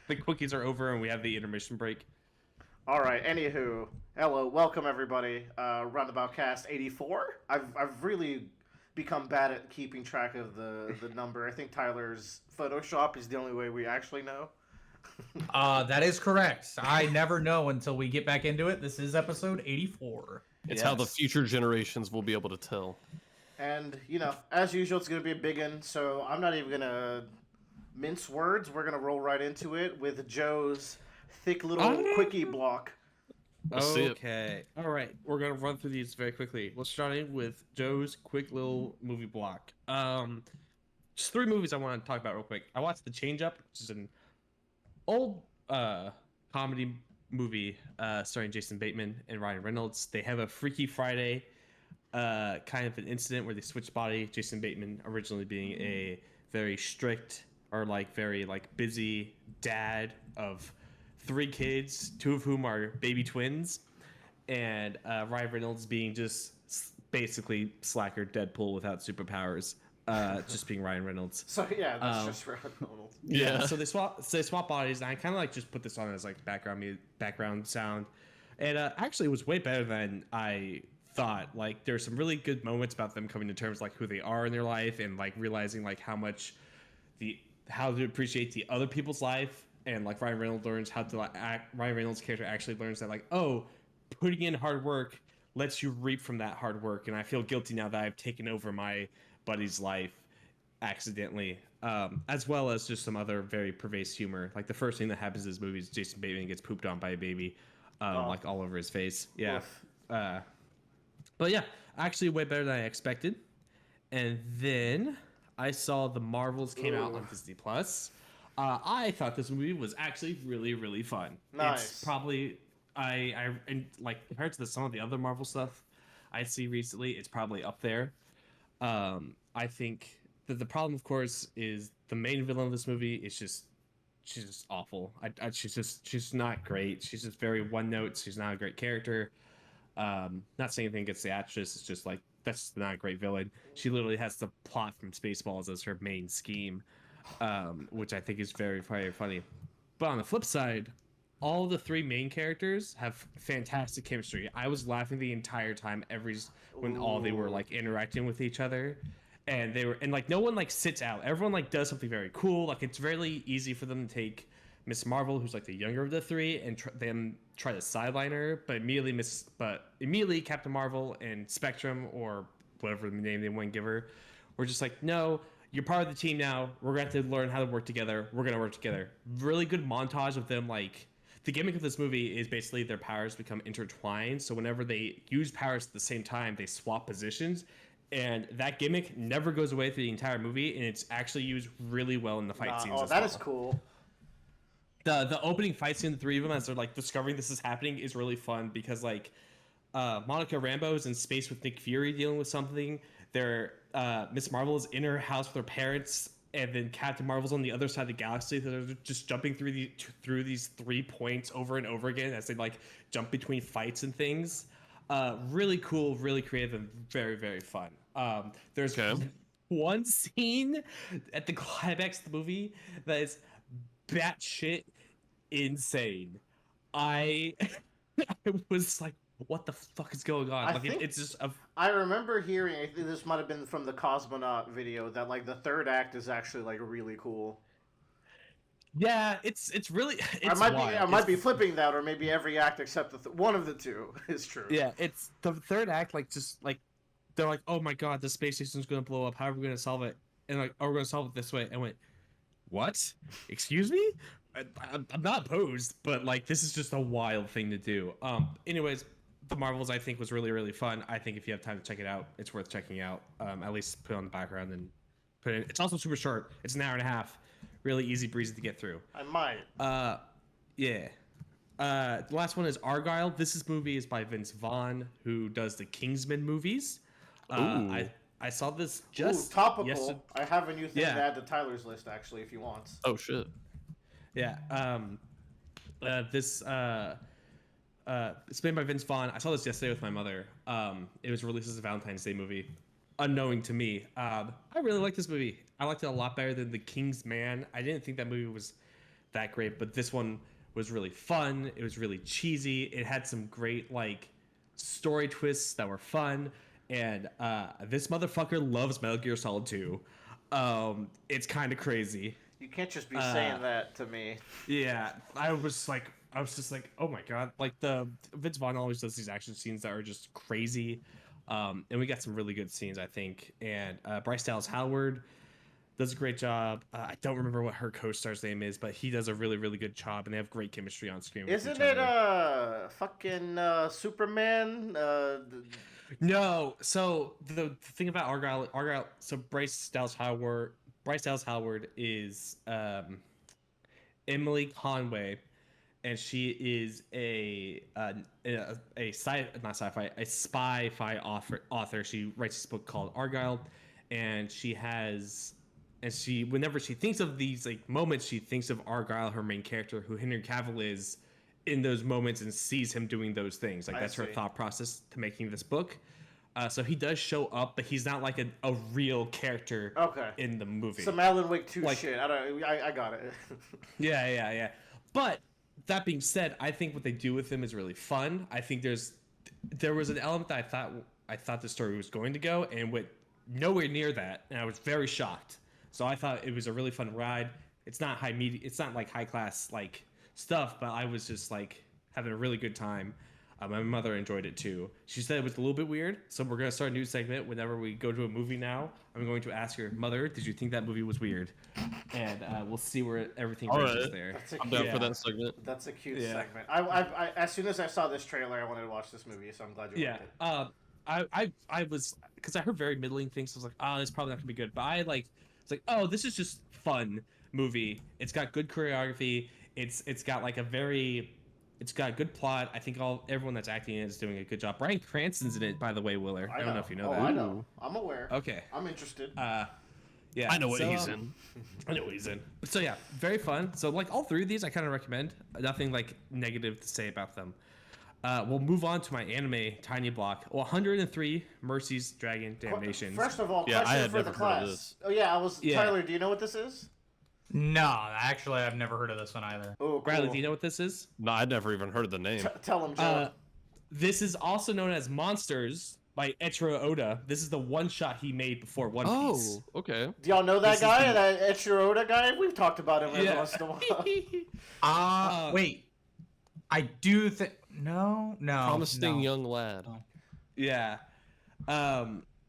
The quickies are over and we have the intermission break. All right. Anywho, hello, welcome everybody. Roundabout Cast 84. I've really become bad at keeping track of the number. I think Tyler's Photoshop is the only way we actually know. That is correct. I never know until we get back into it. This is episode 84. It's how the future generations will be able to tell. And as usual, it's gonna be a big one. So I'm not even gonna mince words. We're gonna roll right into it with Joe's thick little quickie block. Okay. All right. We're going to run through these very quickly. We'll start in with Joe's quick little movie block. Just three movies I want to talk about real quick. I watched The Change Up, which is an old comedy movie starring Jason Bateman and Ryan Reynolds. They have a Freaky Friday kind of an incident where they switch body. Jason Bateman originally being a very strict or very busy dad of three kids, two of whom are baby twins, and Ryan Reynolds being just basically slacker Deadpool without superpowers, just being Ryan Reynolds. So yeah, that's just Ryan Reynolds. Yeah. So they swap bodies, and I kind of just put this on as background sound, and actually it was way better than I thought. There's some really good moments about them coming to terms who they are in their life and realizing how to appreciate the other people's life. And Ryan Reynolds learns how to Ryan Reynolds' character actually learns that putting in hard work lets you reap from that hard work. And I feel guilty now that I've taken over my buddy's life accidentally, as well as just some other very pervasive humor. The first thing that happens in this movie is Jason Bateman gets pooped on by a baby, all over his face. Yeah. But yeah, actually way better than I expected. And then I saw The Marvels came out on Disney Plus. I thought this movie was actually really, really fun. Nice. It's probably compared to some of the other Marvel stuff I see recently, it's probably up there. I think that the problem, of course, is the main villain of this movie is she's just awful. She's not great. She's just very one note. She's not a great character. Not saying anything against the actress. It's just that's not a great villain. She literally has the plot from Spaceballs as her main scheme. Which I think is very, very funny. But on the flip side, all the three main characters have fantastic chemistry. I was laughing the entire time when all they were interacting with each other, and no one sits out. Everyone does something very cool. It's really easy for them to take Miss Marvel, who's the younger of the three, and try to sideline her, but immediately Captain Marvel and Spectrum, or whatever the name they want to give her, were just no. You're part of the team now. We're going to have to learn how to work together. We're going to work together. Really good montage of them. The gimmick of this movie is basically their powers become intertwined. So whenever they use powers at the same time, they swap positions. And that gimmick never goes away through the entire movie. And it's actually used really well in the fight scenes. Oh, that is cool. The opening fight scene, the three of them, as they're discovering this is happening, is really fun because Monica Rambeau is in space with Nick Fury dealing with something. Miss Marvel is in her house with her parents, and then Captain Marvel's on the other side of the galaxy. They're just jumping through these 3 points over and over again as they jump between fights and things. Really cool, really creative, and very, very fun. There's one scene at the climax of the movie that is batshit insane. I was what the fuck is going on? It's just I remember hearing, I think this might have been from the Cosmonaut video, that the third act is actually really cool. Yeah, it's really. I might be flipping that, or maybe every act except one of the two is true. Yeah, it's the third act. They're oh my god, the space station's gonna blow up. How are we gonna solve it? And oh, we're gonna solve it this way. And went, what? Excuse me? I'm not opposed, but this is just a wild thing to do. Anyways. The Marvels, I think, was really, really fun. I think if you have time to check it out, it's worth checking out. At least put it on the background and put it in. It's also super short. It's an hour and a half. Really easy breezy to get through. I might. Yeah. The last one is Argylle. This movie is by Vince Vaughn, who does the Kingsman movies. I saw this just topical. yesterday. I have a new thing to add to Tyler's list, actually, if you want. Oh, shit. Yeah. It's made by Vince Vaughn. I saw this yesterday with my mother. It was released as a Valentine's Day movie, unknowing to me. I really like this movie. I liked it a lot better than The King's Man. I didn't think that movie was that great, but this one was really fun. It was really cheesy. It had some great like story twists that were fun, and this motherfucker loves Metal Gear Solid 2. It's kind of crazy. You can't just be saying that to me. Yeah, I was just like, oh my god! Like the Vince Vaughn always does these action scenes that are just crazy, and we got some really good scenes, I think. And Bryce Dallas Howard does a great job. I don't remember what her co-star's name is, but he does a really, really good job, and they have great chemistry on screen. Isn't it fucking Superman? No. So the thing about Argylle. So Bryce Dallas Howard is Emily Conway, and she is a spy-fi author. She writes this book called Argylle, and whenever she thinks of these like moments, she thinks of Argylle, her main character, who Henry Cavill is in those moments, and sees him doing those things. Like that's her thought process to making this book. So he does show up, but he's not like a real character in the movie. Some Alan Wake 2 shit. I got it. Yeah. But that being said, I think what they do with him is really fun. I think there was an element that I thought the story was going to go, and went nowhere near that, and I was very shocked. So I thought it was a really fun ride. It's not it's not like high class like stuff, but I was just like having a really good time. My mother enjoyed it too. She said it was a little bit weird, so we're gonna start a new segment. Whenever we go to a movie now, I'm going to ask her, Mother, did you think that movie was weird? And we'll see where everything ranges there. I'm down for that segment. That's a cute segment. I as soon as I saw this trailer, I wanted to watch this movie, so I'm glad you liked it. I was, because I heard very middling things. So I was like, oh, it's probably not gonna be good. But it's like, oh, this is just fun movie. It's got good choreography. It's got like it's got a good plot. I think everyone that's acting in it is doing a good job. Bryan Cranston's in it, by the way, Willer. I don't know if you know that. I know. I'm aware. Okay. I'm interested. Yeah. I know what he's in. I know what he's in. So yeah, very fun. So like all three of these, I kind of recommend. Nothing like negative to say about them. We'll move on to my anime tiny block. 103 Mercies, Dragon, Damnation. First of all, I question had for never the heard of class. this. Oh yeah, Tyler, do you know what this is? No, actually, I've never heard of this one either. Oh, cool. Bradley, do you know what this is? No, I'd never even heard of the name. Tell him, Joe. This is also known as Monsters by Eiichiro Oda. This is the one shot he made before One Piece. Oh, okay. Do y'all know that guy, that Eiichiro Oda guy? We've talked about him every once in a while. Wait. I do think... No. Promising young lad. Yeah.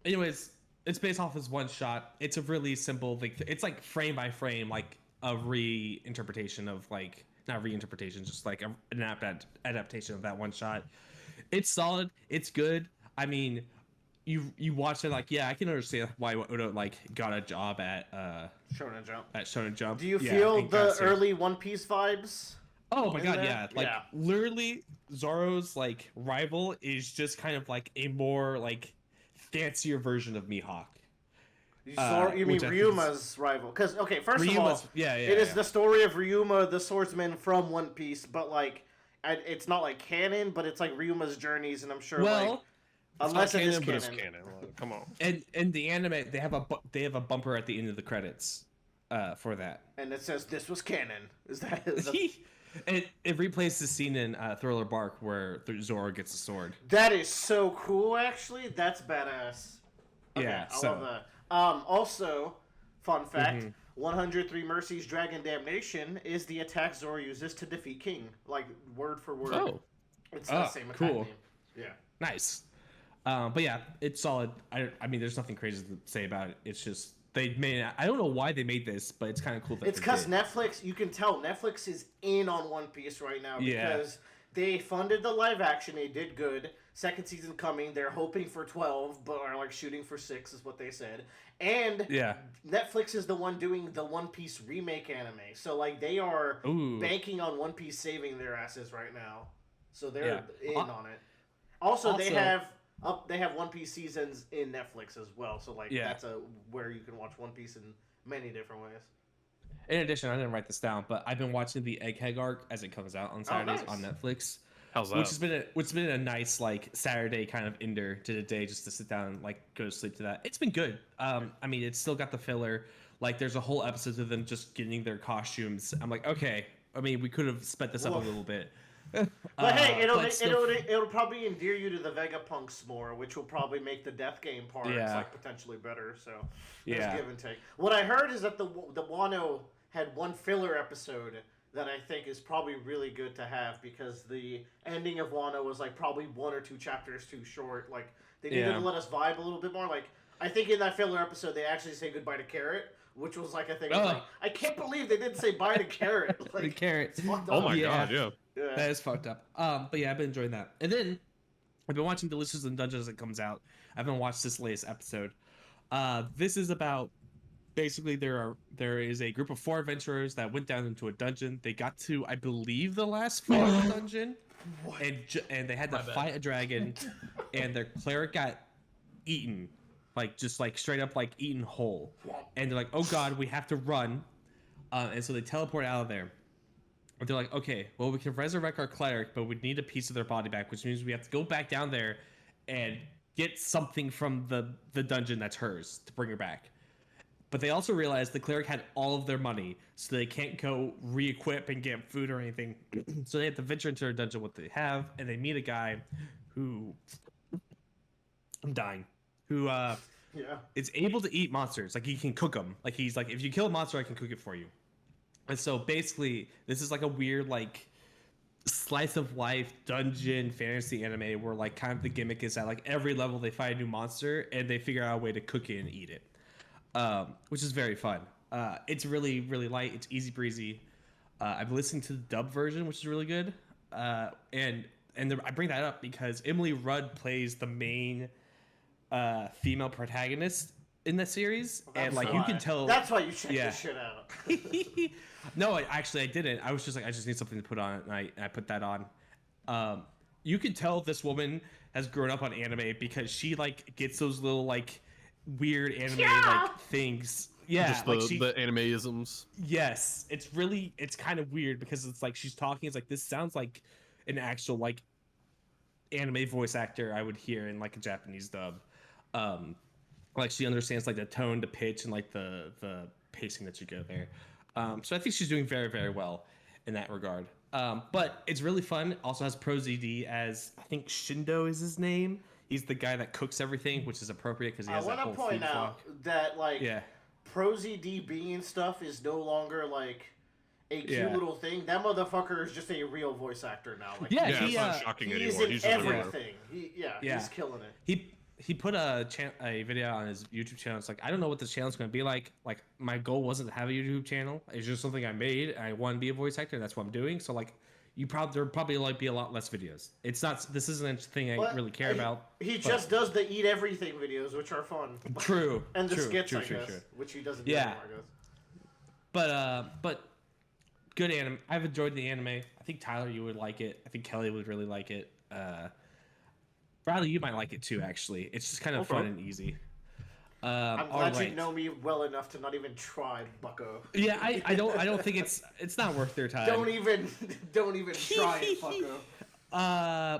Anyways, it's based off his one shot. It's a really simple, like, it's like frame by frame, like a reinterpretation of like, not reinterpretation, just like an adaptation of that one shot. It's solid. It's good. I mean, you watch it like, yeah, I can understand why Oda like got a job at Shonen Jump. At Shonen Jump. Do you feel the early One Piece vibes? Oh my god, yeah. Like literally Zoro's like rival is just kind of like a more like fancier version of Mihawk. You mean Ryuma's rival? Because first of all, it is the story of Ryuma, the swordsman from One Piece, but like it's not like canon, but it's like Ryuma's journeys, and I'm sure unless it is canon. It's canon. Come on. And the anime, they have a bumper at the end of the credits for that, and it says this was canon. Is that? It replays the scene in Thriller Bark where Zoro gets a sword. That is so cool, actually. That's badass. Okay, yeah, I love that. Also, fun fact: 103 Mercies, Dragon, Damnation is the attack Zoro uses to defeat King, like word for word. Oh, it's the same attack name. Yeah, nice. But yeah, it's solid. I mean, there's nothing crazy to say about it. It's just they made. I don't know why they made this, but it's kind of cool. It's because Netflix. You can tell Netflix is in on One Piece right now because they funded the live action. They did good. Second season coming. They're hoping for 12, but are like shooting for 6, is what they said. And Netflix is the one doing the One Piece remake anime. So like they are banking on One Piece saving their asses right now. So they're in on it. Also, they have One Piece seasons in Netflix as well. So like that's where you can watch One Piece in many different ways. In addition, I didn't write this down, but I've been watching the Egghead arc as it comes out on Saturdays on Netflix. How's that? Which has been a nice like Saturday kind of ender to the day, just to sit down and like go to sleep to that. It's been good. I mean, it's still got the filler. Like there's a whole episode of them just getting their costumes. I'm like, okay, I mean, we could have sped this up a Woof. little bit. But hey, still- it'll probably endear you to the Vegapunks more, which will probably make the death game parts Yeah. like potentially better. So there's Yeah. give and take. What I heard is that the Wano had one filler episode that I think is probably really good to have because the ending of Wano was like probably 1 or 2 chapters too short. Like they needed to let us vibe a little bit more. Like I think in that filler episode they actually say goodbye to Carrot, which was like a thing. Like, I can't believe they didn't say bye to Carrot. Like the carrot. it's fucked Oh up. my Yeah. god, yeah. Yeah. That is fucked up. But yeah, I've been enjoying that. And then I've been watching Delicious and Dungeons that comes out. I haven't watched this latest episode. This is about basically there is a group of 4 adventurers that went down into a dungeon. They got to, I believe, the last floor of the dungeon, and they had to fight a dragon, and their cleric got eaten, like just like straight up like eaten whole. And they're like, oh god, we have to run, and so they teleport out of there. But they're like, okay, well, we can resurrect our cleric, but we need a piece of their body back, which means we have to go back down there and get something from the dungeon that's hers to bring her back. But they also realize the cleric had all of their money, so they can't go re-equip and get food or anything. So they have to venture into their dungeon what they have, and they meet a guy who... I'm dying. Who is able to eat monsters. Like, he can cook them. Like, he's like, if you kill a monster, I can cook it for you. And so basically, this is like a weird like slice of life dungeon fantasy anime where like kind of the gimmick is that like every level they find a new monster and they figure out a way to cook it and eat it, which is very fun. It's really light. It's easy breezy. I've listened to the dub version, which is really good. And I bring that up because Emily Rudd plays the main female protagonist in the series, and like you can tell. That's why you check this shit out. No, I didn't. I was just like, I just need something to put on, and I put that on. You can tell this woman has grown up on anime because she like gets those little like weird anime like things. Yeah, Just like the animeisms. Yes, it's kind of weird because it's like she's talking. It's like this sounds like an actual like anime voice actor I would hear in like a Japanese dub. Like she understands like the tone, the pitch, and like the pacing that you get there. So I think she's doing very, very well in that regard. But it's really fun. Also has ProZD as, I think Shindo is his name. He's the guy that cooks everything, which is appropriate because he has that whole food I want to point out flock. that like ProZD being stuff is no longer like a cute little thing. That motherfucker is just a real voice actor now. Like, It's not shocking he's anymore. in He's just everything. He's killing it. He put a video on his YouTube channel. It's like, I don't know what this channel's going to be like. Like, my goal wasn't to have a YouTube channel. It's just something I made. I want to be a voice actor. And that's what I'm doing. So, like, there'll probably like be a lot less videos. It's not. This isn't a thing I really care about. He just does the eat everything videos, which are fun. True. And the true, skits, true, I true, guess, true. which he doesn't do anymore, I guess. But good anime. I've enjoyed the anime. I think Tyler, you would like it. I think Kelly would really like it. Bradley, you might like it too. Actually, it's just kind of fun and easy. I'm glad you know me well enough to not even try, Bucko. Yeah, I don't think it's not worth their time. Don't even try it, Bucko.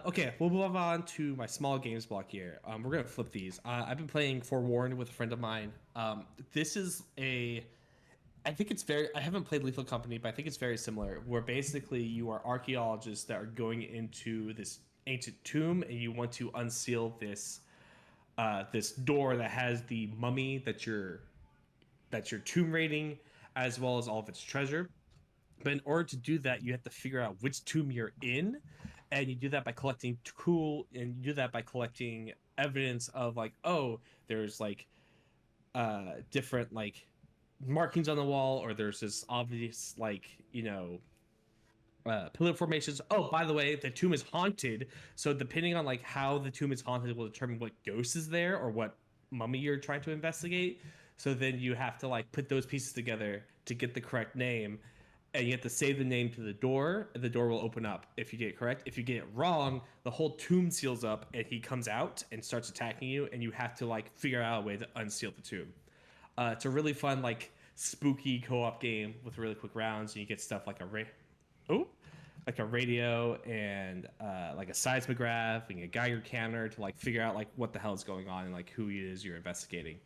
Okay, we'll move on to my small games block here. We're gonna flip these. I've been playing Forewarned with a friend of mine. This is I think it's I haven't played Lethal Company, but I think it's very similar. Where basically you are archaeologists that are going into this ancient tomb, and you want to unseal this door that has the mummy that you're tomb raiding, as well as all of its treasure. But in order to do that, you have to figure out which tomb you're in, and you do that by collecting evidence of like, oh, there's like different like markings on the wall, or there's this obvious like, you know, pillar formations. Oh, by the way, the tomb is haunted, so depending on like how the tomb is haunted will determine what ghost is there or what mummy you're trying to investigate. So then you have to like put those pieces together to get the correct name, and you have to say the name to the door, and the door will open up if you get it correct. If you get it wrong, the whole tomb seals up and he comes out and starts attacking you, and you have to like figure out a way to unseal the tomb. It's a really fun like spooky co-op game with really quick rounds, and you get stuff like a radio and like a seismograph and a Geiger counter to like figure out like what the hell is going on and like who it is you're investigating.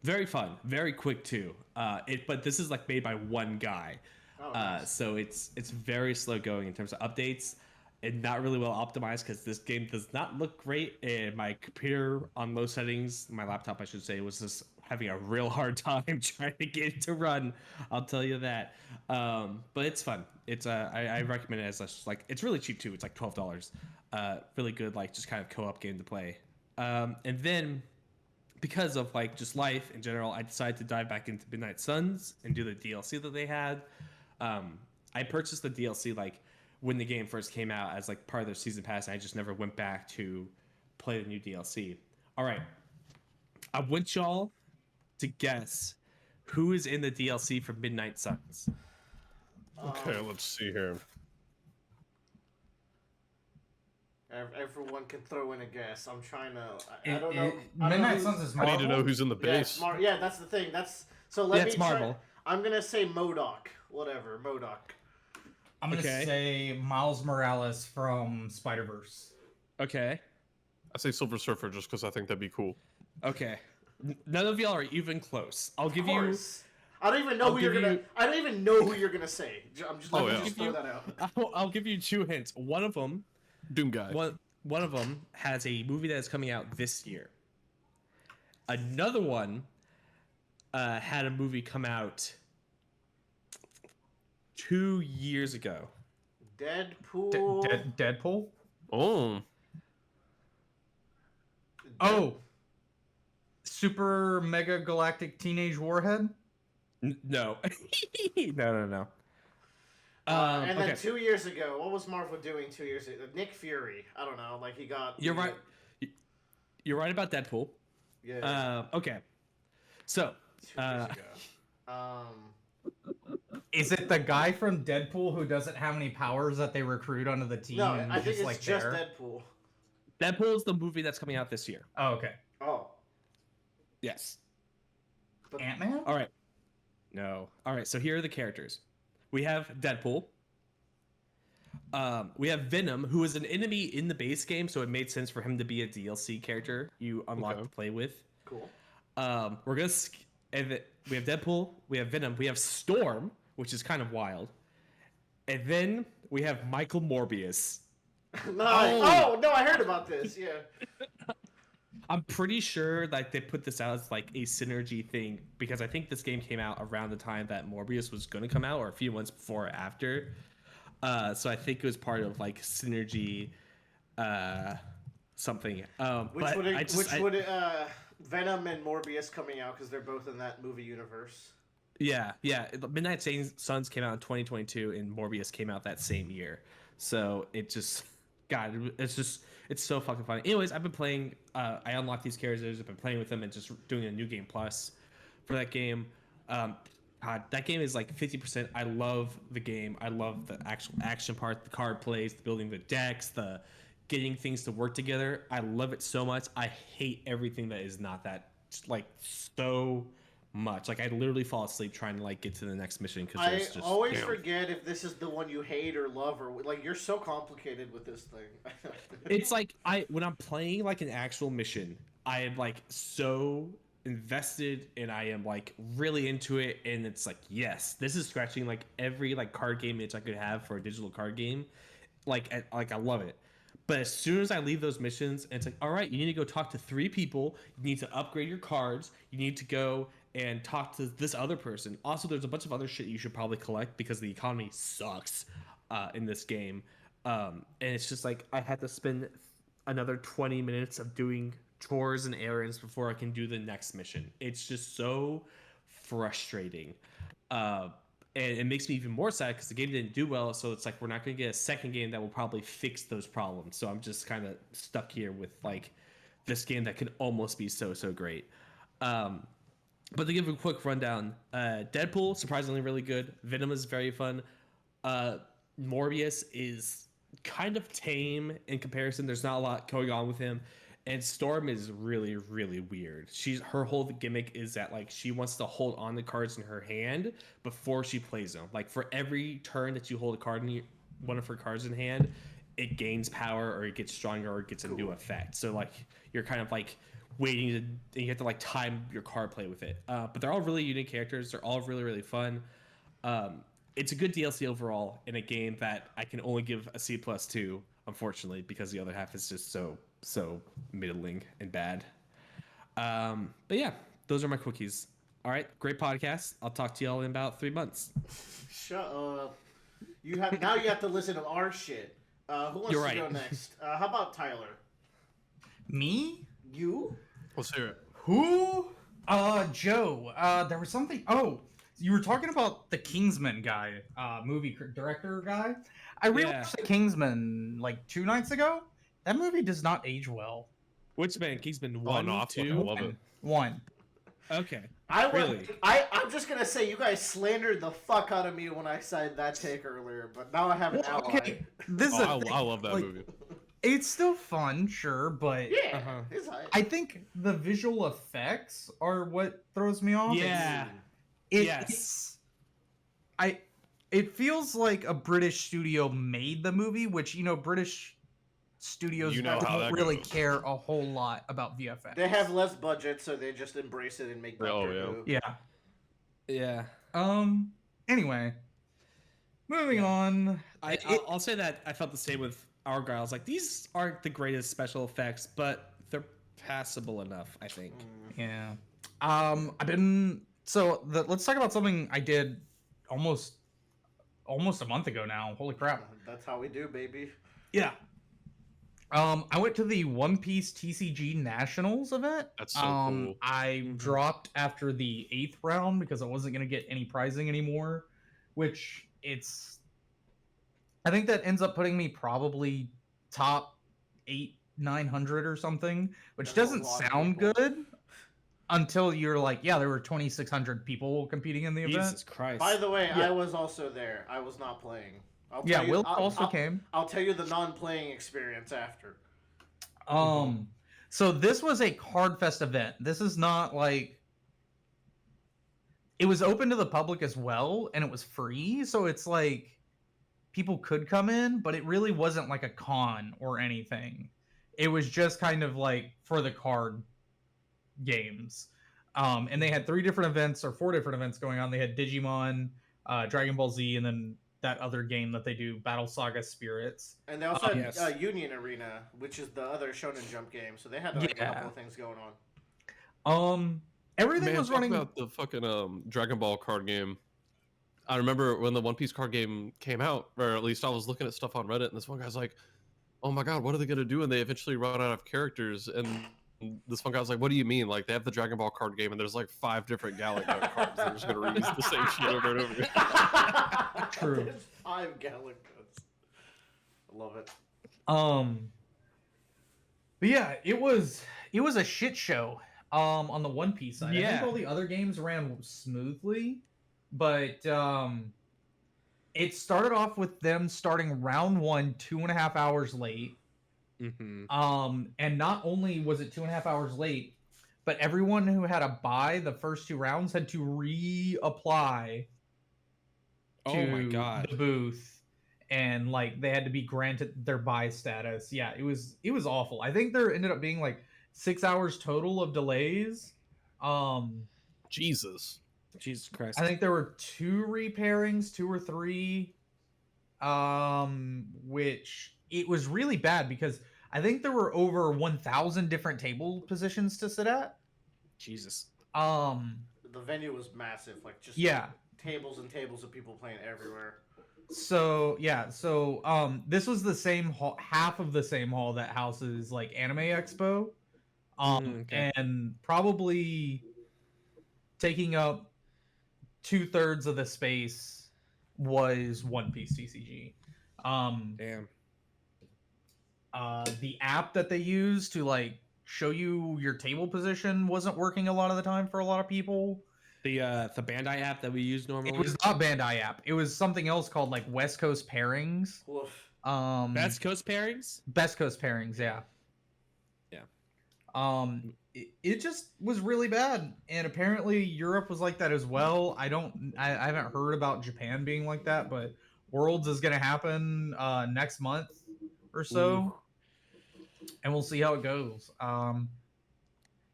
Very fun, very quick too. But this is like made by one guy. Oh, nice. So it's very slow going in terms of updates and not really well optimized because this game does not look great. And my computer on low settings, my laptop I should say, was just having a real hard time trying to get it to run. I'll tell you that. But it's fun. It's I recommend it as like it's really cheap too. It's like $12. Really good, like just kind of co-op game to play. And then because of like just life in general, I decided to dive back into Midnight Suns and do the DLC that they had. I purchased the DLC like when the game first came out as like part of their season pass, and I just never went back to play the new DLC. All right, I want y'all to guess who is in the DLC for Midnight Suns. Okay, let's see here. Everyone can throw in a guess. I'm trying to. I don't know. I don't know Midnight Suns is I Marvel. need to know who's in the Yeah, base. yeah, that's the thing. So let me it's Marvel. I'm gonna say MODOK. Whatever, MODOK. I'm gonna Okay. say Miles Morales from Spider-Verse. Okay. I say Silver Surfer just because I think that'd be cool. Okay. None of y'all are even close. I'll give Of you. course. I don't even know I'll who you're give gonna. you- I don't even know who you're gonna say. I'm just. Oh, Let me yeah. just throw that out. I'll give you 2 hints. One of them. Doom guy. One of them has a movie that is coming out this year. Another one had a movie come out 2 years ago. Deadpool. Deadpool? Oh, Oh! Super Mega Galactic Teenage Warhead? No. No. And then Okay. 2 years ago, what was Marvel doing 2 years ago? Nick Fury. I don't know. Like he got. You're right. You're right about Deadpool. Yeah. Okay. So, 2 years ago. Is it the guy from Deadpool who doesn't have any powers that they recruit onto the team? No, and I think just, it's like, just there? Deadpool. Deadpool's the movie that's coming out this year. Oh, okay. Oh. Yes. But Ant-Man? All right. No. All right. So here are the characters. We have Deadpool. We have Venom, who is an enemy in the base game, so it made sense for him to be a DLC character you unlock Okay. to play with. cool. We're gonna. We have Deadpool. We have Venom. We have Storm, which is kind of wild. And then we have Michael Morbius. Nice. Oh no, I heard about this. Yeah. I'm pretty sure like they put this out as like a synergy thing because I think this game came out around the time that Morbius was going to come out, or a few months before or after. So I think it was part of like synergy, something. Which would Venom and Morbius coming out because they're both in that movie universe. Yeah. Midnight Suns came out in 2022, and Morbius came out that same year. So it just, God, it's so fucking funny. Anyways, I've been playing. I unlocked these characters. I've been playing with them and just doing a new game plus for that game. God, that game is like 50%. I love the game. I love the actual action part, the card plays, the building the decks, the getting things to work together. I love it so much. I hate everything that is not that, like, so much. Like I literally fall asleep trying to like get to the next mission because I there's just always forget if this is the one you hate or love or like you're so complicated with this thing. it's like when I'm playing like an actual mission, I am like so invested and I am like really into it, and it's like, yes, this is scratching like every like card game itch I could have for a digital card game. Like I love it. But as soon as I leave those missions, and it's like, all right, you need to go talk to 3 people. You need to upgrade your cards. You need to go and talk to this other person. Also, there's a bunch of other shit you should probably collect because the economy sucks in this game. And it's just like I had to spend another 20 minutes of doing chores and errands before I can do the next mission. It's just so frustrating. And it makes me even more sad because the game didn't do well. So it's like we're not going to get a second game that will probably fix those problems. So I'm just kind of stuck here with like this game that could almost be so great. But to give a quick rundown, Deadpool, surprisingly really good. Venom is very fun. Morbius is kind of tame in comparison. There's not a lot going on with him. And Storm is really weird. Her whole gimmick is that like she wants to hold on the cards in her hand before she plays them. Like for every turn that you hold a card in one of her cards in hand, it gains power or it gets stronger or it gets a new effect. So like you're kind of like waiting to, and you have to like time your card play with it. But they're all really unique characters. They're all really fun. it's a good DLC overall in a game that I can only give a C+ to, unfortunately, because the other half is just so middling and bad. But yeah, those are my quickies. All right, great podcast. I'll talk to y'all in about 3 months. Shut up. You have to listen to our shit. Who wants to go next? How about Tyler? Me? You? Let's hear it. Who? Joe. There was something. Oh, you were talking about the Kingsman guy, movie director guy. I rewatched the Kingsman like 2 nights ago. That movie does not age well. Which man? Kingsman Oh, 1, no, I 2? fucking love it. 1. Okay. I'm just gonna say you guys slandered the fuck out of me when I said that take earlier, but now I have an ally. Okay, this is I love that movie. It's still fun, sure, but Yeah, it's I think the visual effects are what throws me off. Yeah. It feels like a British studio made the movie, which British studios don't really care a whole lot about VFX. They have less budget, so they just embrace it and make Doctor Who. Yeah. Anyway, moving on. I'll say that I felt the same with Argylle. I was like, these aren't the greatest special effects, but they're passable enough, I think. Yeah. Let's talk about something I did almost a month ago now. Holy crap. That's how we do, baby. Yeah. I went to the One Piece TCG Nationals event. That's so cool. I dropped after the 8th round because I wasn't going to get any prizing anymore, I think that ends up putting me probably top 900 or something, which doesn't sound good until you're like, yeah, there were 2,600 people competing in the event. Jesus Christ. By the way, I was also there. I was not playing. Will also came. I'll tell you the non-playing experience after. So this was a Card Fest event. This is not like... It was open to the public as well, and it was free, so it's like people could come in, but it really wasn't like a con or anything. It was just kind of like for the card games. And they had 3 different events or 4 different events going on. They had Digimon, Dragon Ball Z, and then that other game that they do, Battle Saga Spirits. And they also had Union Arena, which is the other Shonen Jump game. So they had a couple of things going on. Everything was running. About the fucking Dragon Ball card game. I remember when the One Piece card game came out, or at least I was looking at stuff on Reddit, and this one guy's like, "Oh my god, what are they gonna do?" And they eventually run out of characters. And this one guy was like, "What do you mean? Like they have the Dragon Ball card game, and there's like 5 different Galactic cards. They're just gonna reuse the same shit over and over again." True. There's 5 Galacticos. I love it. But yeah, it was a shit show. On the One Piece side, I think all the other games ran smoothly, but it started off with them starting round 1 2.5 hours late. And not only was it 2.5 hours late, but everyone who had a buy the first 2 rounds had to reapply to the booth, and like they had to be granted their buy status. Yeah, it was awful. I think there ended up being like 6 hours total of delays. Jesus Christ. I think there were 2 repairings, 2 or 3, which it was really bad because I think there were over 1,000 different table positions to sit at. Jesus. The venue was massive, like just tables and tables of people playing everywhere. So this was the same hall, half of the same hall that houses like Anime Expo. And probably taking up 2/3 of the space was One Piece TCG. Damn. The app that they use to like show you your table position wasn't working a lot of the time for a lot of people. The Bandai app that we use normally. It was not Bandai app. It was something else called like West Coast Pairings. Best Coast Pairings? Best Coast Pairings, yeah. It just was really bad, and apparently Europe was like that as well. I haven't heard about Japan being like that, but Worlds is gonna happen next month or so. And we'll see how it goes.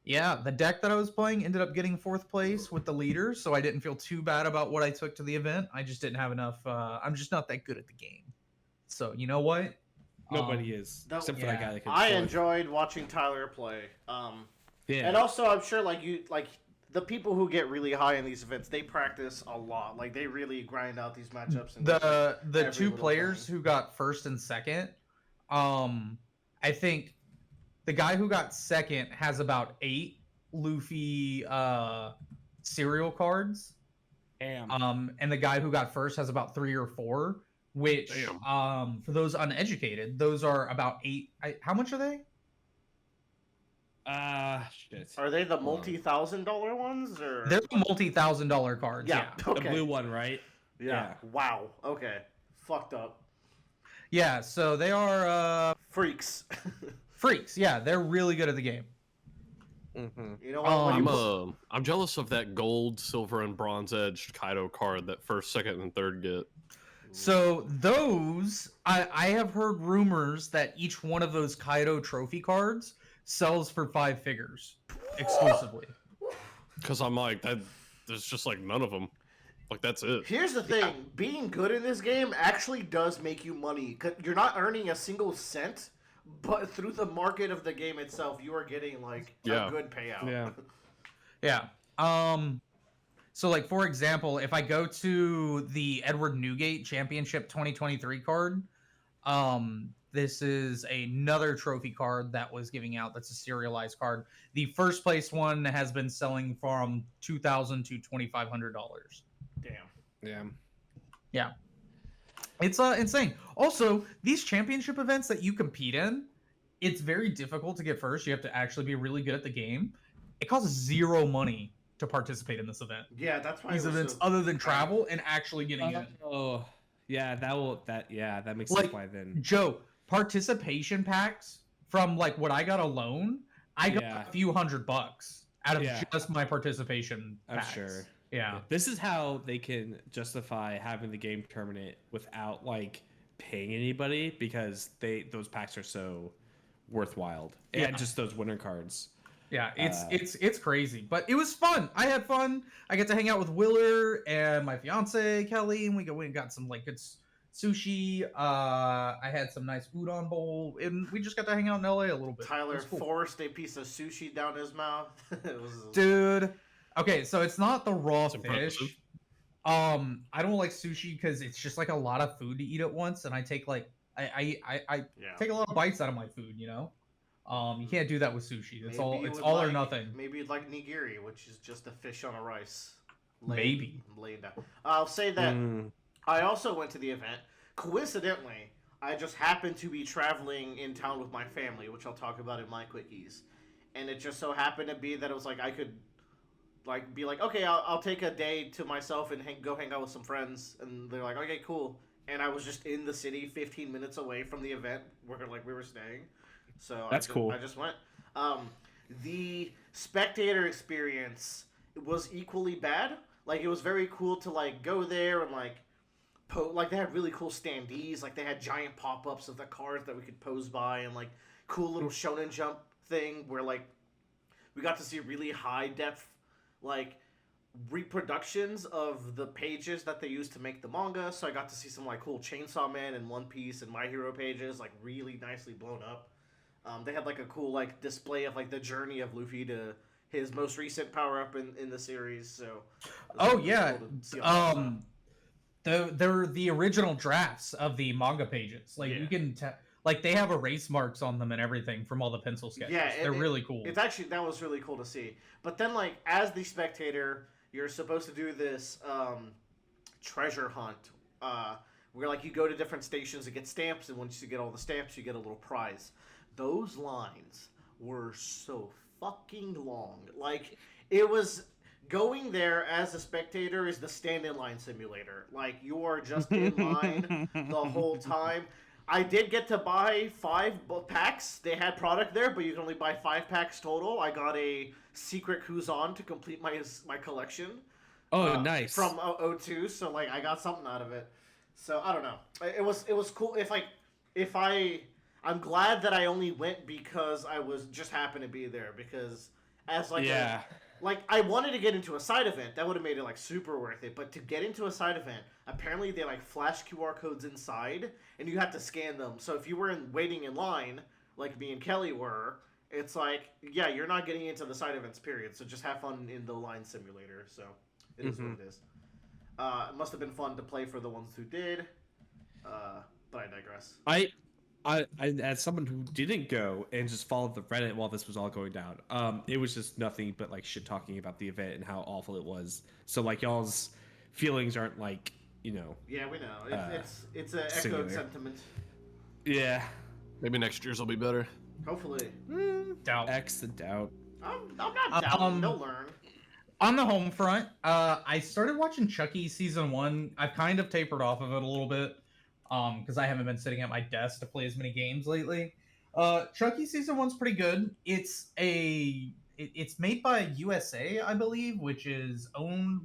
Yeah, the deck that I was playing ended up getting 4th place with the leaders, so I didn't feel too bad about what I took to the event. I just didn't have enough. I'm just not that good at the game. So you know what? Nobody is, that- except for that yeah. guy that can. I throw it. enjoyed watching Tyler play. Yeah. And also, I'm sure like the people who get really high in these events, they practice a lot. Like they really grind out these matchups. And The every 2 little players thing. who got 1st and 2nd, I think the guy who got 2nd has about 8 Luffy cereal cards. Damn. And the guy who got 1st has about 3 or 4, which for those uneducated, those are about 8. How much are they? Shit. Are they the multi-$1,000 ones or? They're the multi-$1,000 cards. Yeah. Okay. The blue one, right? Yeah. Wow. Okay. Fucked up. Yeah, so they are Freaks. freaks. Yeah, they're really good at the game. Mm-hmm. You know what? When you- I'm jealous of that gold, silver, and bronze edged Kaido card that 1st, 2nd, and 3rd get. So those, I have heard rumors that each one of those Kaido trophy cards sells for 5 figures exclusively. Because I'm like, there's just like none of them. Like, that's it. Here's the thing: being good in this game actually does make you money. 'Cause you're not earning a single cent, but through the market of the game itself, you are getting like a good payout. Yeah. Yeah. So like for example, if I go to the Edward Newgate Championship 2023 card, this is another trophy card that was giving out. That's a serialized card. The 1st place one has been selling from $2,000 to $2,500. Damn. Yeah. It's insane. Also, these championship events that you compete in, it's very difficult to get 1st. You have to actually be really good at the game. It costs 0 money to participate in this event. Yeah, that's why These it was events, so- other than travel and actually getting in. Oh, yeah. That makes Like, sense why then. Joe, participation packs from like what I got alone, I got Yeah. a few $100 out of Yeah. just my participation I'm packs. sure. Yeah. This is how they can justify having the game terminate without like paying anybody, because those packs are so worthwhile. Yeah. And just those winner cards. Yeah, it's crazy, but it was fun. I had fun. I get to hang out with Willer and my fiance Kelly, and we got some like good sushi. I had some nice udon bowl, and we just got to hang out in LA a little bit. Tyler It was cool. forced a piece of sushi down his mouth. It was Dude. Okay, so it's not the raw It's impressive. fish. I don't like sushi because it's just like a lot of food to eat at once, and I take like I yeah. take a lot of bites out of my food. You know, you can't do that with sushi. It's Maybe you it's would all or like- nothing. Maybe you'd like nigiri, which is just a fish on a rice. Maybe. Laid down. I'll say that Mm. I also went to the event. Coincidentally, I just happened to be traveling in town with my family, which I'll talk about in my quickies. And it just so happened to be that it was like I could like be like, okay, I'll take a day to myself and go hang out with some friends. And they're like, okay, cool. And I was just in the city, 15 minutes away from the event where like we were staying. So That's cool. I just went. The spectator experience was equally bad. Like it was very cool to like go there and like like they had really cool standees. Like they had giant pop-ups of the cars that we could pose by, and like cool little Shonen Jump thing where like we got to see really high depth like reproductions of the pages that they used to make the manga. So I got to see some like cool Chainsaw Man and One Piece and My Hero pages, like really nicely blown up. They had like a cool like display of like the journey of Luffy to his most recent power up in the series. So it was Oh really yeah, cool to see all that stuff. they're the original drafts of the manga pages. Like Yeah. you can like they have erase marks on them and everything from all the pencil sketches. Yeah, they're really cool. It's actually that was really cool to see. But then like as the spectator, you're supposed to do this treasure hunt where like you go to different stations to get stamps, and once you get all the stamps, you get a little prize. Those lines were so fucking long. Like it was going there as a spectator is the stand-in line simulator. Like you are just in line the whole time. I did get to buy 5 packs. They had product there, but you can only buy 5 packs total. I got a secret Kuzan to complete my collection. Oh, nice. From O2, so like I got something out of it. So I don't know. It was cool. I'm glad that I only went because I was just happened to be there, because as like Yeah. like I wanted to get into a side event. That would have made it like super worth it. But to get into a side event, apparently they like flash QR codes inside, and you have to scan them. So if you were waiting in line, like me and Kelly were, it's like, yeah, you're not getting into the side events. Period. So just have fun in the line simulator. So it is what it is. It must have been fun to play for the ones who did. But I digress. I as someone who didn't go and just followed the Reddit while this was all going down, it was just nothing but like shit talking about the event and how awful it was. So like y'all's feelings aren't like, you know. Yeah, we know. It's an singular. echoed sentiment. Yeah. Maybe next year's will be better. Hopefully. Doubt. X the doubt. I'm not doubting. They'll learn. On the home front, I started watching Chucky season 1. I've kind of tapered off of it a little bit, because I haven't been sitting at my desk to play as many games lately. Chucky season 1's pretty good. It's made by USA, I believe, which is owned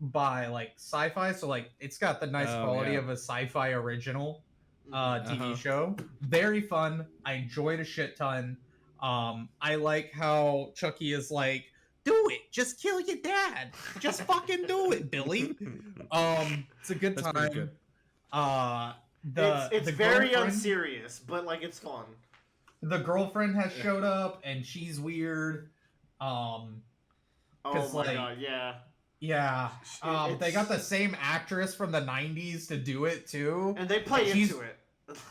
by like Sci-Fi, so like it's got the nice quality of a Sci-Fi original TV show. Very fun. I enjoyed a shit ton. I like how Chucky is like, do it. Just kill your dad. Just fucking do it, Billy. It's a good That's time. pretty good. It's very unserious, but like it's fun. The girlfriend has showed up and she's weird. Oh my god, yeah. Yeah. They got the same actress from the 90s to do it too. And they play into it.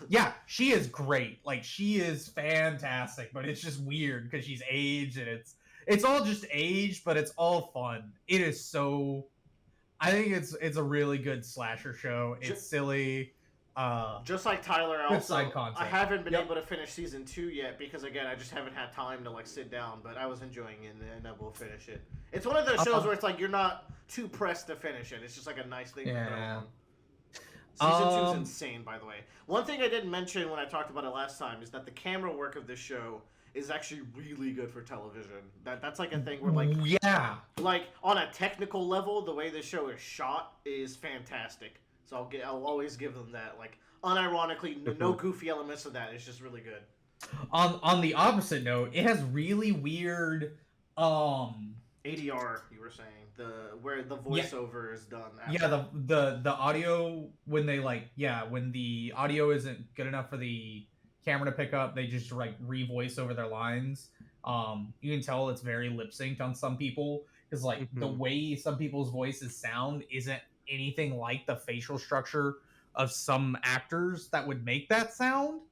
Yeah, she is great. Like she is fantastic, but it's just weird because she's aged and it's all just age, but it's all fun. It is so. I think it's a really good slasher show. It's silly. Just like Tyler, good also, side concept. I haven't been able to finish season 2 yet because again, I just haven't had time to like sit down. But I was enjoying it, and I will finish it. It's one of those shows where it's like you're not too pressed to finish it. It's just like a nice thing to put on. Season 2 is insane, by the way. One thing I didn't mention when I talked about it last time is that the camera work of this show is actually really good for television. That's like a thing where like on a technical level, the way this show is shot is fantastic. So I'll always give them that. Like unironically, no goofy elements of that. It's just really good. On the opposite note, it has really weird ADR, you were saying, where the voiceover is done. Yeah, the audio when the audio isn't good enough for the camera to pick up, they just like revoice over their lines. You can tell it's very lip synced on some people because like the way some people's voices sound isn't anything like the facial structure of some actors that would make that sound.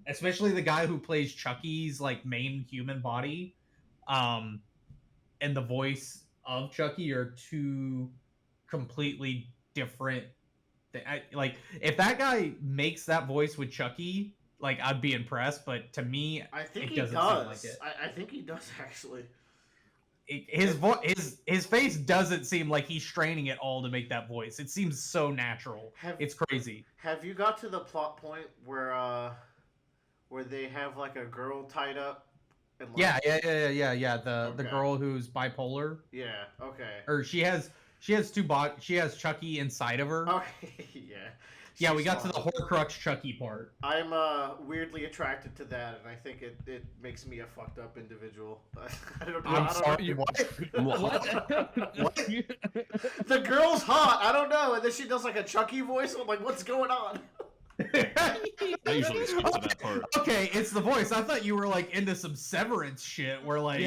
Especially the guy who plays Chucky's like main human body, and the voice of Chucky are two completely different. Like if that guy makes that voice with Chucky, like I'd be impressed. But to me, I think it he doesn't does. seem like it. I think he does actually. His face doesn't seem like he's straining at all to make that voice. It seems so natural. It's crazy. Have you got to the plot point where they have like a girl tied up? And like... Yeah. The girl who's bipolar. Yeah. Okay. Or she has two She has Chucky inside of her. Okay. Yeah. Yeah, we got to the Horcrux Chucky part. I'm weirdly attracted to that, and I think it makes me a fucked up individual. I don't know. I'm sorry. What? What? The girl's hot. I don't know, and then she does like a Chucky voice. I'm like, what's going on? I usually skip to that part. Okay, it's the voice. I thought you were like into some Severance shit. Where like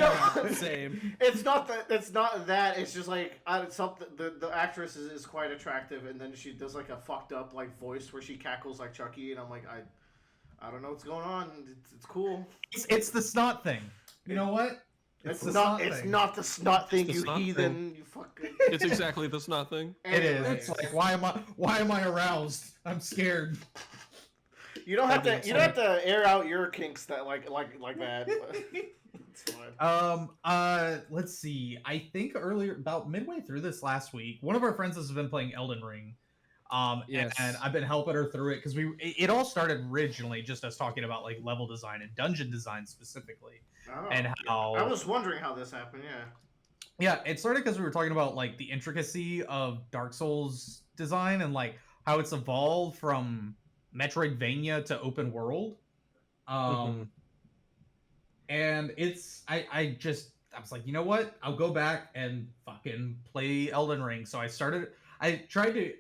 Same. It's not that. It's not that. It's just like something. The actress is quite attractive, and then she does like a fucked up like voice where she cackles like Chucky, and I'm like, I don't know what's going on. It's cool. It's the snot thing. You know what? It's not the snot thing, you heathen. You fucking. It's exactly the snot thing. It is. It's like why am I aroused? I'm scared. You don't have to. You don't have to air out your kinks that like that. It's fine. Let's see. I think about midway through this last week, one of our friends has been playing Elden Ring. Yes. And I've been helping her through it because it all started originally just us talking about like level design and dungeon design specifically, and how I was wondering how this happened. Yeah, it started because we were talking about like the intricacy of Dark Souls design and like how it's evolved from Metroidvania to open world. And I was like, you know what? I'll go back and fucking play Elden Ring. So I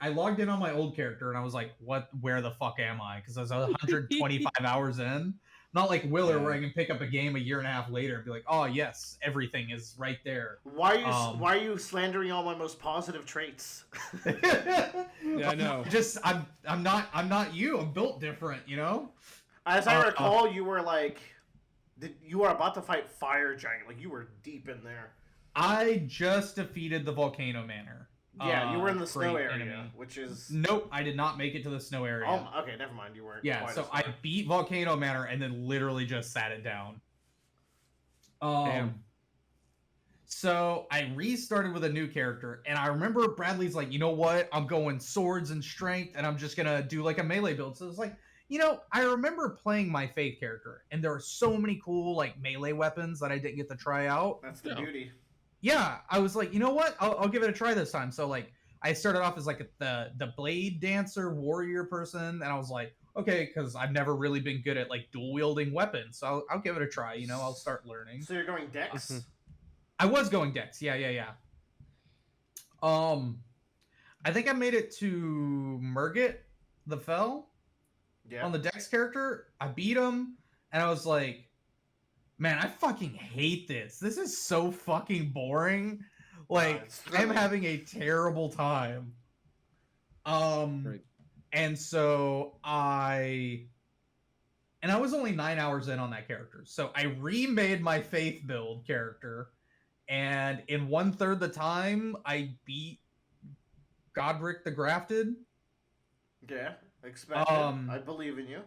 logged in on my old character and I was like, where the fuck am I? Because I was 125 hours in. Not like Willer, where I can pick up a game a year and a half later and be like, oh yes, everything is right there. Why are you slandering all my most positive traits? Yeah, I know. I'm not you. I'm built different, you know? As I recall, you were like, you were about to fight Fire Giant. Like, you were deep in there. I just defeated the Volcano Manor. Yeah, you were in the snow area, enemy. which is... Nope, I did not make it to the snow area. Oh, okay, never mind. You weren't. Yeah, so I beat Volcano Manor and then literally just sat it down. Damn. So I restarted with a new character, and I remember Bradley's like, you know what? I'm going swords and strength, and I'm just gonna do like a melee build. So it's like, you know, I remember playing my Faith character, and there are so many cool like melee weapons that I didn't get to try out. That's the beauty. Yeah, I was like, you know what? I'll give it a try this time. So like, I started off as like the blade dancer warrior person, and I was like, okay, because I've never really been good at like dual wielding weapons, so I'll give it a try. You know, I'll start learning. So you're going Dex? I was going Dex. Yeah. I think I made it to Murgit the Fell. Yeah. On the Dex character, I beat him, and I was like, man, I fucking hate this. This is so fucking boring. Like, I'm having a terrible time. Right. And so I was only 9 hours in on that character. So I remade my Faith build character, and in 1/3 the time, I beat Godric the Grafted. Yeah, expected. I believe in you.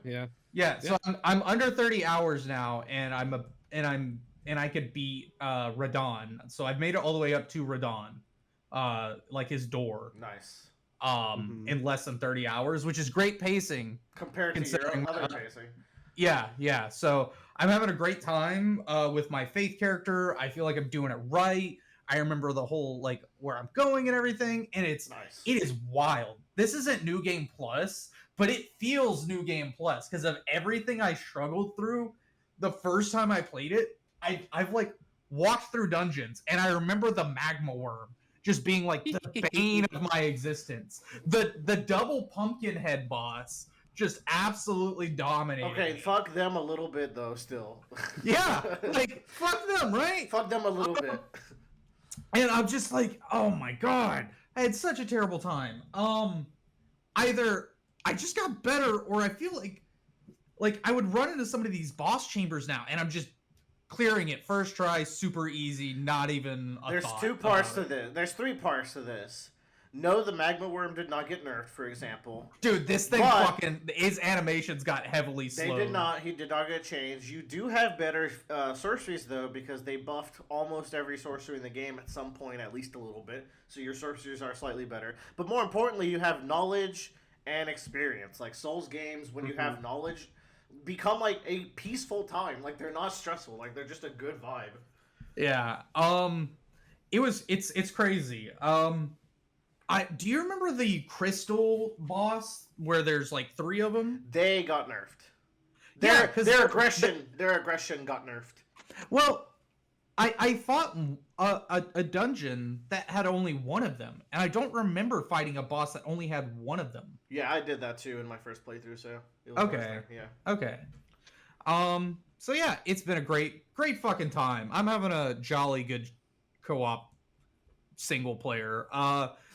Yeah. So I'm under 30 hours now, and I could beat Radon. So I've made it all the way up to Radon, like his door. Nice. In less than 30 hours, which is great pacing compared to your other pacing. Yeah. So I'm having a great time with my Faith character. I feel like I'm doing it right. I remember the whole like where I'm going and everything, and it is wild. This isn't New Game Plus, but it feels New Game Plus because of everything I struggled through the first time I played it. I've like walked through dungeons, and I remember the magma worm just being like the bane of my existence. The double pumpkin head boss just absolutely dominated. Okay, me. fuck them a little bit though. Still. Yeah, like fuck them, right? Fuck them a little bit. And I'm just like, oh my god, I had such a terrible time. Either I just got better, or I feel like I would run into some of these boss chambers now, and I'm just clearing it first try, super easy, not even a There's thought 2 parts to this. There's 3 parts to this. No, the magma worm did not get nerfed, for example. Dude, this thing his animations got heavily slowed. They did not. He did not get changed. You do have better sorceries, though, because they buffed almost every sorcery in the game at some point, at least a little bit. So your sorceries are slightly better. But more importantly, you have knowledge and experience. Like Souls games, when you have knowledge, become like a peaceful time. Like they're not stressful. Like they're just a good vibe. Yeah. It's crazy. Do you remember the Crystal boss where there's like 3 of them? They got nerfed. Their aggression got nerfed. Well, I fought a dungeon that had only 1 of them, and I don't remember fighting a boss that only had 1 of them. Yeah, I did that too in my first playthrough. So it was okay, yeah, okay. So yeah, it's been a great fucking time. I'm having a jolly good co-op single player.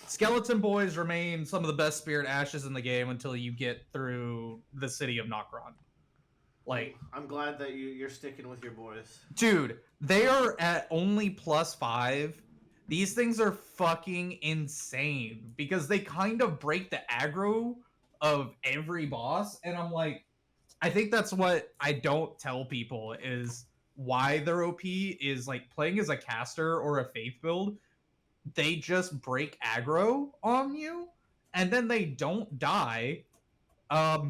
Skeleton Boys remain some of the best Spirit Ashes in the game until you get through the city of Nokron. Like, I'm glad that you're sticking with your boys. Dude, they are at only +5. These things are fucking insane because they kind of break the aggro of every boss, and I'm like, I think that's what I don't tell people is why they're OP is like playing as a caster or a Faith build. They just break aggro on you, and then they don't die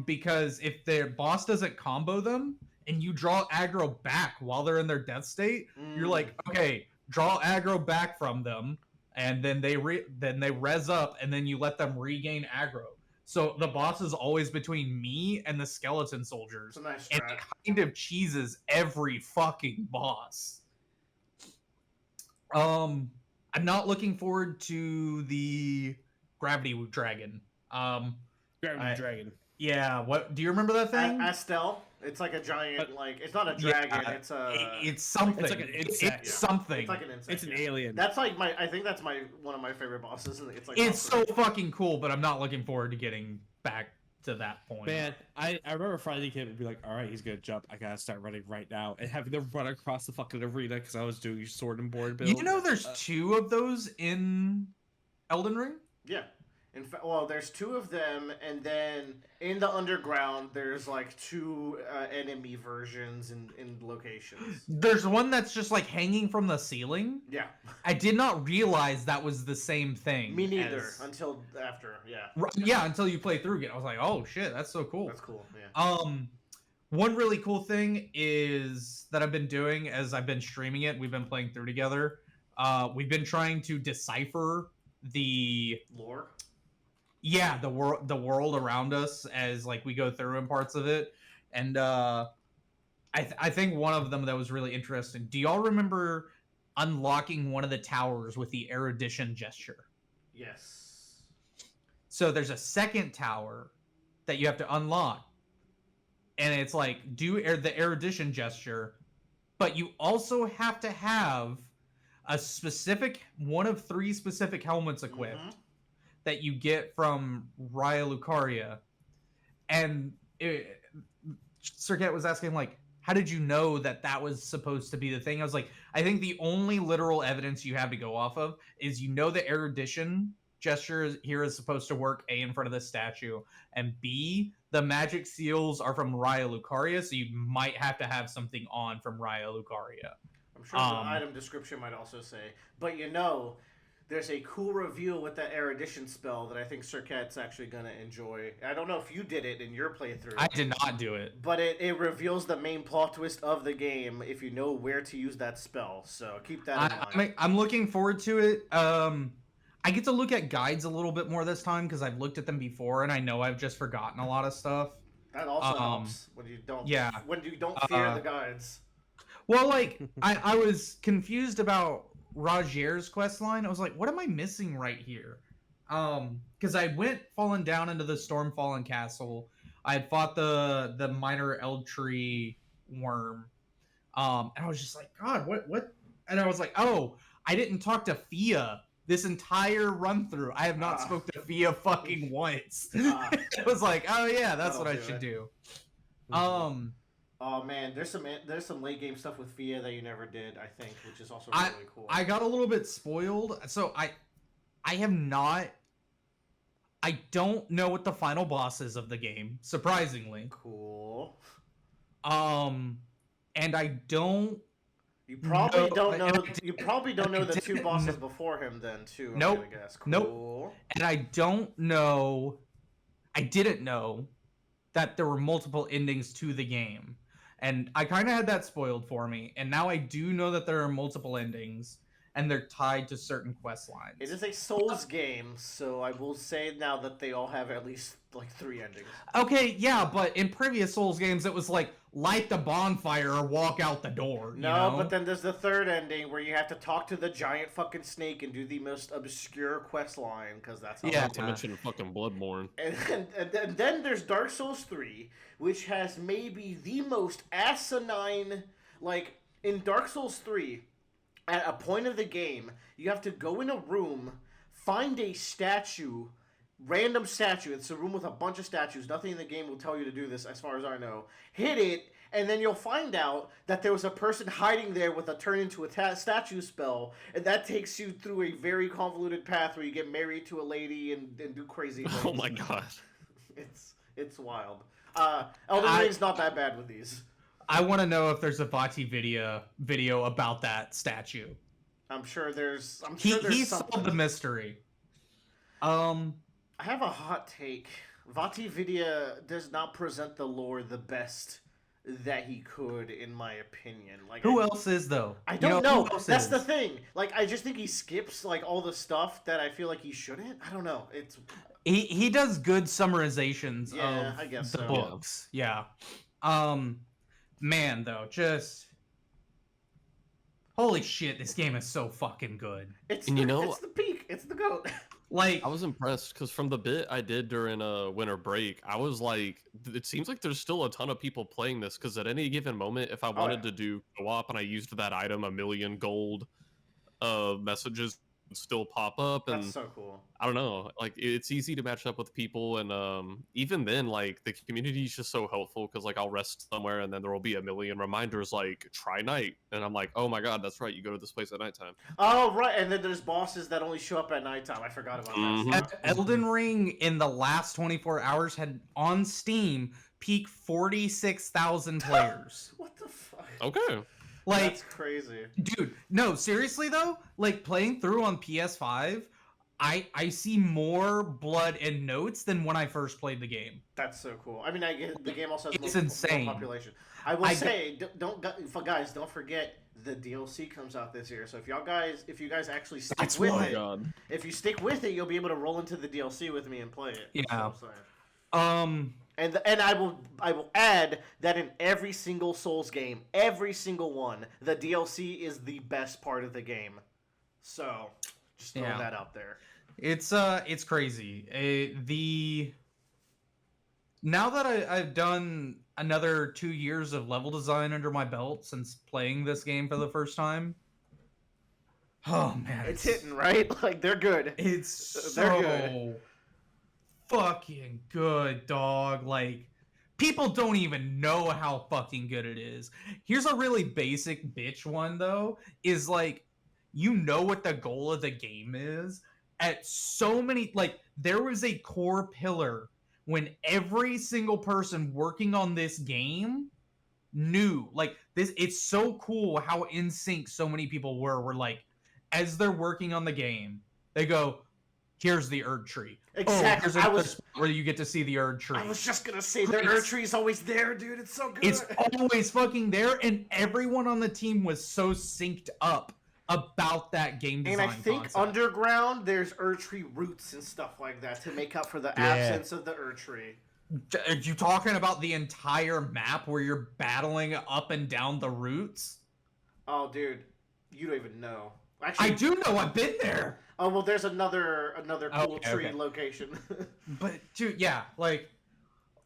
because if their boss doesn't combo them and you draw aggro back while they're in their death state, you're like, okay, draw aggro back from them, and then they res up, and then you let them regain aggro. So the boss is always between me and the skeleton soldiers. It's a nice And strat. it kind of cheeses every fucking boss. I'm not looking forward to the Gravity Dragon. Gravity Dragon. Yeah, what do you remember that thing? Astel. It's like a giant, like it's not a dragon. Yeah, it's a. It's something. It's like an insect. It's something. It's like an insect. It's an yeah. alien. That's like my. I think that's one of my favorite bosses. And it's like. It's so fucking cool, but I'm not looking forward to getting back to that point. Man, I remember Friday came and be like, all right, he's gonna jump. I gotta start running right now, and having to run across the fucking arena because I was doing sword and board build. You know, there's 2 of those in Elden Ring. Yeah. In fact, well, there's 2 of them, and then in the underground, there's like 2 enemy versions in locations. There's one that's just like hanging from the ceiling. Yeah. I did not realize that was the same thing. Me neither until after. Yeah. Yeah, until you play through again. I was like, oh shit, that's so cool. That's cool. Yeah. One really cool thing is that I've been doing as I've been streaming it. We've been playing through together. We've been trying to decipher the Lore. Yeah, the world around us as like we go through in parts of it, and I think one of them that was really interesting. Do y'all remember unlocking one of the towers with the erudition gesture? Yes. So there's a second tower that you have to unlock, and it's like do the erudition gesture, but you also have to have a specific one of 3 specific helmets equipped. Mm-hmm. That you get from Raya Lucaria. And Circuit was asking, like, how did you know that that was supposed to be the thing? I was like, I think the only literal evidence you have to go off of is the erudition gesture here is supposed to work, A, in front of the statue, and B, the magic seals are from Raya Lucaria, so you might have to have something on from Raya Lucaria. I'm sure the item description might also say, but there's a cool reveal with that erudition spell that I think Circuit's actually going to enjoy. I don't know if you did it in your playthrough. I did not do it. But it reveals the main plot twist of the game if you know where to use that spell. So keep that in mind. I'm looking forward to it. I get to look at guides a little bit more this time because I've looked at them before and I know I've just forgotten a lot of stuff. That also helps when you don't fear the guides. Well, like, I was confused about Rogier's quest line. I was like, what am I missing right here? Because I went falling down into the Stormfallen Castle. I had fought the minor Eldtree worm. And I was just like, God, what? And I was like, oh, I didn't talk to Fia this entire run through. I have not spoke to Fia fucking once. I was like, oh yeah, that's what I should do. Oh man, there's some late game stuff with Fia that you never did, I think, which is also really cool. I got a little bit spoiled, so I have not. I don't know what the final boss is of the game, surprisingly. Cool. And I don't. You probably don't know. You probably don't know the 2 bosses before him, then too. Nope. I guess. Cool. Nope. And I don't know. I didn't know that there were multiple endings to the game. And I kind of had that spoiled for me. And now I do know that there are multiple endings, and they're tied to certain quest lines. It is a Souls game, so I will say now that they all have at least like 3 endings. Okay, yeah, but in previous Souls games, it was like, light the bonfire or walk out the door. No, but then there's the 3rd ending where you have to talk to the giant fucking snake and do the most obscure quest line, because that's how Not to mention fucking Bloodborne. And then there's Dark Souls 3, which has maybe the most asinine, like, in Dark Souls 3, at a point of the game, you have to go in a room, find a statue, random statue. It's a room with a bunch of statues. Nothing in the game will tell you to do this, as far as I know. Hit it, and then you'll find out that there was a person hiding there with a turn into a statue spell, and that takes you through a very convoluted path where you get married to a lady and do crazy things. Oh my god. It's wild. Elden Ring's not that bad with these. I want to know if there's a Vati video about that statue. I'm sure there's He something. solved the mystery. I have a hot take. Vati Vidya does not present the lore the best that he could, in my opinion. Like, who else is though? I don't know. That's the thing. Like, I just think he skips like all the stuff that I feel like he shouldn't. I don't know. He does good summarizations Yeah, of I guess the so. books. Yeah. Man, though, just holy shit, this game is so fucking good. It's And the, you know- it's the peak. It's the goat. Like, I was impressed because from the bit I did during a winter break, I was like, it seems like there's still a ton of people playing this because at any given moment, if I wanted to do co-op and I used that item, 1,000,000 gold messages would still pop up, and That's so cool. I don't know, like it's easy to match up with people, and even then, like the community is just so helpful because like I'll rest somewhere and then there will be 1,000,000 reminders like try night, and I'm like, oh my god, that's right, you go to this place at nighttime. Oh right, and then there's bosses that only show up at nighttime. I forgot about Mhm. that. Stuff. Elden Ring in the last 24 hours had on Steam peak 46,000 players. What the fuck? Okay. Like, That's crazy. dude, no, seriously though, like playing through on PS5, I see more blood and notes than when I first played the game. That's so cool. I mean, I get the game also has It's low insane. population. I will say, guys, don't forget the DLC comes out this year. So if you guys actually stick That's with why. it, God. if you stick with it, you'll be able to roll into the DLC with me and play it. That's Yeah. what I'm saying. And I will add that in every single Souls game, every single one, the DLC is the best part of the game. So just throwing Yeah. that out there. It's crazy. Now that I've done another 2 years of level design under my belt since playing this game for the first time. Oh man, It's hitting, right? Like they're good. It's They're so good. fucking good, dog. Like, people don't even know how fucking good it is. Here's a really basic bitch one, though, is like, you know what the goal of the game is. At so many, like, there was a core pillar when every single person working on this game knew, like, this, it's so cool how in sync so many people were like, as they're working on the game, they go, here's the Erd tree. Exactly. Oh, here's another spot where you get to see the Erd tree. I was just gonna say the Erd tree's always there, dude. It's so good. It's always fucking there, and everyone on the team was so synced up about that game design and I think concept. underground, there's Erd tree roots and stuff like that to make up for the absence of the Erd tree. Are you talking about the entire map where you're battling up and down the routes? Oh, dude, you don't even know. Actually, I do know, I've been there. Oh well, there's another cool Okay, tree okay. location. But dude, yeah, like,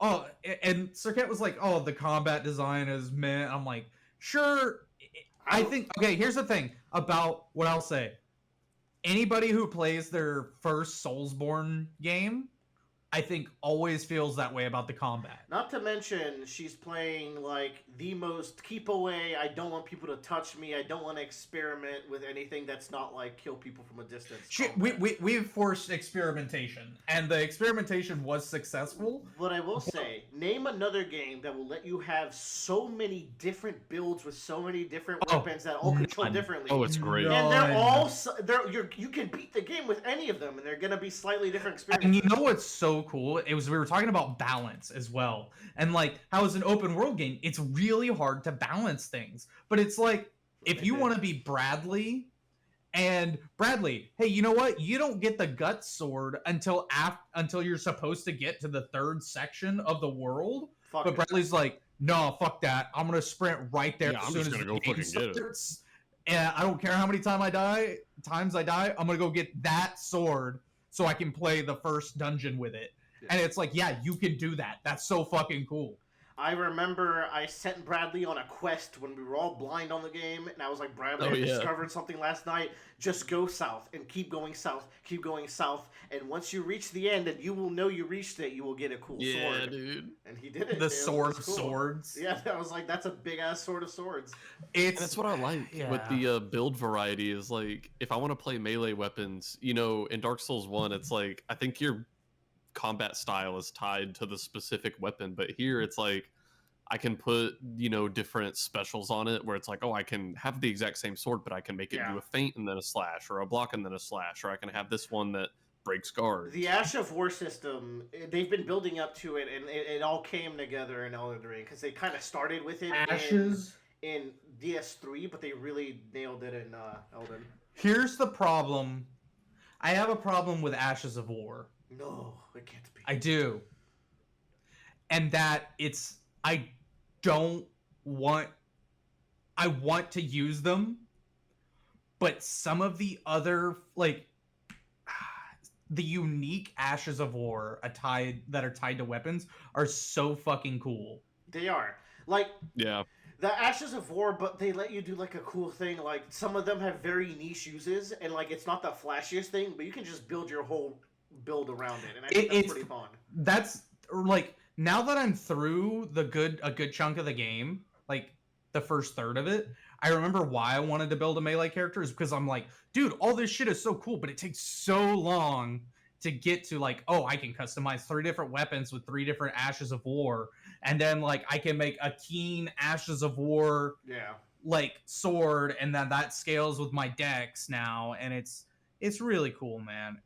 oh, and Circuit was like, oh, the combat design is meh. I'm like, sure. I think, okay, here's the thing about what I'll say. Anybody who plays their first Soulsborne game, I think always feels that way about the combat. Not to mention, she's playing like the most keep away. I don't want people to touch me. I don't want to experiment with anything that's not like kill people from a distance. Shit, we've forced experimentation, and the experimentation was successful. But I will say, name another game that will let you have so many different builds with so many different weapons that all control none. differently. Oh, it's great. And they're None. all you can beat the game with any of them, and they're gonna be slightly different experiences. And you know what's so cool? It was, we were talking about balance as well, and like how as an open world game, it's really hard to balance things. But it's like, if you want to be Bradley, and Bradley, hey, you know what? You don't get the gut sword until you're supposed to get to the third section of the world. Fuck But it. Bradley's like, no, fuck that. I'm gonna sprint right there Yeah, as I'm soon just as gonna the go game fucking get it. starts. And I don't care how many times I die. I'm gonna go get that sword so I can play the first dungeon with it. Yeah. And it's like, yeah, you can do that. That's so fucking cool. I remember I sent Bradley on a quest when we were all blind on the game, and I was like, Bradley, Oh, I yeah. discovered something last night. Just go south and keep going south, and once you reach the end, and you will know you reached it, you will get a cool Yeah, sword. dude. And he did it. The It was sword of cool. swords. Yeah, I was like, that's a big ass sword of swords. It's That's what I like with the build variety is like, if I want to play melee weapons, you know, in Dark Souls 1, it's like, I think your combat style is tied to the specific weapon, but here it's like, I can put, you know, different specials on it where it's like, oh, I can have the exact same sword, but I can make it do a feint and then a slash, or a block and then a slash, or I can have this one that breaks guards. The Ash of War system, they've been building up to it, and it all came together in Elden Ring, because they kind of started with it Ashes. in DS3, but they really nailed it in Elden. Here's the problem. I have a problem with Ashes of War. No, it can't be. I do. And that I don't want, I want to use them, but some of the other, like, the unique Ashes of War that are tied to weapons are so fucking cool. They are. Like, Yeah. the Ashes of War, but they let you do, like, a cool thing. Like, some of them have very niche uses, and, like, it's not the flashiest thing, but you can just build your whole build around it, and I think that's pretty fun. That's, like, now that I'm through a good chunk of the game, like, the first third of it, I remember why I wanted to build a melee character is because I'm like, dude, all this shit is so cool, but it takes so long to get to, like, oh, I can customize 3 different weapons with 3 different Ashes of War, and then, like, I can make a keen Ashes of War, like, sword, and then that scales with my dex now, and it's really cool, man.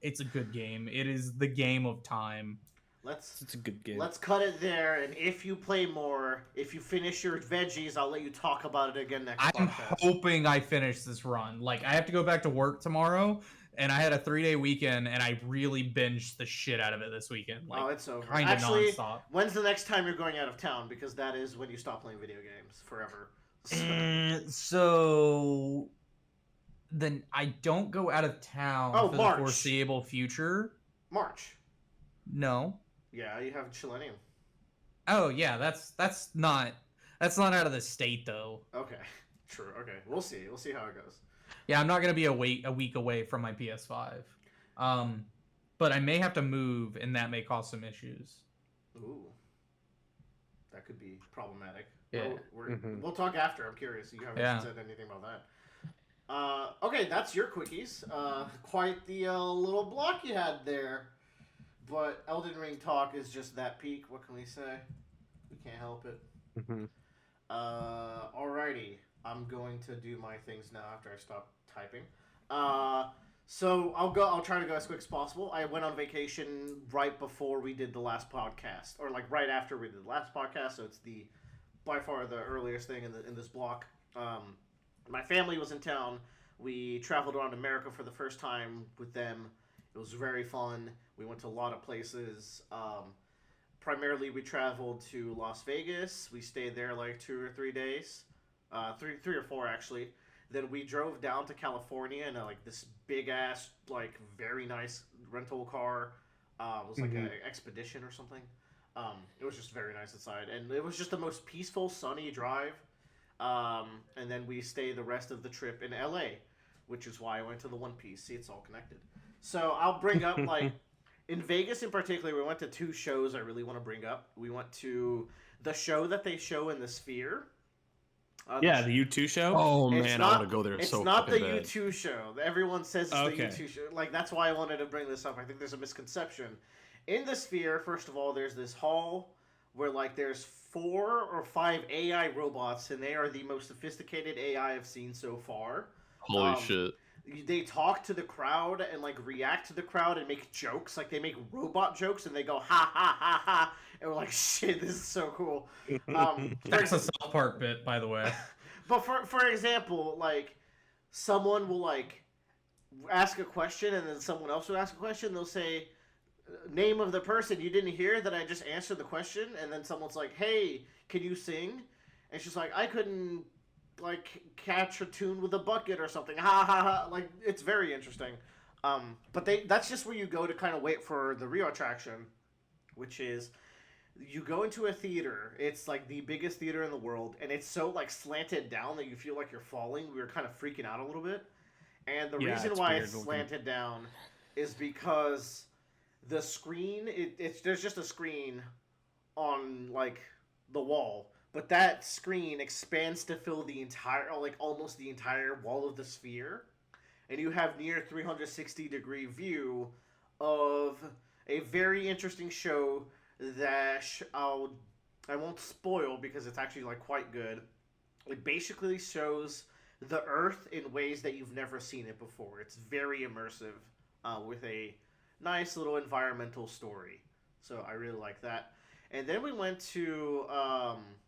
It's a good game. It is the game of time. It's a good game. Let's cut it there, and if you play more, if you finish your veggies, I'll let you talk about it again next I'm podcast. hoping I finish this run. Like, I have to go back to work tomorrow, and I had a 3-day weekend, and I really binged the shit out of it this weekend. Like, it's over. Kinda Actually, nonstop. when's the next time you're going out of town? Because that is when you stop playing video games forever. So then I don't go out of town for March. the foreseeable future. March. No. Yeah, you have Chillennium. Oh yeah, that's not out of the state though. Okay, true. Okay, we'll see. We'll see how it goes. Yeah, I'm not gonna be a week away from my PS5. But I may have to move, and that may cause some issues. Ooh, that could be problematic. Yeah. We'll talk after. I'm curious. You haven't said anything about that. Okay, that's your quickies. Quite the little block you had there. But Elden Ring talk is just that peak. What can we say? We can't help it. Alrighty. I'm going to do my things now after I stop typing. So I'll try to go as quick as possible. I went on vacation right before we did the last podcast, or like right after we did the last podcast. So it's by far the earliest thing in this block. My family was in town. We traveled around America for the first time with them. It was very fun. We went to a lot of places. Primarily, we traveled to Las Vegas. We stayed there like 2 or 3 days, 3 or 4 actually. Then we drove down to California in like this big ass, like very nice rental car. It was like an Expedition or something. It was just very nice inside, and it was just the most peaceful, sunny drive. And then we stayed the rest of the trip in LA, which is why I went to the One Piece. See, it's all connected. So I'll bring up, like, in Vegas in particular, we went to 2 shows I really want to bring up. We went to the show that they show in the Sphere. The U2 show? Oh, man, I want to go there It's so not the bad. U2 show. Everyone says it's the U2 show. Like, that's why I wanted to bring this up. I think there's a misconception. In the Sphere, first of all, there's this hall where, like, there's 4 or 5 AI robots, and they are the most sophisticated AI I've seen so far. Holy shit. They talk to the crowd and, like, react to the crowd and make jokes. Like, they make robot jokes, and they go, ha, ha, ha, ha. And we're like, shit, this is so cool. That's a South Park bit, by the way. But for example, like, someone will, like, ask a question, and then someone else will ask a question. They'll say, name of the person. You didn't hear that I just answered the question? And then someone's like, hey, can you sing? And she's like, I couldn't, like, catch a tune with a bucket or something. Ha ha ha. Like, it's very interesting. But that's just where you go to kind of wait for the real attraction, which is you go into a theater. It's like the biggest theater in the world, and it's so, like, slanted down that you feel like you're falling. We were kind of freaking out a little bit. And the reason why it's slanted down is because the screen, there's just a screen on, like, the wall. But that screen expands to fill the entire, like, almost the entire wall of the Sphere. And you have near 360-degree view of a very interesting show that I won't spoil because it's actually, like, quite good. It basically shows the Earth in ways that you've never seen it before. It's very immersive with a nice little environmental story. So I really like that. And then we went to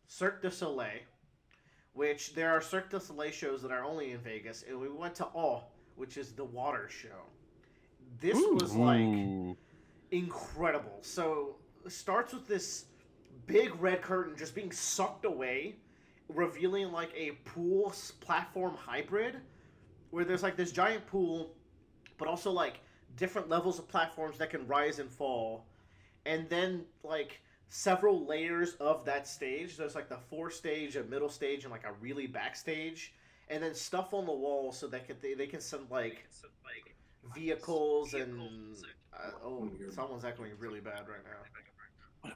Cirque du Soleil, which there are Cirque du Soleil shows that are only in Vegas. And we went to which is the water show. this was like Ooh. incredible. So it starts with this big red curtain just being sucked away, revealing like a pool platform hybrid where there's like this giant pool, but also like different levels of platforms that can rise and fall. And then like several layers of that stage. There's like the forestage, a middle stage, and like a really backstage. And then stuff on the wall so that they can send like vehicles and oh, someone's echoing really bad right now.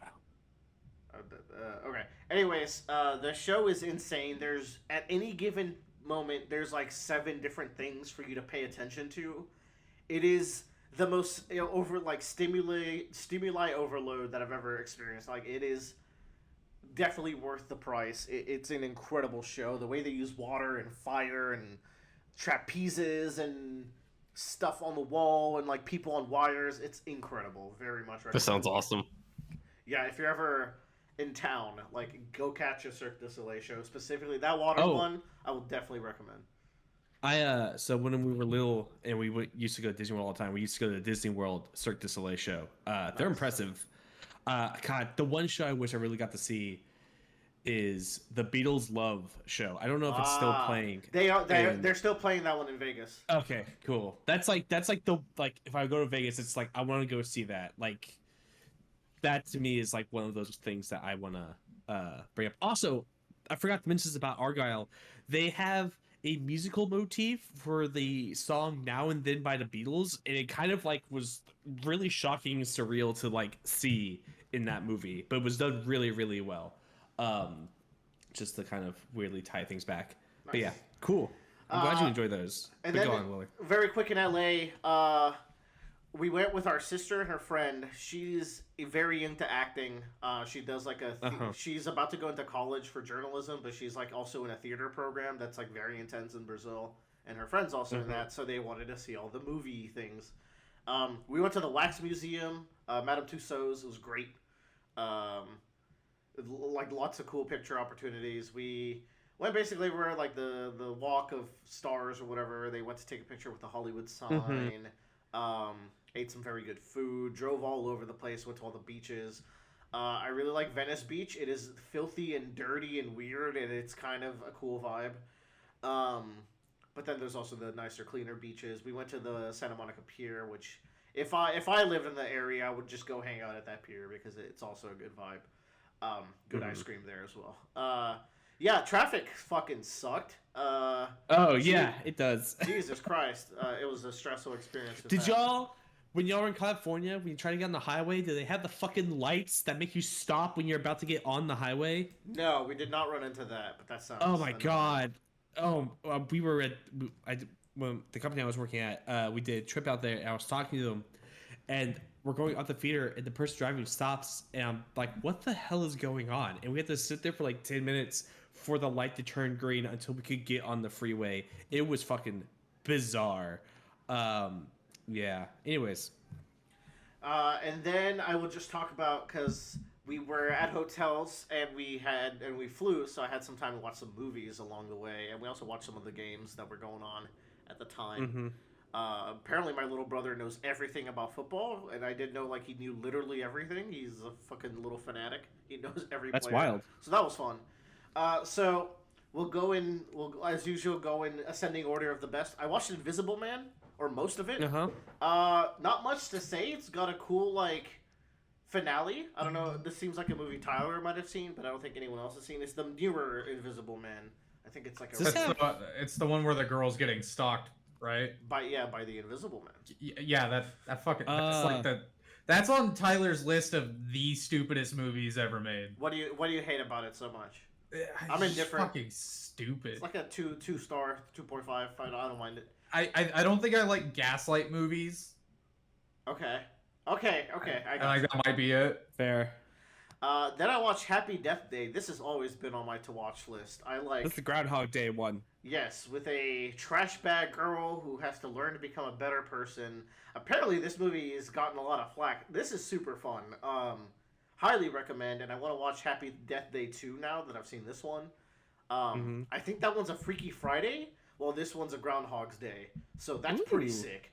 Okay. Anyways, the show is insane. There's at any given moment there's like 7 different things for you to pay attention to. It is the most over like stimuli overload that I've ever experienced. Like it is definitely worth the price. It's an incredible show. The way they use water and fire and trapezes and stuff on the wall and like people on wires, it's incredible. Very much recommend. That sounds awesome. Yeah, if you're ever in town, like go catch a Cirque du Soleil show. Specifically that water one, I will definitely recommend. So when we were little and we used to go to Disney World all the time, we used to go to the Disney World Cirque du Soleil show. They're impressive. God, the one show I wish I really got to see is the Beatles Love show. I don't know if it's still playing. They're still playing that one in Vegas. Okay, cool. That's like if I go to Vegas, it's like I want to go see that. Like that to me is like one of those things that I want to bring up. Also, I forgot to mention this about Argylle. They have a musical motif for the song Now and Then by the Beatles, and it kind of like was really shocking and surreal to like see in that movie, but it was done really, really well. Just to kind of weirdly tie things back. Nice. But yeah, cool. I'm glad you enjoy those. And but then go on, Willie. very quick in LA, we went with our sister and her friend. She's very into acting. She does like she's about to go into college for journalism, but she's like also in a theater program that's like very intense in Brazil. And her friend's also in that, so they wanted to see all the movie things. We went to the Wax Museum, Madame Tussauds. It was great. Like lots of cool picture opportunities. We went basically where like the Walk of Stars or whatever. They went to take a picture with the Hollywood sign. Ate some very good food. Drove all over the place. Went to all the beaches. I really like Venice Beach. It is filthy and dirty and weird, and it's kind of a cool vibe. But then there's also the nicer, cleaner beaches. We went to the Santa Monica Pier, which if I lived in the area, I would just go hang out at that pier because it's also a good vibe. Good ice cream there as well. Yeah, traffic fucking sucked. Yeah, it does. Jesus Christ. It was a stressful experience. Did y'all, when y'all were in California, when you try to get on the highway, do they have the fucking lights that make you stop when you're about to get on the highway? No, we did not run into that, but that sounds... Oh my god. We were at... when the company I was working at, we did a trip out there, and I was talking to them, and we're going out the theater, and the person driving stops, and I'm like, what the hell is going on? And we had to sit there for like 10 minutes for the light to turn green until we could get on the freeway. It was fucking bizarre. Yeah. Anyways. And then I will just talk about, because we were at hotels, and we flew, so I had some time to watch some movies along the way, and we also watched some of the games that were going on at the time. Apparently my little brother knows everything about football, and I didn't know like he knew literally everything. He's a fucking little fanatic. He knows every player. That's wild. So that was fun. So we'll as usual go in ascending order of the best. I watched Invisible Man, or most of it. Not much to say. It's got a cool like finale. I don't know. This seems like a movie Tyler might have seen, but I don't think anyone else has seen. It's the newer Invisible Man. I think it's like it's the one where the girl's getting stalked, right? By the Invisible Man. Yeah, that fucking that's like that's on Tyler's list of the stupidest movies ever made. What do you hate about it so much? I'm indifferent. Fucking stupid. It's like a 2 star, 2.5. I don't mind it. I don't think I like Gaslight movies. Okay. I like that might be it. Fair. Then I watched Happy Death Day. This has always been on my to-watch list. That's the Groundhog Day one. Yes, with a trash bag girl who has to learn to become a better person. Apparently, this movie has gotten a lot of flack. This is super fun. Highly recommend, and I want to watch Happy Death Day 2 now that I've seen this one. I think that one's a Freaky Friday, while this one's a Groundhog's Day. So that's pretty sick.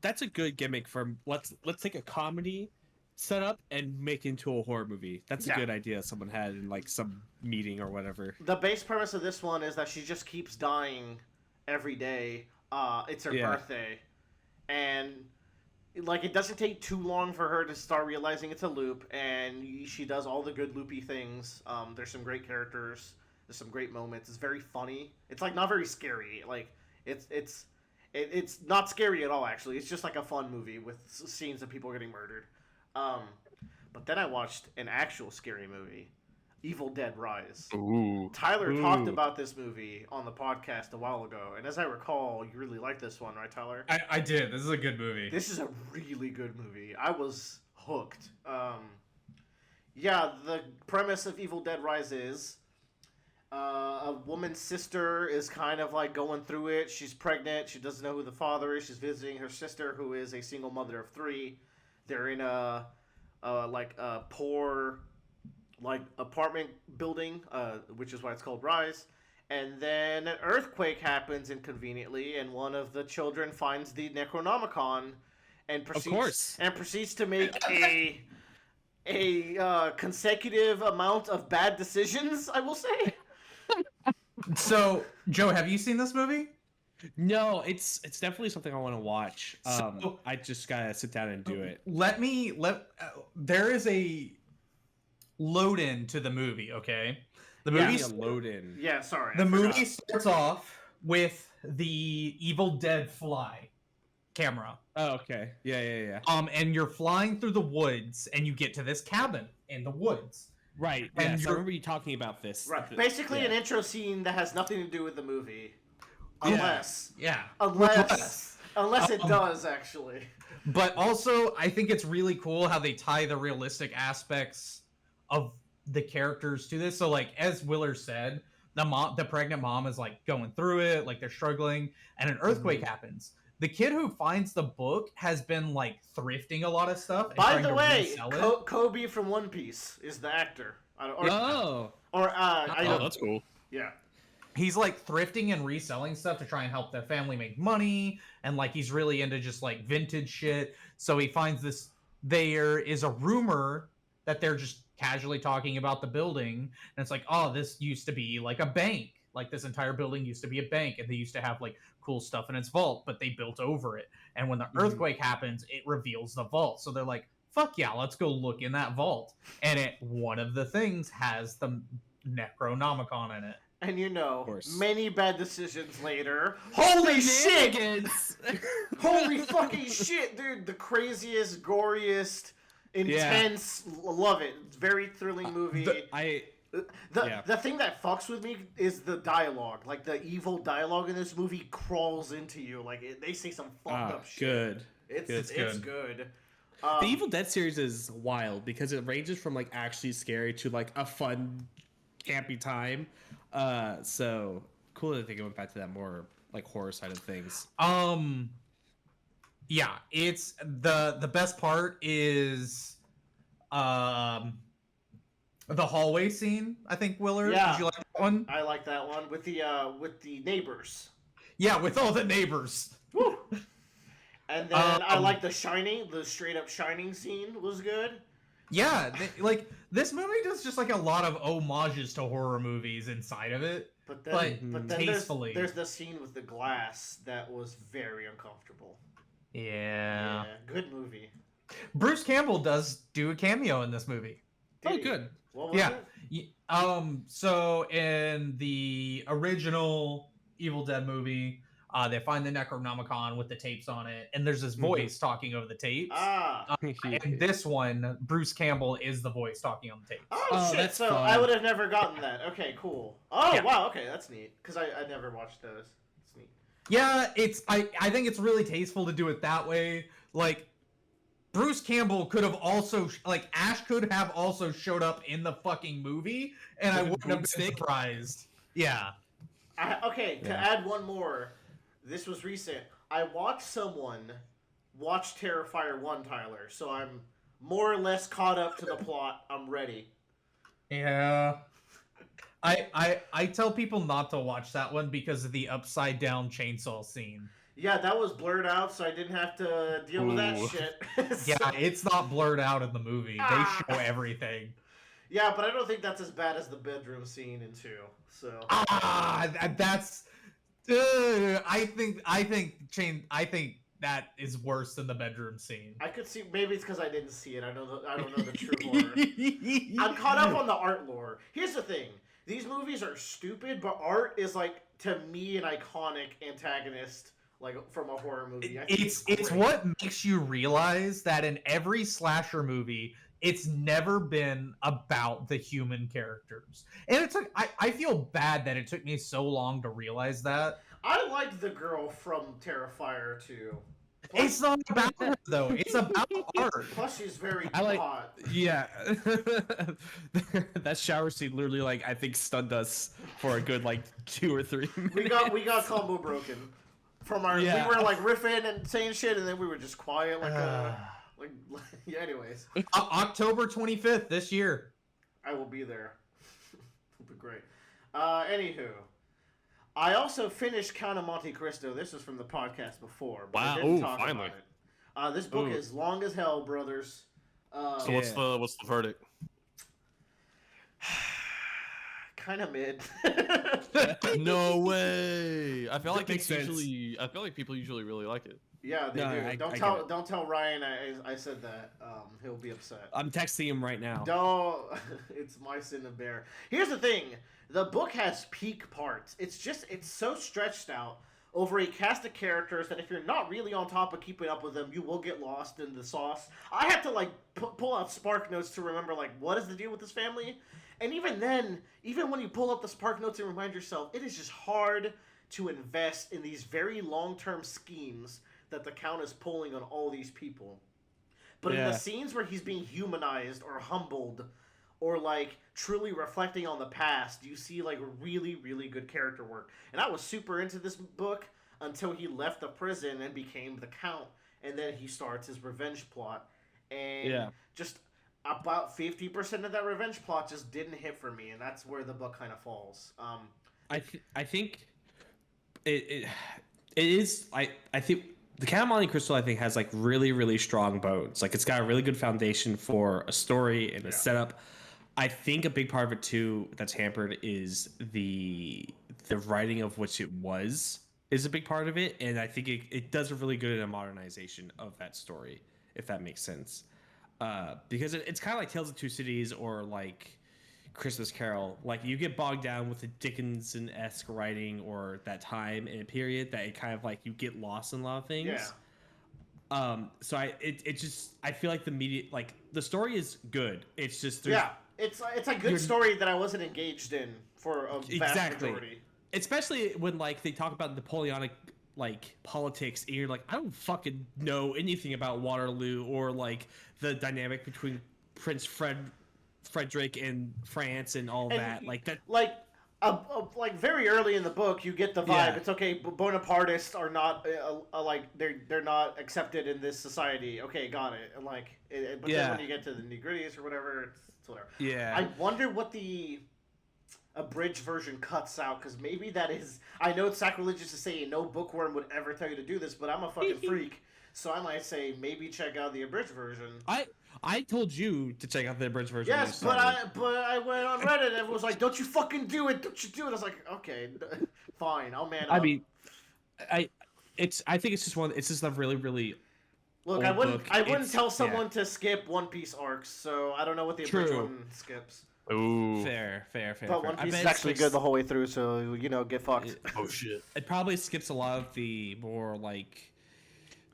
that's a good gimmick for let's take a comedy setup and make into a horror movie. That's a Yeah. good idea someone had in like some meeting or whatever. The base premise of this one is that she just keeps dying every day. It's her Yeah. birthday, and like it doesn't take too long for her to start realizing it's a loop, and she does all the good loopy things. There's some great characters. There's some great moments. It's very funny. It's like not very scary. Like it's not scary at all. Actually, it's just like a fun movie with scenes of people getting murdered. But then I watched an actual scary movie, Evil Dead Rise. Ooh. Tyler talked about this movie on the podcast a while ago, and as I recall, you really liked this one, right, Tyler? I did. This is a good movie. This is a really good movie. I was hooked. Yeah, the premise of Evil Dead Rise is a woman's sister is kind of like going through it. She's pregnant. She doesn't know who the father is. She's visiting her sister, who is a single mother of 3. They're in a poor like apartment building, which is why it's called Rise. And then an earthquake happens inconveniently, and one of the children finds the Necronomicon and proceeds to make a consecutive amount of bad decisions, I will say. So, Joe, have you seen this movie? No, it's definitely something I want to watch. I just gotta sit down and do it. There is a load in to the movie, okay? The movie a load in. Yeah, sorry. The movie starts off with the Evil Dead fly camera. Oh, okay. Yeah. And you're flying through the woods, and you get to this cabin in the woods. Right. And Yes, I remember you talking about this. Right. Basically, an intro scene that has nothing to do with the movie. Unless it does, actually. But also, I think it's really cool how they tie the realistic aspects of the characters to this. So, like, as Willer said, the pregnant mom is, like, going through it, like, they're struggling, and an earthquake happens. The kid who finds the book has been, like, thrifting a lot of stuff. And By the to way, resell it. Kobe from One Piece is the actor. That's cool. Yeah. He's like thrifting and reselling stuff to try and help their family make money, and like he's really into just like vintage shit. So he finds this. There is a rumor that they're just casually talking about the building, and it's like, oh, this used to be like a bank. Like this entire building used to be a bank, and they used to have like cool stuff in its vault, but they built over it. And when the earthquake happens, it reveals the vault. So they're like, fuck yeah, let's go look in that vault. And one of the things has the Necronomicon in it. And many bad decisions later. Holy shit! Holy fucking shit, dude! The craziest, goriest, intense. Love it. It's a very thrilling movie. The thing that fucks with me is the dialogue. Like the evil dialogue in this movie crawls into you. Like they say some fucked up shit. Good. It's good. The Evil Dead series is wild because it ranges from like actually scary to like a fun, campy time. So cool that they went back to that more like horror side of things. Yeah, it's the best part is the hallway scene. I think Willard, did you like that one? I like that one with the neighbors. Yeah, with all the neighbors. Woo! And then I like the straight up Shining scene was good. Yeah, like this movie does just like a lot of homages to horror movies inside of it, but then tastefully. There's the scene with the glass that was very uncomfortable. Yeah, good movie. Bruce Campbell does do a cameo in this movie. Good. What was it? So in the original Evil Dead movie, they find the Necronomicon with the tapes on it, and there's this voice talking over the tapes. And this one, Bruce Campbell is the voice talking on the tapes. Oh shit! That's so fun. I would have never gotten that. Okay, cool. Oh wow, okay, that's neat. Because I never watched those. It's neat. Yeah, I think it's really tasteful to do it that way. Like, Bruce Campbell could have also, like, Ash could have also showed up in the fucking movie, and I wouldn't have been surprised. Yeah. To add one more. This was recent. I watched someone watch Terrifier 1, Tyler, so I'm more or less caught up to the plot. I'm ready. Yeah. I tell people not to watch that one because of the upside down chainsaw scene. Yeah, that was blurred out, so I didn't have to deal with that Ooh. shit. Yeah, it's not blurred out in the movie. They show everything. Yeah, but I don't think that's as bad as the bedroom scene in 2. So That's. I think that is worse than the bedroom scene. I could see, maybe it's because I didn't see it. I don't know the true horror. I'm caught up on the art lore. Here's the thing: these movies are stupid, but art is like, to me, an iconic antagonist, like from a horror movie. I think It's great. what makes you realize that in every slasher movie, it's never been about the human characters. And it's like I feel bad that it took me so long to realize that. I liked the girl from Terrifier 2. It's not about her though. It's about art. Plus, she's very I like- hot. Yeah, that shower scene literally, like, I think stunned us for a good like 2 or 3 minutes. We got combo broken from our. Yeah. We were like riffing and saying shit, and then we were just quiet, like yeah. Anyways, October 25th this year. I will be there. It'll be great. Anywho, I also finished Count of Monte Cristo. This was from the podcast before, but I Wow. didn't Ooh, talk finally. about it. This book Ooh. is long as hell, brothers. So what's the verdict? Kind of mid. No way. I feel like Makes sense. people usually really like it. Yeah, they No, do. I get it. Don't tell Ryan I said that. He'll be upset. I'm texting him right now. Don't. It's my sin to bear. Here's the thing: the book has peak parts. It's so stretched out over a cast of characters that if you're not really on top of keeping up with them, you will get lost in the sauce. I had to like pull out Spark Notes to remember like what is the deal with this family, and even then, even when you pull up the Spark Notes and remind yourself, it is just hard to invest in these very long-term schemes that the Count is pulling on all these people. But in the Yeah. scenes where he's being humanized or humbled or like truly reflecting on the past, you see like really, really good character work. And I was super into this book until he left the prison and became the Count. And then he starts his revenge plot. And Yeah. just about 50% of that revenge plot just didn't hit for me. And that's where the book kind of falls. I think it is. I think the Count of Monte Cristo, I think, has like really, really strong bones. Like it's got a really good foundation for a story and a setup. I think a big part of it too that's hampered is the writing of which it was is a big part of it, and I think it does a really good in a modernization of that story, if that makes sense. Because it's kind of like Tales of Two Cities or like Christmas Carol. Like you get bogged down with the Dickinson-esque writing or that time and period that it kind of like you get lost in a lot of things. Yeah. So I feel like the media, like the story is good. It's just It's a good story that I wasn't engaged in for a vast majority. Especially when like they talk about Napoleonic like politics and you're like, I don't fucking know anything about Waterloo or like the dynamic between Prince Frederick and France and all And that. Like that. Like very early in the book, you get the vibe. Yeah. It's okay. Bonapartists are not like they're not accepted in this society. Okay, got it. And like, but then when you get to the nitty-gritties or whatever, it's whatever. Yeah. I wonder what the abridged version cuts out, because maybe that is. I know it's sacrilegious to say no bookworm would ever tell you to do this, but I'm a fucking freak, so I might say maybe check out the abridged version. I told you to check out the abridged version. Yes, but I went on Reddit and it was like, don't you fucking do it! Don't you do it! I was like, okay, fine, I'll man up. I mean, I think it's just one. It's just a really, really. Look, old I book. wouldn't tell someone to skip One Piece arcs, so I don't know what the abridged True. one skips. Ooh. Fair. But One I Piece bet is it actually skips- good the whole way through, so get fucked. Oh shit. It probably skips a lot of the more like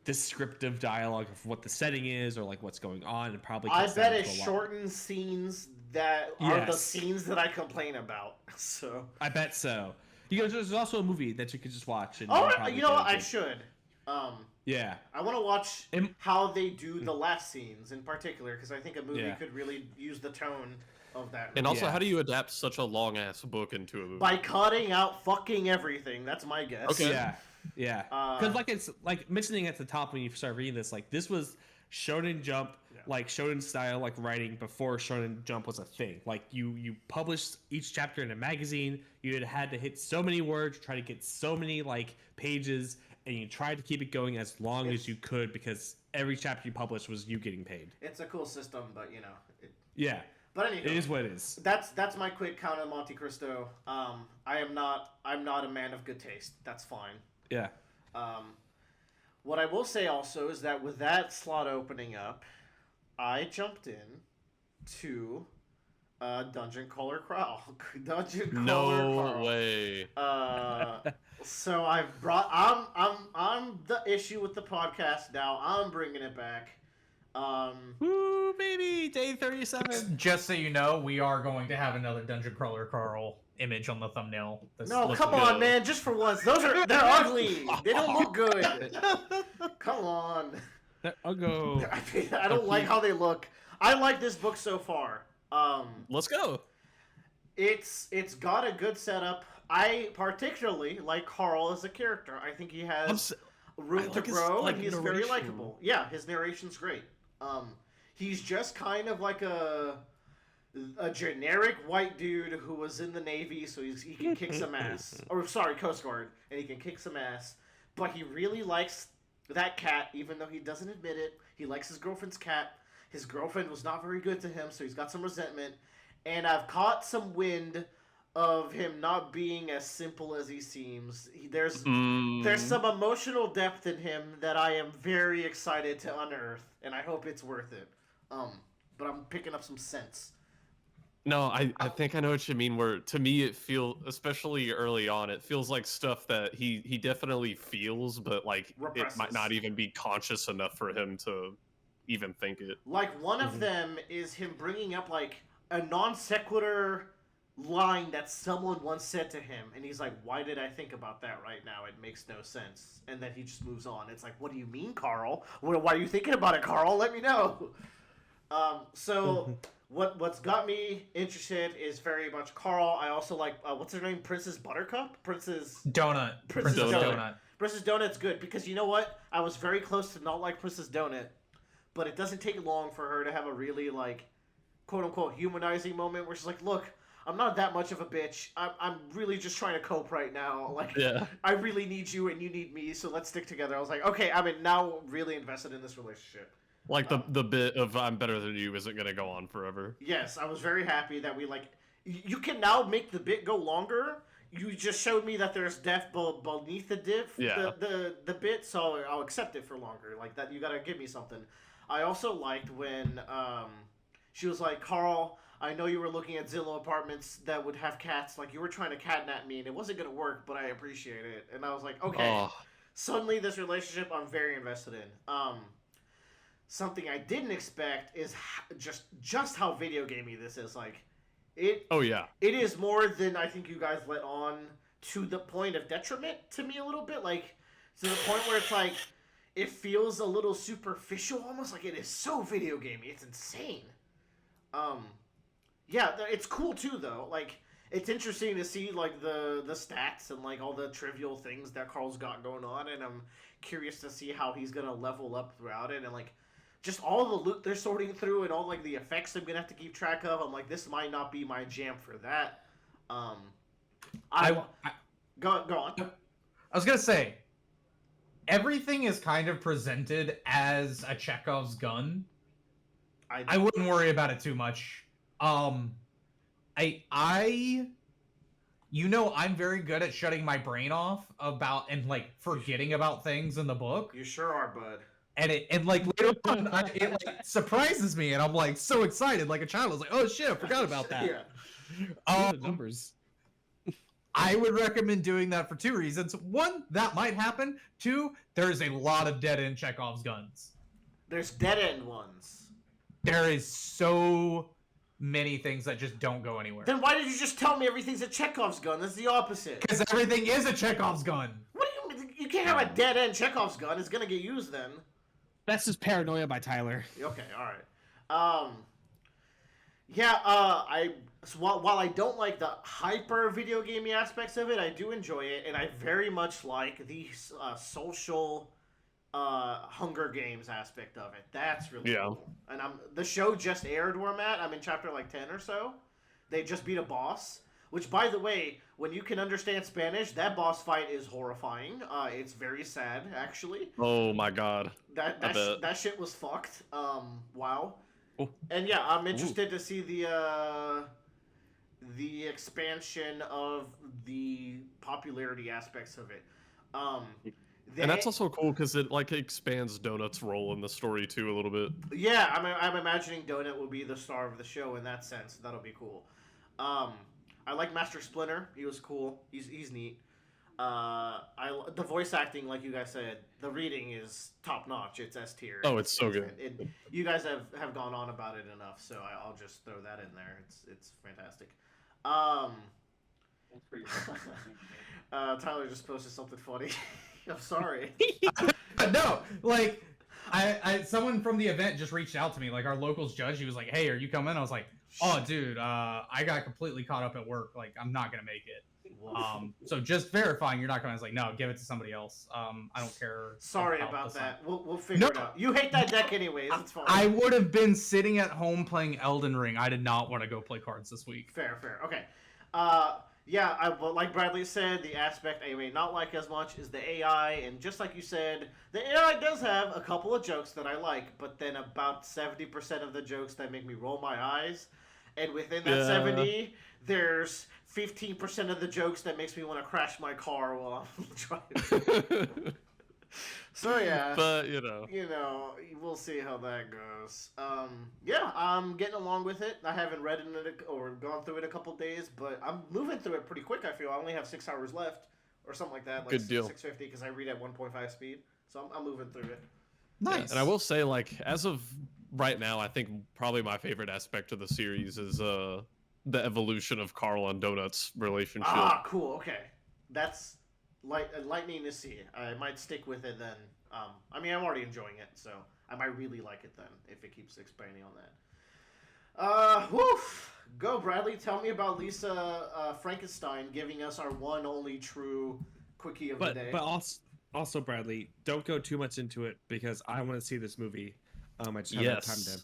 descriptive dialogue of what the setting is or like what's going on. It probably. I cuts bet down it to a lot. shortens scenes that are the Yes. scenes that I complain about. So. I bet so. There's also a movie that you could just watch. And Oh, probably you know what? get I into. should. Yeah. I want to watch Im- how they do the last scenes in particular, because I think a movie Yeah. could really use the tone of that. And also, Yeah. how do you adapt such a long ass book into a movie? By cutting out fucking everything. That's my guess. Okay. Yeah. Because like it's like mentioning at the top when you start reading this, like this was Shonen Jump, like Shonen style, like writing before Shonen Jump was a thing. Like you published each chapter in a magazine. You had to hit so many words, try to get so many like pages, and you tried to keep it going as long as you could because every chapter you published was you getting paid. It's a cool system, but you know. Yeah. But anyway, it is what it is. That's my quick count on Monte Cristo. I'm not a man of good taste. That's fine. Yeah. What I will say also is that with that slot opening up, I jumped in to Dungeon Crawler Crawl. Dungeon Crawler Crawl. No way. So I've brought. I'm the issue with the podcast now. I'm bringing it back. Woo, baby, day 37. Just so you know, we are going to have another Dungeon Crawler Carl image on the thumbnail. No, come on, man! Just for once, they're ugly. They don't look good. Come on. I'll go. I don't like how they look. I like this book so far. Let's go. It's got a good setup. I particularly like Carl as a character. I think he has room to grow, and he's very likable. Yeah, his narration's great. He's just kind of like a generic white dude who was in the Navy, so he can kick some ass. Or sorry, Coast Guard, and he can kick some ass. But he really likes that cat, even though he doesn't admit it. He likes his girlfriend's cat. His girlfriend was not very good to him, so he's got some resentment. And I've caught some wind of him not being as simple as he seems. There's some emotional depth in him that I am very excited to unearth, and I hope it's worth it. But I'm picking up some sense. No, I think I know what you mean. Where to me it feels, especially early on, it feels like stuff that he definitely feels, but like Represses. it might not even be conscious enough for him to even think it. Like one of them is him bringing up like a non sequitur line that someone once said to him, and he's like, "Why did I think about that right now? It makes no sense." And then he just moves on. It's like, "What do you mean, Carl? Why are you thinking about it, Carl? Let me know." So what's got me interested is very much Carl. I also like what's her name, Princess Buttercup, Princess Donut. Princess Donut. Princess Donut's good because you know what? I was very close to not like Princess Donut, but it doesn't take long for her to have a really like quote unquote humanizing moment where she's like, "Look, I'm not that much of a bitch. I'm really just trying to cope right now. Like, Yeah. I really need you and you need me, so let's stick together." I was like, okay, I'm now really invested in this relationship. Like the bit of "I'm better than you" isn't gonna go on forever. Yes, I was very happy that we like. You can now make the bit go longer. You just showed me that there's depth beneath the diff, Yeah. the bit, so I'll accept it for longer. Like that, you gotta give me something. I also liked when she was like, "Carl, I know you were looking at Zillow apartments that would have cats. Like, you were trying to catnap me, and it wasn't going to work, but I appreciate it." And I was like, okay. Oh. Suddenly, this relationship I'm very invested in. Something I didn't expect is just how video gamey this is. Like, Oh yeah. it is more than I think you guys let on, to the point of detriment to me a little bit. Like, to the point where it's like, it feels a little superficial, almost like it is so video gamey. It's insane. Yeah, it's cool too, though. Like, it's interesting to see like the stats and like all the trivial things that Carl's got going on, and I'm curious to see how he's gonna level up throughout it, and like just all the loot they're sorting through and all like the effects I'm gonna have to keep track of. I'm like, this might not be my jam for that. Go on. I was gonna say, everything is kind of presented as a Chekhov's gun. I wouldn't worry about it too much. I'm very good at shutting my brain off about and like forgetting about things in the book. You sure are, bud. And like later on, it like surprises me, and I'm like so excited, like a child. I was like, "Oh shit, I forgot about that." Yeah. The numbers. I would recommend doing that for two reasons. One, that might happen. Two, there's a lot of dead-end Chekhov's guns. There's dead-end ones. There is so many things that just don't go anywhere. Then why did you just tell me everything's a Chekhov's gun? That's the opposite. Because everything is a Chekhov's gun. What do you mean? You can't have a dead-end Chekhov's gun. It's gonna get used then. That's just paranoia by Tyler. Okay, all right. While I don't like the hyper video gamey aspects of it, I do enjoy it, and I very much like the social Hunger Games aspect of it. That's really cool. And the show just aired where I'm at. I'm in chapter like 10 or so. They just beat a boss. Which, by the way, when you can understand Spanish, that boss fight is horrifying. It's very sad, actually. Oh my god. That shit was fucked. Wow. Oh. And yeah, I'm interested to see the expansion of the popularity aspects of it. And that's also cool because it like expands Donut's role in the story too a little bit. Yeah, I'm imagining Donut will be the star of the show in that sense. That'll be cool. I like Master Splinter. He was cool. He's neat. The voice acting, like you guys said, the reading is top notch. It's S tier. Oh, it's so good. You guys have gone on about it enough, so I'll just throw that in there. It's fantastic. Tyler just posted something funny. I'm sorry. No, like I someone from the event just reached out to me, like our locals judge. He was like, "Hey, are you coming?" I was like, "Oh, dude, I got completely caught up at work. Like, I'm not gonna make it." So just verifying you're not coming. I was like, "No, give it to somebody else. I don't care." Sorry about that. We'll figure it out. You hate that deck anyways. It's fine. I would have been sitting at home playing Elden Ring. I did not want to go play cards this week. Fair. Okay. Yeah, like Bradley said, the aspect I may not like as much is the AI, and just like you said, the AI does have a couple of jokes that I like, but then about 70% of the jokes that make me roll my eyes, and within that 70, there's 15% of the jokes that makes me want to crash my car while I'm driving. So yeah, but we'll see how that goes. Yeah, I'm getting along with it. I haven't read it or gone through it a couple days, but I'm moving through it pretty quick. I feel I only have 6 hours left, or something like that. Like Good deal. 650 because I read at 1.5 speed, so I'm moving through it. Nice. Yeah, and I will say, like, as of right now, I think probably my favorite aspect of the series is the evolution of Carl and Donut's relationship. Ah, cool. Okay, that's lightning to see. I might stick with it then. I mean, I'm already enjoying it, so I might really like it then if it keeps expanding on that. Woof! Go, Bradley. Tell me about Lisa Frankenstein giving us our one only true quickie of the day. But also, Bradley, don't go too much into it because I want to see this movie. I just haven't had time to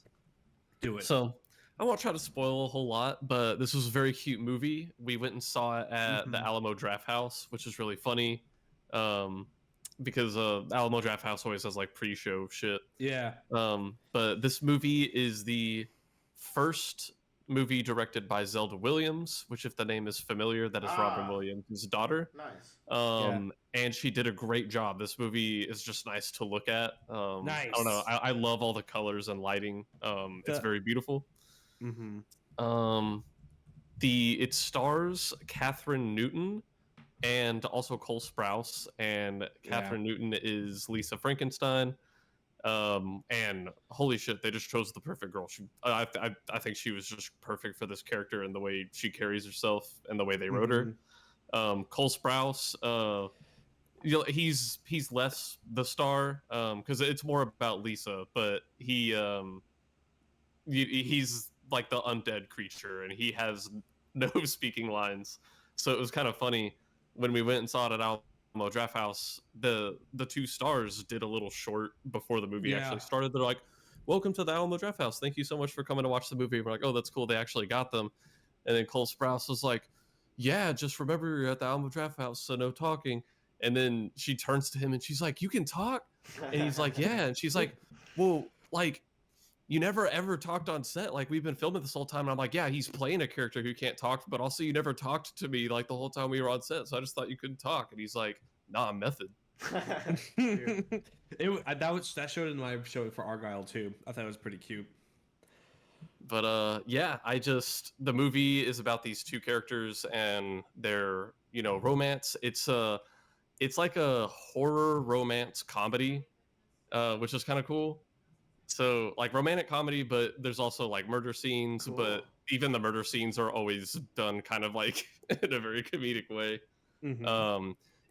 do it. So I won't try to spoil a whole lot, but this was a very cute movie. We went and saw it at the Alamo Draft House, which is really funny. Because Alamo Draft House always has like pre-show shit. Yeah. But this movie is the first movie directed by Zelda Williams, which, if the name is familiar, that is Robin Williams' daughter. Nice. And she did a great job. This movie is just nice to look at. Nice. I don't know. I love all the colors and lighting. It's very beautiful. Mm-hmm. It stars Catherine Newton and also Cole Sprouse, and Catherine Newton is Lisa Frankenstein. And holy shit, they just chose the perfect girl. I think she was just perfect for this character and the way she carries herself and the way they wrote her. Cole Sprouse, he's less the star because it's more about Lisa, but he's like the undead creature and he has no speaking lines. So it was kind of funny when we went and saw it at Alamo Draft House. The two stars did a little short before the movie actually started. They're like, "Welcome to the Alamo Draft House. Thank you so much for coming to watch the movie." We're like, "Oh, that's cool. They actually got them." And then Cole Sprouse was like, "Yeah, just remember you're at the Alamo Draft House, so no talking." And then she turns to him and she's like, "You can talk?" And he's like, "Yeah." And she's like, "Well, like, you never ever talked on set. Like, we've been filming this whole time." And I'm like, "Yeah, he's playing a character who can't talk, but also you never talked to me like the whole time we were on set. So I just thought you couldn't talk." And he's like, "Nah, method." That showed in my show for Argylle too. I thought it was pretty cute. But yeah, the movie is about these two characters and their romance. It's like a horror romance comedy, which is kind of cool. So like romantic comedy, but there's also like murder scenes. Cool. But even the murder scenes are always done kind of like in a very comedic way.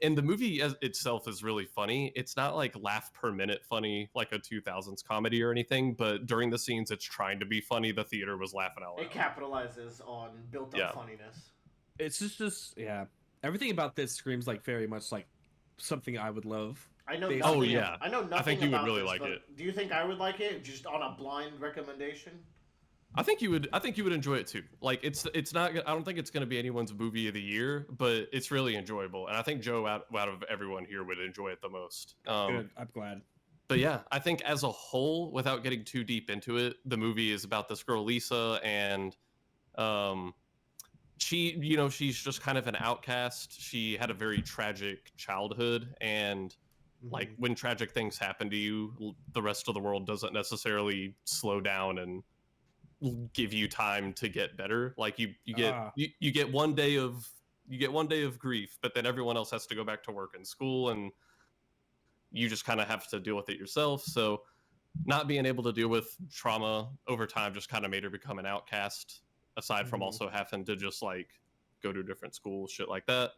And the movie itself is really funny. It's not like laugh per minute funny like a 2000s comedy or anything, but during the scenes it's trying to be funny. The theater was laughing out loud. It capitalizes on built-up funniness. It's just everything about this screams like very much like something I would love. I know. Oh yeah. I know nothing. I think you would really this, like it. Do you think I would like it? Just on a blind recommendation? I think you would enjoy it too. Like it's not. I don't think it's going to be anyone's movie of the year, but it's really enjoyable, and I think Joe out of everyone here would enjoy it the most. Good. I'm glad. But yeah, I think as a whole, without getting too deep into it, the movie is about this girl Lisa, and she, she's just kind of an outcast. She had a very tragic childhood, and like when tragic things happen to you, the rest of the world doesn't necessarily slow down and give you time to get better. Like you get one day of grief, but then everyone else has to go back to work and school, and you just kind of have to deal with it yourself. So not being able to deal with trauma over time just kind of made her become an outcast, aside from also having to just like go to a different school, shit like that.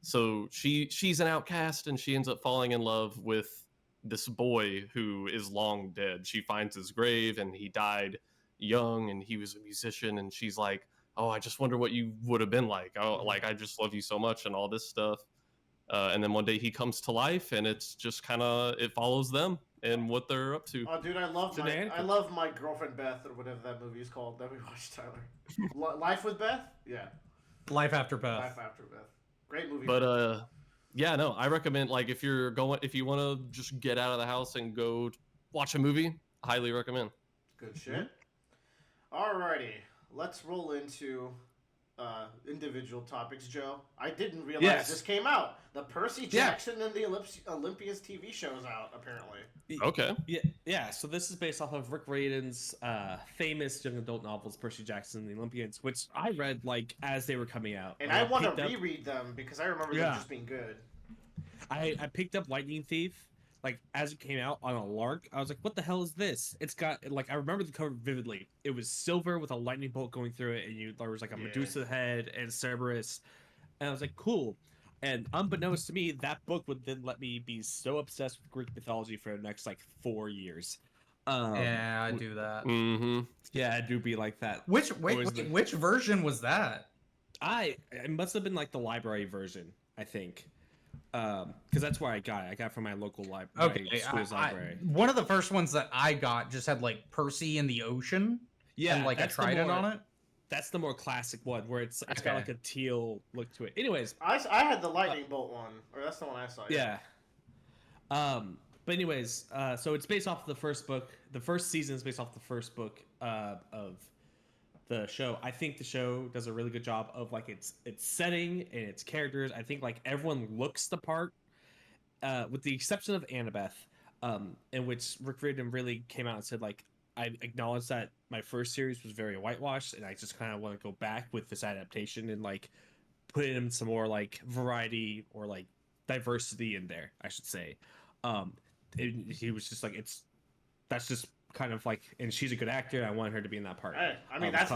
So she's an outcast, and she ends up falling in love with this boy who is long dead. She finds his grave, and he died young, and he was a musician, and she's like, oh, I just wonder what you would have been like. Oh, like, I just love you so much, and all this stuff. And then one day he comes to life, and it's just kind of, it follows them and what they're up to. Oh, dude, I love my girlfriend Beth, or whatever that movie is called that we watched, Tyler. Life with Beth? Yeah. Life After Beth. Life After Beth. Great movie. But yeah, no, I recommend, like, if you want to just get out of the house and go watch a movie, highly recommend. Good shit. Alrighty, let's roll into individual topics, Joe. I didn't realize this came out. The Percy Jackson and the Olympians TV show is out, apparently. Okay. Yeah. So this is based off of Rick Riordan's famous young adult novels, Percy Jackson and the Olympians, which I read like as they were coming out. And I want to reread them because I remember them just being good. I picked up Lightning Thief like as it came out on a lark. I was like, what the hell is this? It's got like, I remember the cover vividly. It was silver with a lightning bolt going through it, and there was like a Medusa head and Cerberus, and I was like, cool. And unbeknownst to me, that book would then let me be so obsessed with Greek mythology for the next like 4 years. Yeah, I do that. Yeah, I do be like that. Which version was that? It must have been like the library version, I think. Because that's where I got it. I got it from my local library. Okay, school's library. One of the first ones that I got just had like Percy in the ocean. Yeah, and like a trident on it. That's the more classic one where it's got like a teal look to it. Anyways, I had the lightning bolt one, or that's the one I saw. Yeah. But anyways, so it's based off of the first book. The first season is based off the first book of the show. I think the show does a really good job of like its setting and its characters. I think like everyone looks the part, with the exception of Annabeth, in which Rick Riordan really came out and said like, I acknowledge that my first series was very whitewashed, and I just kind of want to go back with this adaptation and like put in some more like variety or like diversity in there, I should say. He was just like, that's just kind of like, and she's a good actor, and I wanted her to be in that part. Hey, I mean, that's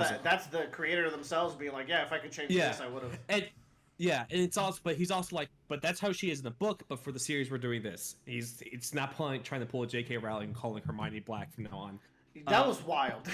the creator themselves being like, yeah, if I could change this, I would have. And it's also, but he's also like, but that's how she is in the book. But for the series, we're doing this. It's not trying to pull a J.K. Rowling and calling Hermione Black from now on. That was wild.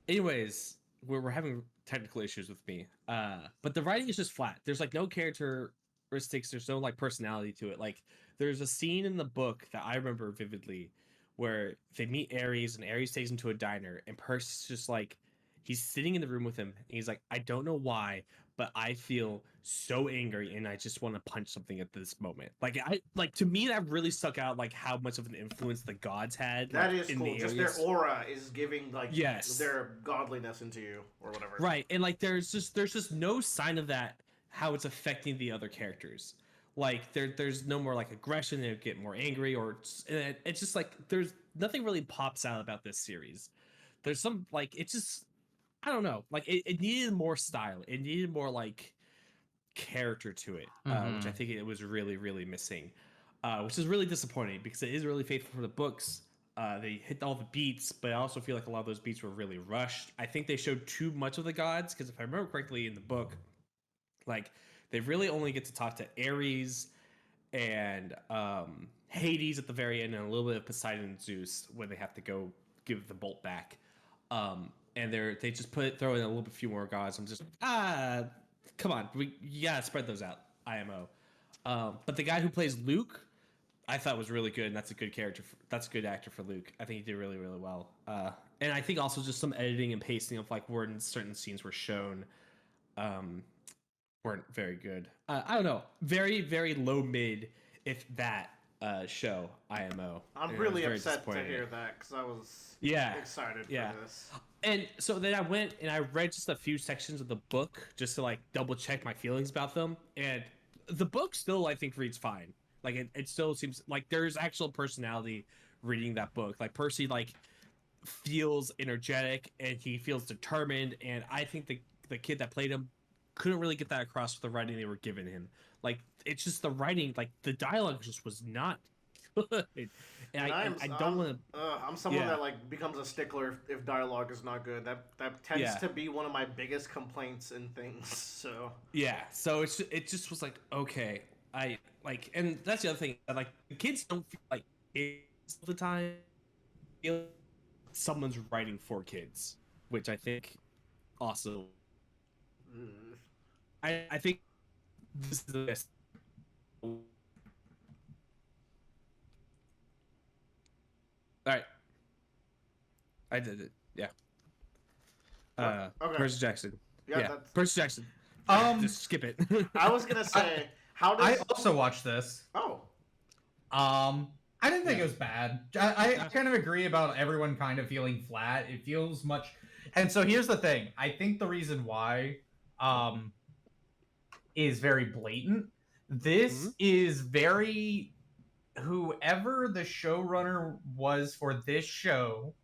Anyways, we're having technical issues with me. But the writing is just flat. There's like no characteristics. There's no like personality to it. Like there's a scene in the book that I remember vividly where they meet Ares, and Ares takes him to a diner, and Percy's just like, he's sitting in the room with him, and he's like, I don't know why, but I feel so angry, and I just want to punch something at this moment. Like to me, that really stuck out, like how much of an influence the gods had. That like, is cool. Just their aura is giving like their godliness into you or whatever. Right, and like there's just no sign of that, how it's affecting the other characters. Like there's no more like aggression. They get more angry, or it's just like there's nothing really pops out about this series. There's some like, it's just, I don't know. Like it needed more style. It needed more like character to it, which I think it was really, really missing, which is really disappointing because it is really faithful for the books. They hit all the beats, but I also feel like a lot of those beats were really rushed. I think they showed too much of the gods because if I remember correctly in the book, like they really only get to talk to Ares and Hades at the very end, and a little bit of Poseidon and Zeus when they have to go give the bolt back. And they just throw in a little bit few more gods. I'm just come on, you gotta spread those out. IMO. But the guy who plays Luke, I thought was really good, and that's a good character. That's a good actor for Luke. I think he did really, really well. And I think also just some editing and pacing of like where certain scenes were shown weren't very good. I don't know, very, very low mid, if that. Show IMO. I'm really upset to hear that because I was excited for this. And so then I went and I read just a few sections of the book just to like double check my feelings about them, and the book still I think reads fine. Like it still seems like there's actual personality reading that book. Like Percy like feels energetic and he feels determined, and I think the kid that played him couldn't really get that across with the writing they were giving him. Like it's just the writing, like the dialogue just was not good. And I don't want to. I'm someone that like becomes a stickler if dialogue is not good. That tends to be one of my biggest complaints in things. So so it just was like, okay, I like, and that's the other thing. Like the kids don't feel like kids all the time. Feel like someone's writing for kids, which I think also. I think this is the best. All right, I did it. Yeah. Okay. Percy Jackson. Yeah. Percy Jackson. Just skip it. I was gonna say, how does I also watched this. Oh. I didn't think it was bad. I kind of agree about everyone kind of feeling flat. It feels much, and so here's the thing. I think the reason why, is very blatant. This is very, whoever the showrunner was for this show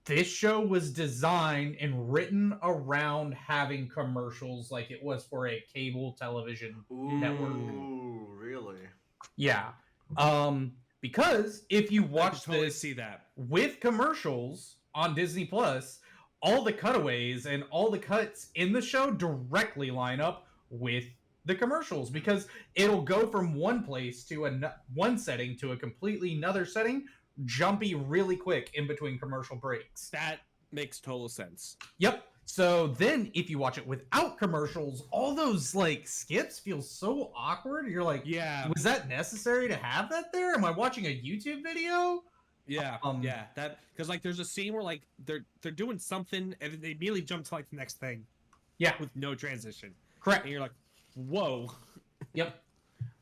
was designed and written around having commercials like it was for a cable television network. Ooh, really? Yeah. Because if you watch totally this see that with commercials on Disney Plus, all the cutaways and all the cuts in the show directly line up with the commercials, because it'll go from one place to one setting to a completely another setting, jumpy really quick in between commercial breaks. That makes total sense. Yep. So then if you watch it without commercials, all those like skips feel so awkward. You're like, was that necessary to have that there? Am I watching a YouTube video? That because like there's a scene where like they're doing something and then they immediately jump to like the next thing. Yeah. With no transition. Correct. And you're like, whoa. Yep.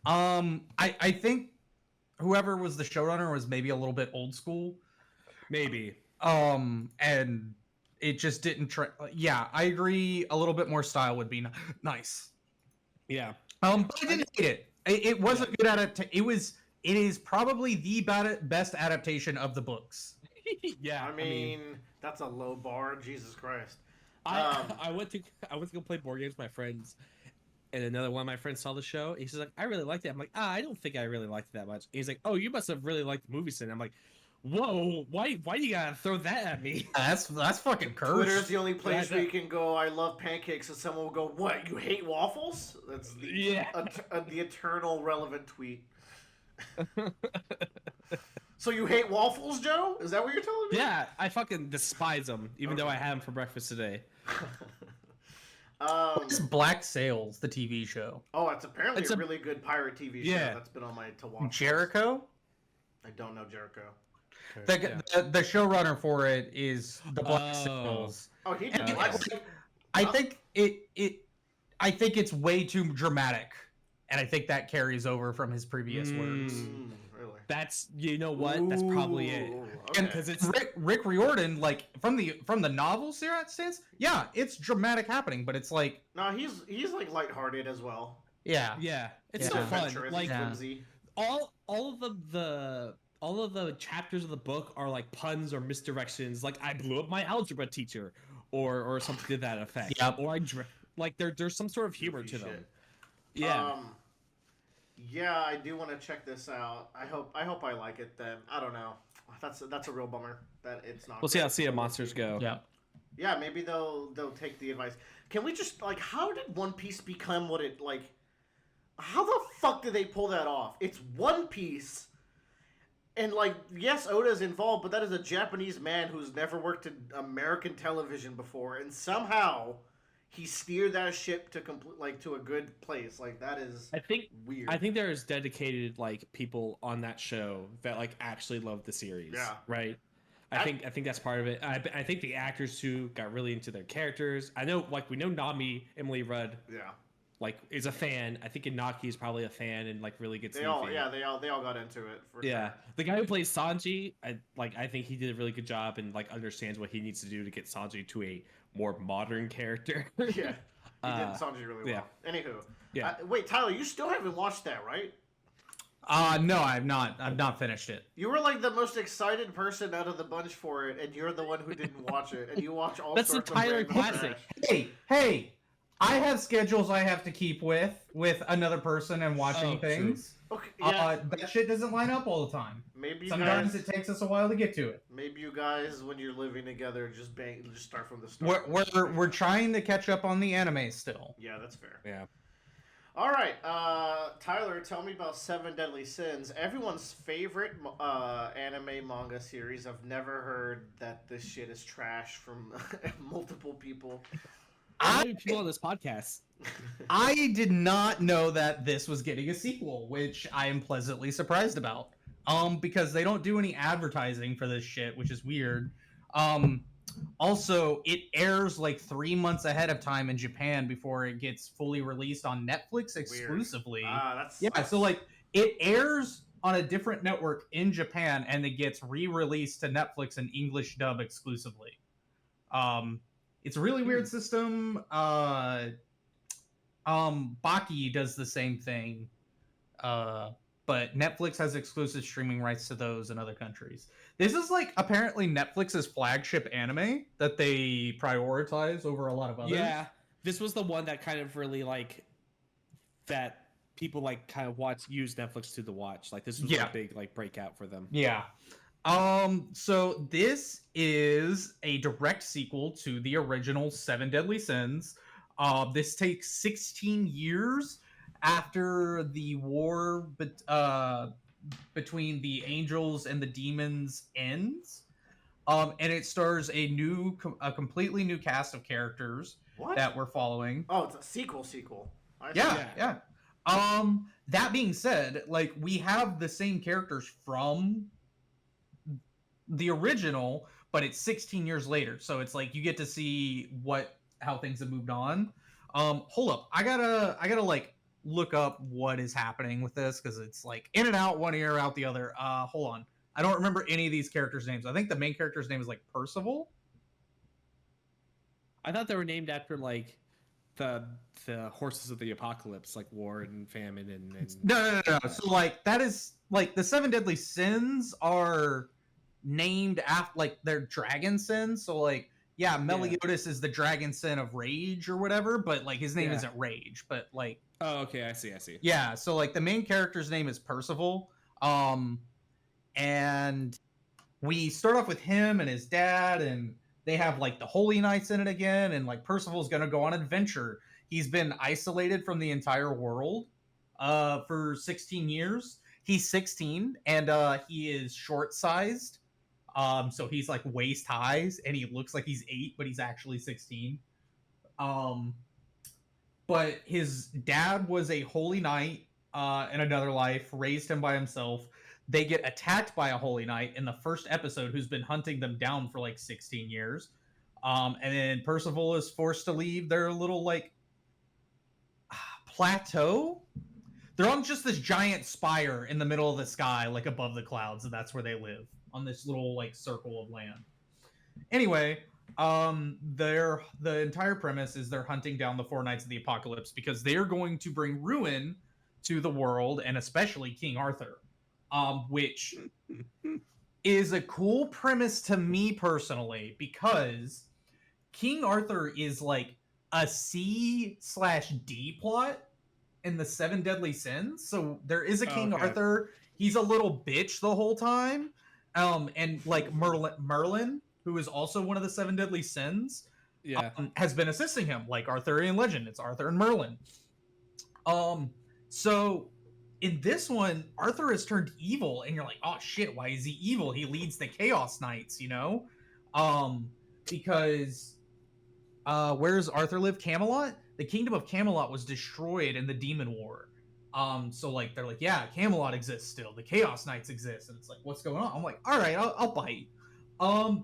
I think whoever was the showrunner was maybe a little bit old school. Maybe. And it just didn't I agree, a little bit more style would be nice. Yeah. But I didn't hate it. It was a good adaptation. It is probably the best adaptation of the books. Yeah. I mean, that's a low bar. Jesus Christ. I went to go play board games with my friends, and another one of my friends saw the show. He's like, I really liked it. I'm like, I don't think I really liked it that much. He's like, oh, you must have really liked the movie scene. I'm like, whoa, why do you gotta throw that at me? That's fucking cursed. Twitter's the only place where you can go, I love pancakes, and someone will go, what, you hate waffles? That's the eternal relevant tweet. So you hate waffles, Joe? Is that what you're telling me? Yeah, I fucking despise them, even though I had them for breakfast today. It's Black Sails, the TV show. Oh, it's apparently a really good pirate TV show that's been on my to-watch. Jericho? I don't know Jericho. The showrunner for it is the Black Sails. Oh, he did Black Sails. I think I think it's way too dramatic, and I think that carries over from his previous works. Really? That's that's probably it. Okay. Because it's Rick Riordan, like from the novel stance, it's dramatic happening, but it's like he's like lighthearted as well. Yeah, it's so fun. Like all of the chapters of the book are like puns or misdirections. Like I blew up my algebra teacher, or something to that effect. Yep. Or there's some sort of humor to them. Yeah. Yeah, I do want to check this out. I hope I like it then. I don't know. That's a real bummer that it's not. We'll see how Sea of Monsters go. Yeah. Yeah, maybe they'll take the advice. Can we just how did One Piece become what it how the fuck did they pull that off? It's One Piece. And yes, Oda's involved, but that is a Japanese man who's never worked in American television before, and somehow he steered that ship to to a good place. Like that is weird. I think there's dedicated like people on that show that like actually love the series. Yeah. Right. I think that's part of it. I think the actors too got really into their characters. I know, like we know Nami, Emily Rudd, like is a fan. I think Inaki is probably a fan and like really gets. They all got into it. For sure. The guy who plays Sanji, I think he did a really good job and like understands what he needs to do to get Sanji to a more modern character. Yeah, he did Sanji really well. Anywho, wait, Tyler, you still haven't watched that, right? No, I've not finished it. You were like the most excited person out of the bunch for it, and you're the one who didn't watch it, and you watch all That's sorts the Tyler of classic. Hey, I have schedules I have to keep with another person and watching things. Okay, yeah. That shit doesn't line up all the time. Maybe sometimes it takes us a while to get to it. Maybe you guys, when you're living together, just start from the start. We're trying to catch up on the anime still. Yeah, that's fair. Yeah. All right, Tyler, tell me about Seven Deadly Sins. Everyone's favorite anime manga series. I've never heard that this shit is trash from multiple people. People on this podcast. I did not know that this was getting a sequel, which I am pleasantly surprised about. Because they don't do any advertising for this shit, which is weird. Also, it airs like 3 months ahead of time in Japan before it gets fully released on Netflix exclusively. So like it airs on a different network in Japan and it gets re-released to Netflix in English dub exclusively. It's a really weird system. Baki does the same thing. But Netflix has exclusive streaming rights to those in other countries. This is like apparently Netflix's flagship anime that they prioritize over a lot of others. Yeah, this was the one that kind of really like that people like kind of use Netflix to watch. Like this was a big like breakout for them. Yeah. So this is a direct sequel to the original Seven Deadly Sins. This takes 16 years after the war between the angels and the demons ends, and it stars a completely new cast of characters that we're following. Oh, it's a sequel. Yeah. That being said, like we have the same characters from the original, but it's 16 years later, so it's like you get to see how things have moved on. Hold up, I gotta like look up what is happening with this because it's like in and out, one ear out the other. Hold on, I don't remember any of these characters' names. I think the main character's name is like Percival. I thought they were named after like the horses of the apocalypse, like war and famine and... No. So like that is like the Seven Deadly Sins are named after like they're dragon sins. So like Meliodas is the dragon sin of rage or whatever, but like his name isn't Rage, but like okay, I see. Yeah, so like the main character's name is Percival. And we start off with him and his dad, and they have like the Holy Knights in it again, and like Percival's gonna go on an adventure. He's been isolated from the entire world for 16 years. He's 16 and he is short-sized. So he's like waist high, and he looks like he's 8, but he's actually 16. But his dad was a holy knight in another life, raised him by himself. They get attacked by a holy knight in the first episode who's been hunting them down for like 16 years. And then Percival is forced to leave their little like plateau. They're on just this giant spire in the middle of the sky, like above the clouds, and that's where they live, on this little like circle of land. Anyway, the entire premise is they're hunting down the 4 Knights of the Apocalypse because they're going to bring ruin to the world, and especially King Arthur, which is a cool premise to me personally, because King Arthur is like a C/D plot in the Seven Deadly Sins. So there is a King Arthur. He's a little bitch the whole time. And like Merlin, who is also one of the Seven Deadly Sins, has been assisting him, like Arthurian legend. It's Arthur and Merlin. So in this one, Arthur has turned evil, and you're like, oh shit, why is he evil? He leads the Chaos Knights, you know? Because where does Arthur live? Camelot? The kingdom of Camelot was destroyed in the Demon War. So like they're like, yeah, Camelot exists still. The Chaos Knights exist, and it's like, what's going on? I'm like, all right, I'll bite.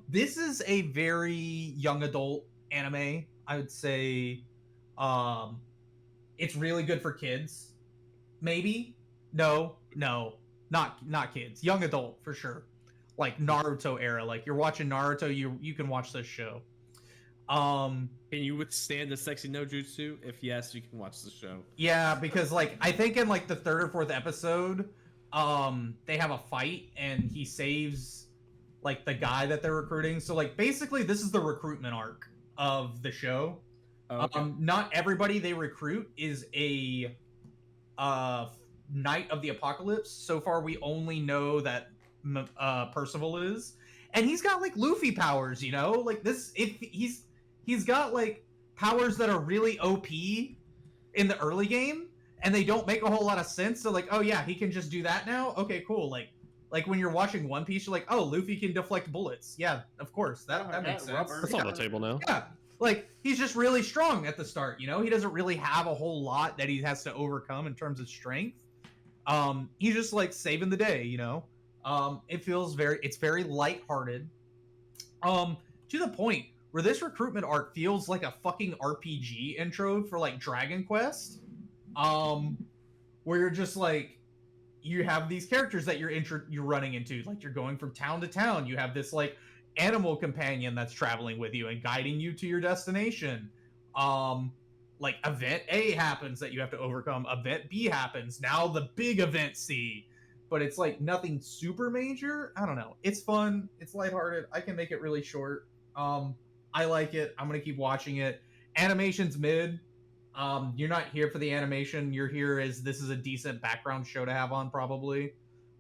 This is a very young adult anime. I would say, it's really good for kids. Maybe no, not kids. Young adult for sure. Like Naruto era. Like you're watching Naruto, you can watch this show. Can you withstand the sexy no jutsu? If yes, you can watch the show. Yeah, because like I think in like the 3rd or 4th episode, they have a fight and he saves like the guy that they're recruiting. So like basically this is the recruitment arc of the show. Oh, okay. Not everybody they recruit is a Knight of the Apocalypse. So far we only know that Percival is, and he's got like Luffy powers, you know, like this. If he's got like powers that are really OP in the early game, and they don't make a whole lot of sense. So like, oh yeah, he can just do that now. Okay, cool. Like when you're watching One Piece, you're like, oh, Luffy can deflect bullets. Yeah, of course, that makes sense. Rubber. That's on the table now. Yeah, like he's just really strong at the start. You know, he doesn't really have a whole lot that he has to overcome in terms of strength. He's just like saving the day. You know. It's very lighthearted. To the point where this recruitment arc feels like a fucking RPG intro for like Dragon Quest. Where you're just like, you have these characters that you're running into, like you're going from town to town. You have this like animal companion that's traveling with you and guiding you to your destination. Like event A happens that you have to overcome. Event B happens. Now the big event C. But it's like nothing super major. I don't know. It's fun. It's lighthearted. I can make it really short. I like it. I'm gonna keep watching it. Animation's mid. You're not here for the animation. You're here as this is a decent background show to have on probably.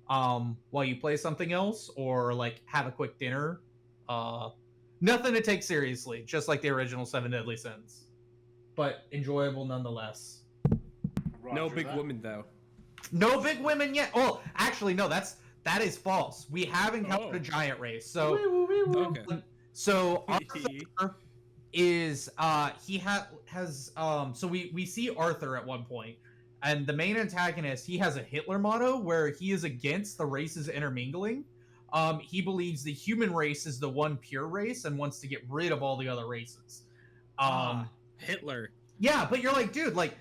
While you play something else or like have a quick dinner. Nothing to take seriously, just like the original Seven Deadly Sins. But enjoyable nonetheless. No big woman though. No big women yet. Oh, actually, no. That is false. We have encountered a giant race. So, Okay. so Arthur is he has so we see Arthur at one point, and the main antagonist, he has a Hitler motto where he is against the races intermingling. He believes the human race is the one pure race and wants to get rid of all the other races. Hitler. Yeah, but you're like, dude, like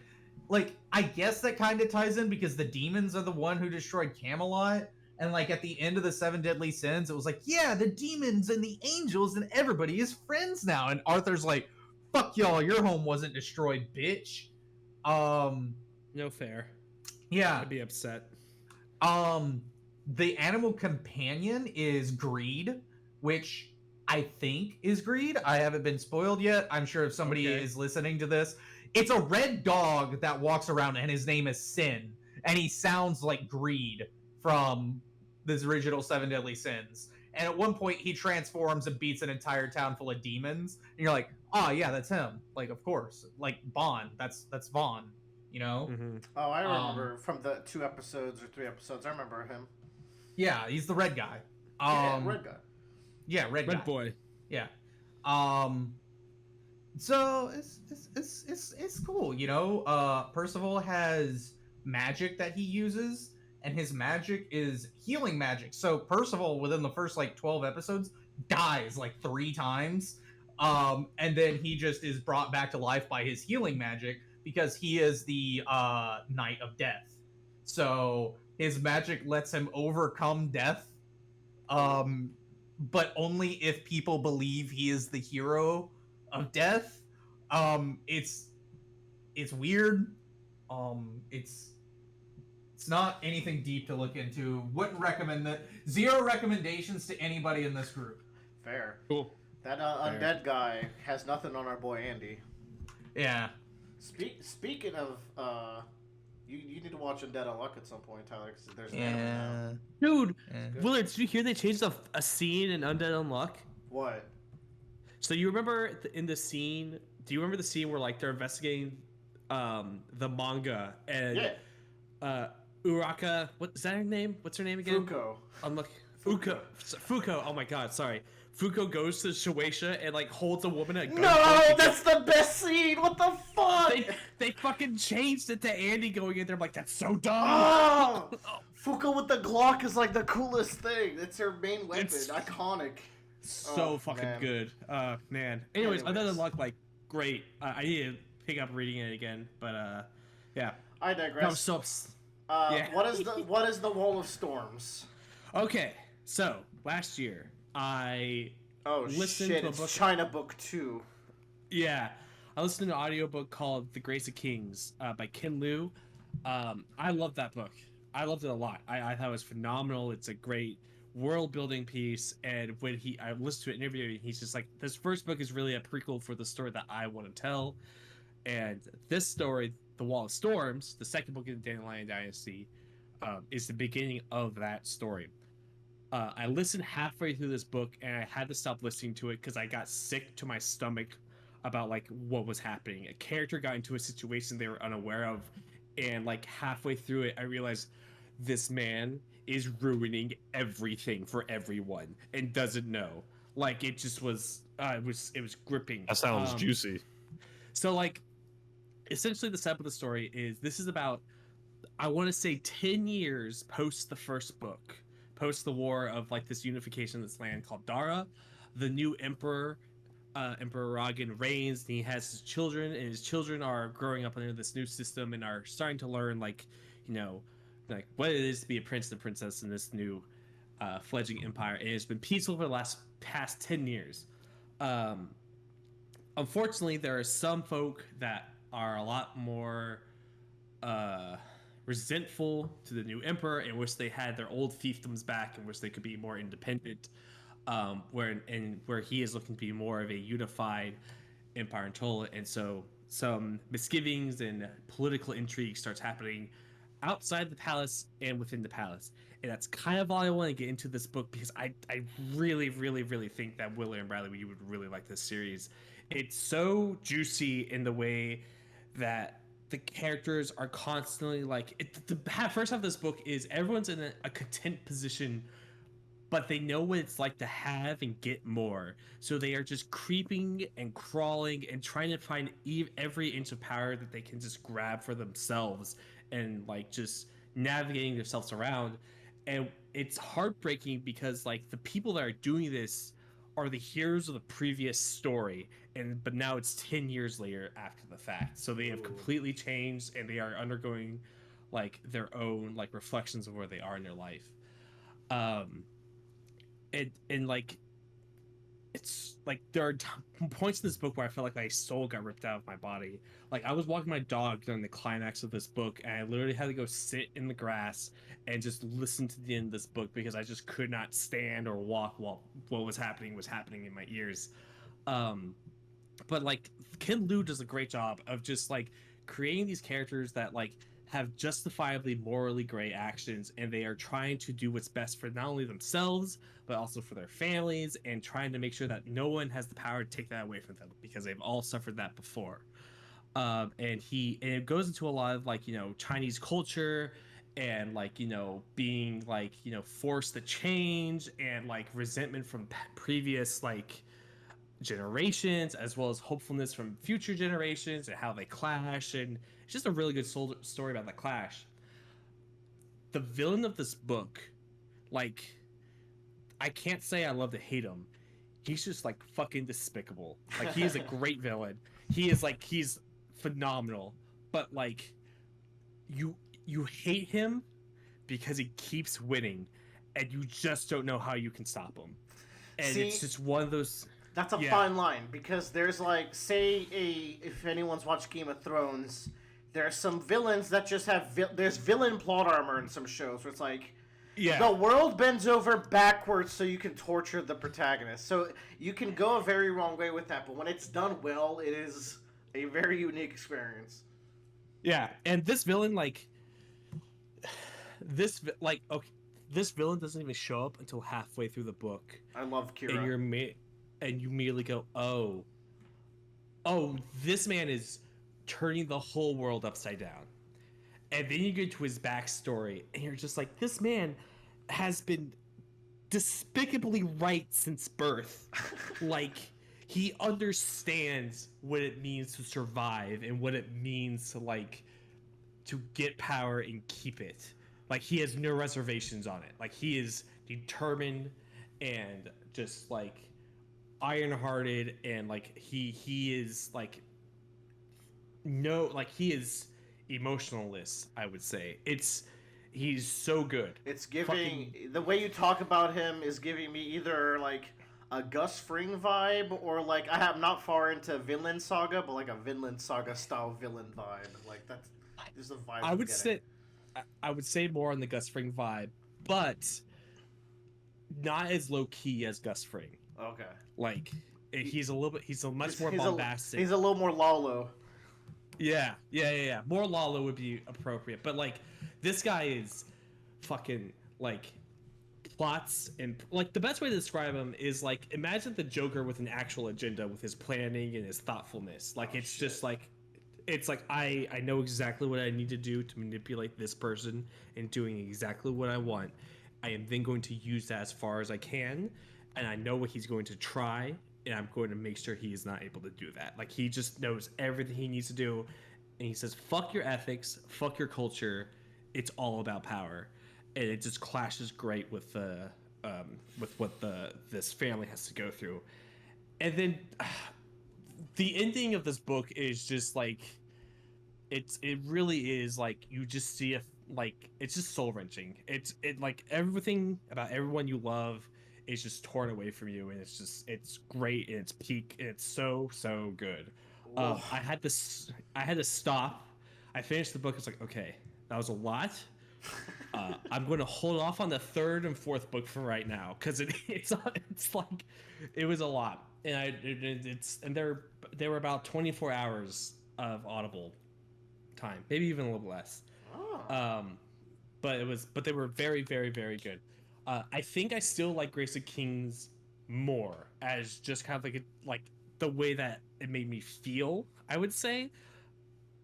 I guess that kind of ties in because the demons are the one who destroyed Camelot, and like at the end of the Seven Deadly Sins, it was like, yeah, the demons and the angels and everybody is friends now, and Arthur's like, fuck y'all, your home wasn't destroyed, bitch. No fair. Yeah. I'd be upset. The animal companion is Greed, which I think is Greed. I haven't been spoiled yet. I'm sure if somebody is listening to this, it's a red dog that walks around and his name is Sin, and he sounds like Greed from this original Seven Deadly Sins. And at one point he transforms and beats an entire town full of demons, and you're like, oh yeah, that's him. Like, of course, like Vaughn. That's Vaughn. You know? Mm-hmm. Oh, I remember from the 2 episodes or 3 episodes. I remember him. Yeah, he's the red guy. Red guy. Yeah, red guy. Red boy. Yeah. So it's cool, you know. Percival has magic that he uses, and his magic is healing magic. So Percival, within the first like 12 episodes, dies like 3 times. And then he just is brought back to life by his healing magic because he is the Knight of Death. So his magic lets him overcome death. But only if people believe he is the hero of death. It's weird. It's not anything deep to look into. Wouldn't recommend that. 0 recommendations to anybody in this group. Fair. Cool. That undead guy has nothing on our boy Andy. Yeah. Speaking of, you need to watch Undead Unluck at some point, Tyler. Cause there's an anime now. Dude, Good. Willard, did you hear they changed a scene in Undead Unluck? What? So you remember in the scene? Do you remember the scene where like they're investigating the manga and Uraka? What is that her name? What's her name again? Fuko. Unluck. Fuko. Oh my god, sorry. Fuko goes to Shueisha and like holds a woman at gunpoint. No, that's the best scene. What the fuck? They fucking changed it to Andy going in there. I'm like, that's so dumb. Oh, Fuko with the Glock is like the coolest thing. It's her main weapon. It's Iconic. So fucking man. good. Man. Anyways, other than luck, like, great. I need to pick up reading it again, but yeah. I digress. No, yeah. What is the Wall of Storms? Okay, so last year I listened shit, to a it's book. China Book 2. Yeah, I listened to an audiobook called The Grace of Kings by Ken Liu. I love that book. I loved it a lot. I thought it was phenomenal. It's a great world building piece. And when I listened to an interview, and he's just like, this first book is really a prequel for the story that I want to tell. And this story, The Wall of Storms, the second book in the Dandelion Dynasty, is the beginning of that story. I listened halfway through this book and I had to stop listening to it because I got sick to my stomach about like what was happening. A character got into a situation they were unaware of, and like halfway through it I realized this man is ruining everything for everyone and doesn't know. Like it just was it was gripping. That sounds juicy. So like essentially the setup of the story is this is about, I want to say 10 years post the first book, post the war of like this unification of this land called Dara. The new emperor, Emperor Ragan, reigns, and he has his children, and his children are growing up under this new system and are starting to learn like, you know, like what it is to be a prince and princess in this new fledgling empire. And it's been peaceful for the past 10 years. Unfortunately, there are some folk that are a lot more resentful to the new emperor and wish they had their old fiefdoms back and wish they could be more independent, where he is looking to be more of a unified empire in total. And so some misgivings and political intrigue starts happening outside the palace and within the palace. And that's kind of all I want to get into this book, because I really, really, really think that Willer and Bradley, you would really like this series. It's so juicy in the way that the characters are constantly like the first half of this book is everyone's in a content position, but they know what it's like to have and get more, so they are just creeping and crawling and trying to find every inch of power that they can just grab for themselves, and like just navigating themselves around. And it's heartbreaking because like the people that are doing this are the heroes of the previous story, but now it's 10 years later after the fact, so they have completely changed and they are undergoing like their own like reflections of where they are in their life. And like it's like there are points in this book where I felt like my soul got ripped out of my body. Like I was walking my dog during the climax of this book, and I literally had to go sit in the grass and just listen to the end of this book because I just could not stand or walk while what was happening in my ears. But like Ken Liu does a great job of just like creating these characters that like have justifiably morally great actions, and they are trying to do what's best for not only themselves but also for their families, and trying to make sure that no one has the power to take that away from them because they've all suffered that before. And it goes into a lot of like, you know, Chinese culture and like, you know, being like, you know, forced to change and like resentment from previous like generations, as well as hopefulness from future generations and how they clash. And it's just a really good story about the clash. The villain of this book, like, I can't say I love to hate him. He's just like fucking despicable. Like he is a great villain. He's phenomenal. But like you hate him because he keeps winning, and you just don't know how you can stop him. And it's just one of those. That's a fine line, because there's like, if anyone's watched Game of Thrones, there's some villains that just have there's villain plot armor in some shows where it's like, the world bends over backwards so you can torture the protagonist. So you can go a very wrong way with that, but when it's done well, it is a very unique experience. Yeah, and this villain, like, this villain doesn't even show up until halfway through the book. I love Kira. And you immediately go, oh, this man is turning the whole world upside down. And then you get to his backstory, and you're just like, this man has been despicably right since birth. Like, he understands what it means to survive and what it means to, like, to get power and keep it. Like, he has no reservations on it. Like, he is determined and just, like, iron-hearted, and, like, he is, like, no, like, he is emotionless, I would say. He's so good. It's giving the way you talk about him is giving me either like a Gus Fring vibe or like I'm not far into Vinland Saga, but like a Vinland Saga style villain vibe. Like that's the vibe. I would say more on the Gus Fring vibe, but not as low key as Gus Fring. Okay. Like, he's much more bombastic. He's a little more Lalo. Yeah. More Lalo would be appropriate, but like, this guy is fucking like plots, and like the best way to describe him is like, imagine the Joker with an actual agenda, with his planning and his thoughtfulness. Like, just like, it's like I know exactly what I need to do to manipulate this person and doing exactly what I want. I am then going to use that as far as I can, and I know what he's going to try, and I'm going to make sure he is not able to do that. Like, he just knows everything he needs to do, and he says, fuck your ethics, fuck your culture, it's all about power. And it just clashes great with what this family has to go through. And then the ending of this book is just like, it really is like, you just see it's just soul wrenching. It like, everything about everyone you love is just torn away from you, and it's great, and it's peak, and it's so good. I had to stop. I finished the book. It's like, okay, that was a lot. I'm going to hold off on the third and fourth book for right now, because it's like, it was a lot, and there were about 24 hours of Audible time, maybe even a little less. But they were very, very, very good. I think I still like Grace of Kings more, as just kind of like the way that it made me feel, I would say.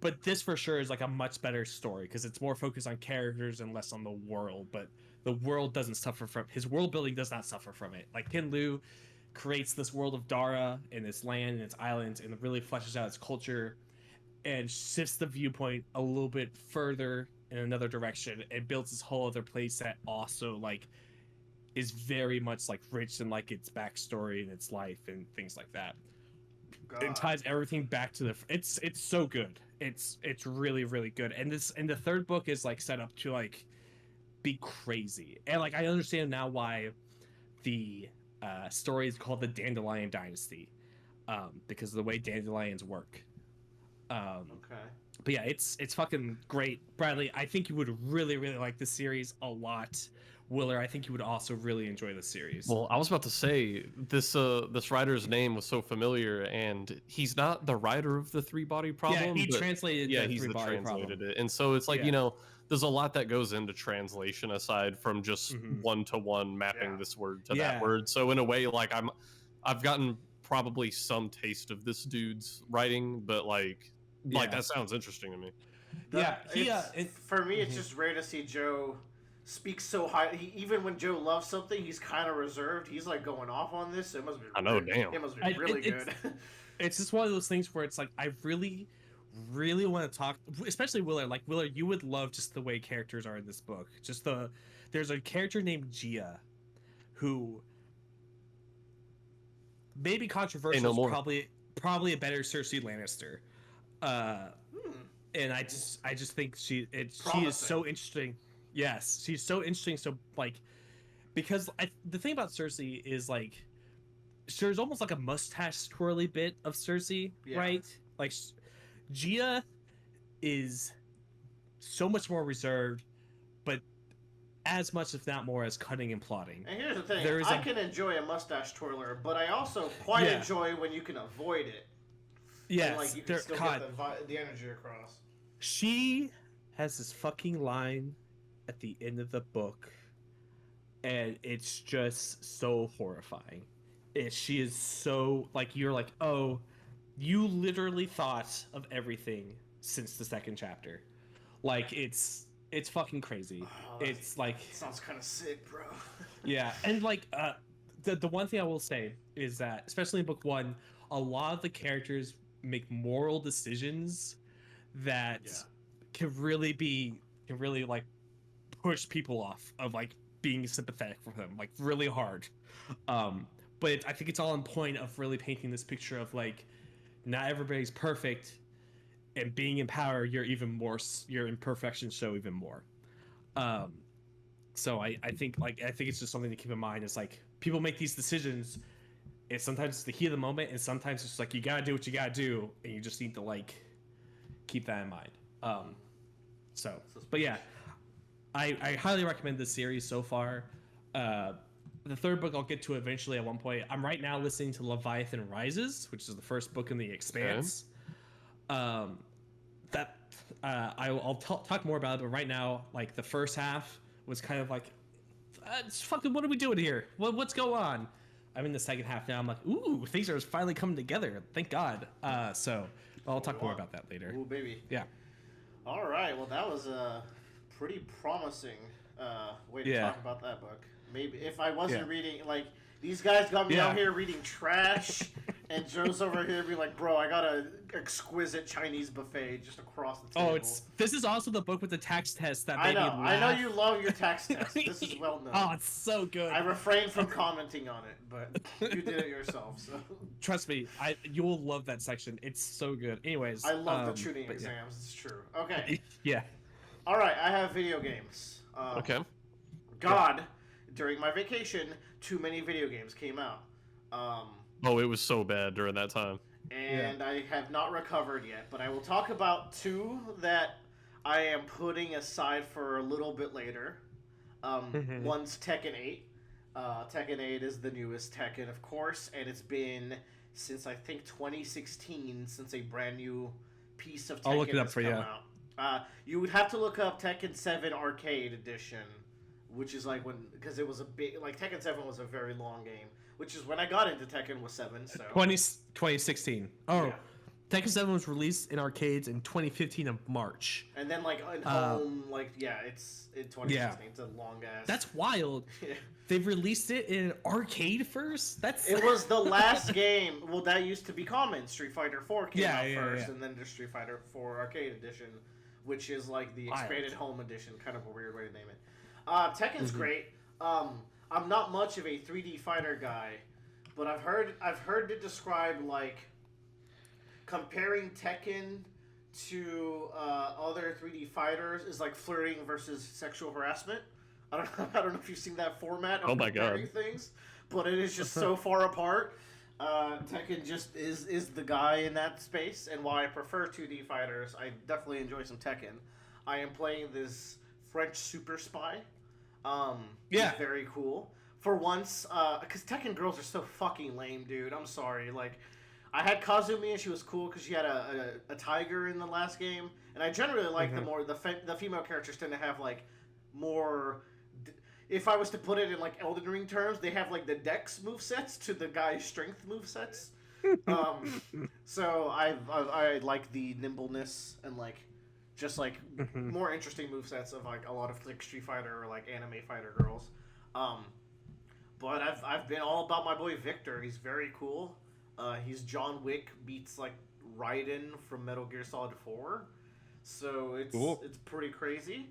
But this for sure is like a much better story, because it's more focused on characters and less on the world. But the world doesn't suffer from his world building, does not suffer from it. Like, Ken Liu creates this world of Dara and its land and its islands, and it really fleshes out its culture and shifts the viewpoint a little bit further in another direction, and builds this whole other place that also like is very much like rich in like its backstory and its life and things like that. God. And ties everything back to it's so good. It's really, really good. And the third book is like set up to like be crazy. And like, I understand now why the story is called the Dandelion Dynasty, because of the way dandelions work. Okay. But yeah, it's fucking great. Bradley, I think you would really, really like this series a lot. Willer, I think you would also really enjoy the series. Well, I was about to say, this writer's name was so familiar, and he's not the writer of the Three Body Problem. Yeah, he translated he's the translated problem. it. And so it's like, there's a lot that goes into translation aside from just one-to-one mapping this word to that word. So in a way, like, I've gotten probably some taste of this dude's writing, but like that sounds interesting to me. For me, it's just rare to see Joe speaks so high. Even when Joe loves something, he's kind of reserved. He's like going off on this. It must be. It must be really good. It's just one of those things where it's like, I really, really want to talk, especially Willer. Like, Willer, you would love just the way characters are in this book. There's a character named Gia, who maybe controversial, probably a better Cersei Lannister. And I just think she is so interesting. Yes, she's so interesting. So like, because the thing about Cersei is like, there's almost like a mustache twirly bit of Cersei, right? Like, Gia is so much more reserved, but as much, if not more, as cutting and plotting. And here's the thing: I can enjoy a mustache twirler, but I also quite enjoy when you can avoid it. Yes, and, like, you can still get the energy across. She has this fucking line at the end of the book, and it's just so horrifying. She is so like, you're like, oh, you literally thought of everything since the second chapter. Like, it's fucking crazy. It's like, sounds kind of sick, bro. Yeah, and like the one thing I will say is that, especially in book one, a lot of the characters make moral decisions that can really like push people off of like being sympathetic for them, like really hard. But I think it's all in point of really painting this picture of like not everybody's perfect, and being in power, you're even more, your imperfections show even more. So I think it's just something to keep in mind. Is like people make these decisions, and sometimes it's the heat of the moment, and sometimes it's like you gotta do what you gotta do, and you just need to like keep that in mind. But yeah, I highly recommend this series so far. The third book I'll get to eventually at one point. I'm right now listening to Leviathan Rises, which is the first book in the Expanse. I'll talk more about it, but right now, like the first half was kind of like, it's fucking, what are we doing here? What's going on? I'm in the second half now. I'm like, ooh, things are finally coming together. Thank God. So I'll talk more about that later. Ooh, baby. Yeah. All right. Well, that was a pretty promising way to talk about that book. Maybe if I wasn't reading, like, these guys got me out here reading trash, and Joe's over here being like, bro, I got a exquisite Chinese buffet just across the table. This is also the book with the tax test that I made me laugh. I know you love your tax test. This is well known. Oh, it's so good. I refrained from commenting on it, but you did it yourself, so. Trust me, you'll love that section. It's so good. Anyways, I love the tuning exams. It's true. Okay. Yeah. All right, I have video games. Okay. God, during my vacation, too many video games came out. Oh, it was so bad during that time. And I have not recovered yet, but I will talk about two that I am putting aside for a little bit later. One's Tekken 8. Tekken 8 is the newest Tekken, of course, and it's been since I think 2016 since a brand new piece of Tekken I'll look it up has for come you. out. You would have to look up Tekken 7 Arcade Edition, which is like because it was a big, like Tekken 7 was a very long game, which is when I got into Tekken was 7. So 2016. Oh, yeah. Tekken 7 was released in arcades in 2015 of March. And then like in home, it's in 2016. Yeah. It's a long ass. That's wild. They've released it in an arcade first. It was the last game. Well, that used to be common. Street Fighter 4 came out first, and then the Street Fighter 4 Arcade Edition, which is like the expanded home edition, kind of a weird way to name it. Tekken's great. I'm not much of a 3D fighter guy, but I've heard it described like comparing Tekken to other 3D fighters is like flirting versus sexual harassment. I don't know if you've seen that format of comparing things, but it is just so far apart. Tekken just is the guy in that space, and while I prefer 2D fighters, I definitely enjoy some Tekken. I am playing this French super spy. He's very cool. For once, because Tekken girls are so fucking lame, dude. I'm sorry. Like, I had Kazumi and she was cool because she had a tiger in the last game, and I generally like the female characters tend to have like more. If I was to put it in like Elden Ring terms, they have like the Dex movesets to the guy's strength movesets. So I like the nimbleness and like just like more interesting movesets of like a lot of like Street Fighter or like anime fighter girls. But I've been all about my boy Victor. He's very cool. He's John Wick meets like Raiden from Metal Gear Solid 4. So it's pretty crazy.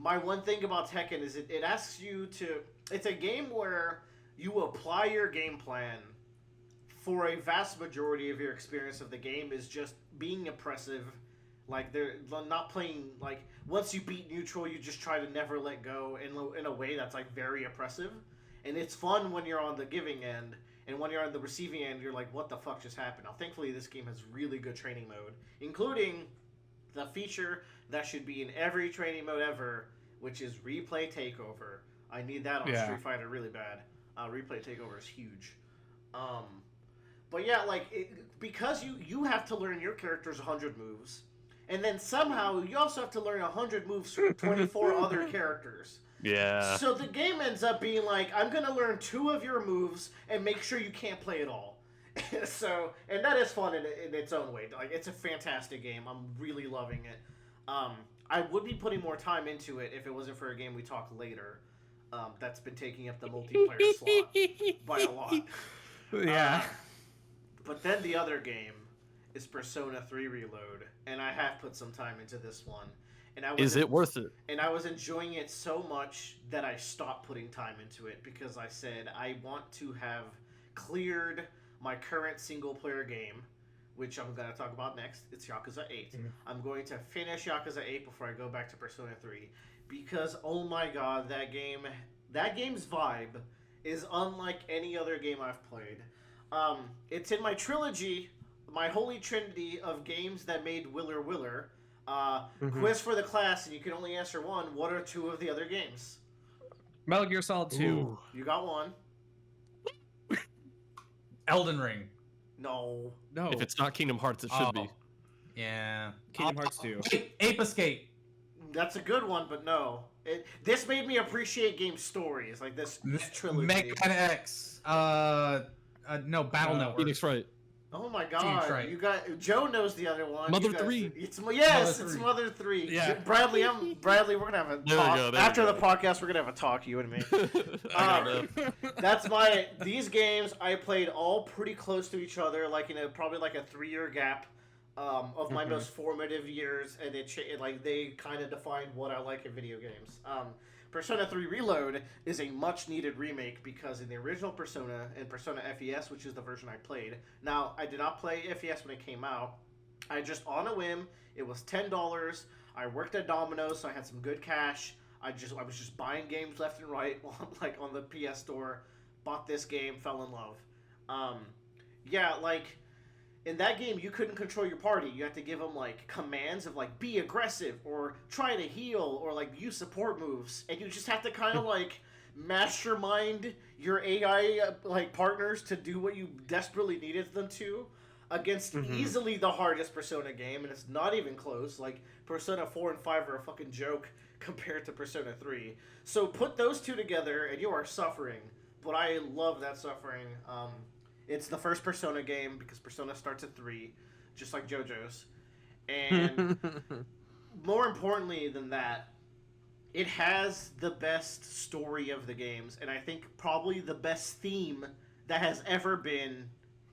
My one thing about Tekken is it asks you to... It's a game where you apply your game plan for a vast majority of your experience of the game is just being oppressive. Like, they're not playing... Like, once you beat neutral, you just try to never let go in a way that's, like, very oppressive. And it's fun when you're on the giving end. And when you're on the receiving end, you're like, what the fuck just happened? Now, thankfully, this game has really good training mode, including the feature that should be in every training mode ever, which is Replay Takeover. I need that on Street Fighter really bad. Replay Takeover is huge. But yeah, like, because you have to learn your character's 100 moves, and then somehow you also have to learn 100 moves from 24 other characters. Yeah. So the game ends up being like, I'm going to learn 2 of your moves and make sure you can't play at all. So, and that is fun in its own way. Like, it's a fantastic game. I'm really loving it. I would be putting more time into it if it wasn't for a game we talk later. That's been taking up the multiplayer slot by a lot. Yeah. But then the other game is Persona 3 Reload, and I have put some time into this one. And Is it worth it? And I was enjoying it so much that I stopped putting time into it because I said I want to have cleared my current single-player game, which I'm going to talk about next. It's Yakuza 8. Mm-hmm. I'm going to finish Yakuza 8 before I go back to Persona 3 because, oh my god, that game's vibe is unlike any other game I've played. It's in my trilogy, my holy trinity of games that made Willer Willer. Quiz for the class, and you can only answer one. What are two of the other games? Metal Gear Solid 2. Ooh. You got one. Elden Ring. No. No. If it's not Kingdom Hearts, it should be. Yeah. Kingdom Hearts 2. Ape Escape. That's a good one, but no. This made me appreciate game stories, like this trilogy. Mega Man X. No, Battle Network. Phoenix Wright. Oh my god! Right. You got Joe knows the other one. Mother You guys- 3. It's Mother it's 3. Mother 3. Yeah. Bradley, Bradley. We're gonna have a There we talk go, there we after go. the podcast. We're gonna have a talk, you and me. I got that. That's these games I played all pretty close to each other, like in probably like a 3-year gap of my most formative years, and like they kind of defined what I like in video games. Persona 3 Reload is a much needed remake because in the original Persona and Persona FES, which is the version I played. Now, I did not play FES when it came out. I just on a whim, it was $10. I worked at Domino's, so I had some good cash. I was just buying games left and right, like on the PS Store. Bought this game, fell in love. Yeah, like in that game, you couldn't control your party. You had to give them like commands of like be aggressive or try to heal or like use support moves, and you just have to kind of like mastermind your AI like partners to do what you desperately needed them to against easily the hardest Persona game, and it's not even close. Like Persona 4 and 5 are a fucking joke compared to Persona 3. So put those two together, and you are suffering. But I love that suffering. It's the first Persona game because Persona starts at 3, just like JoJo's. And more importantly than that, it has the best story of the games, and I think probably the best theme that has ever been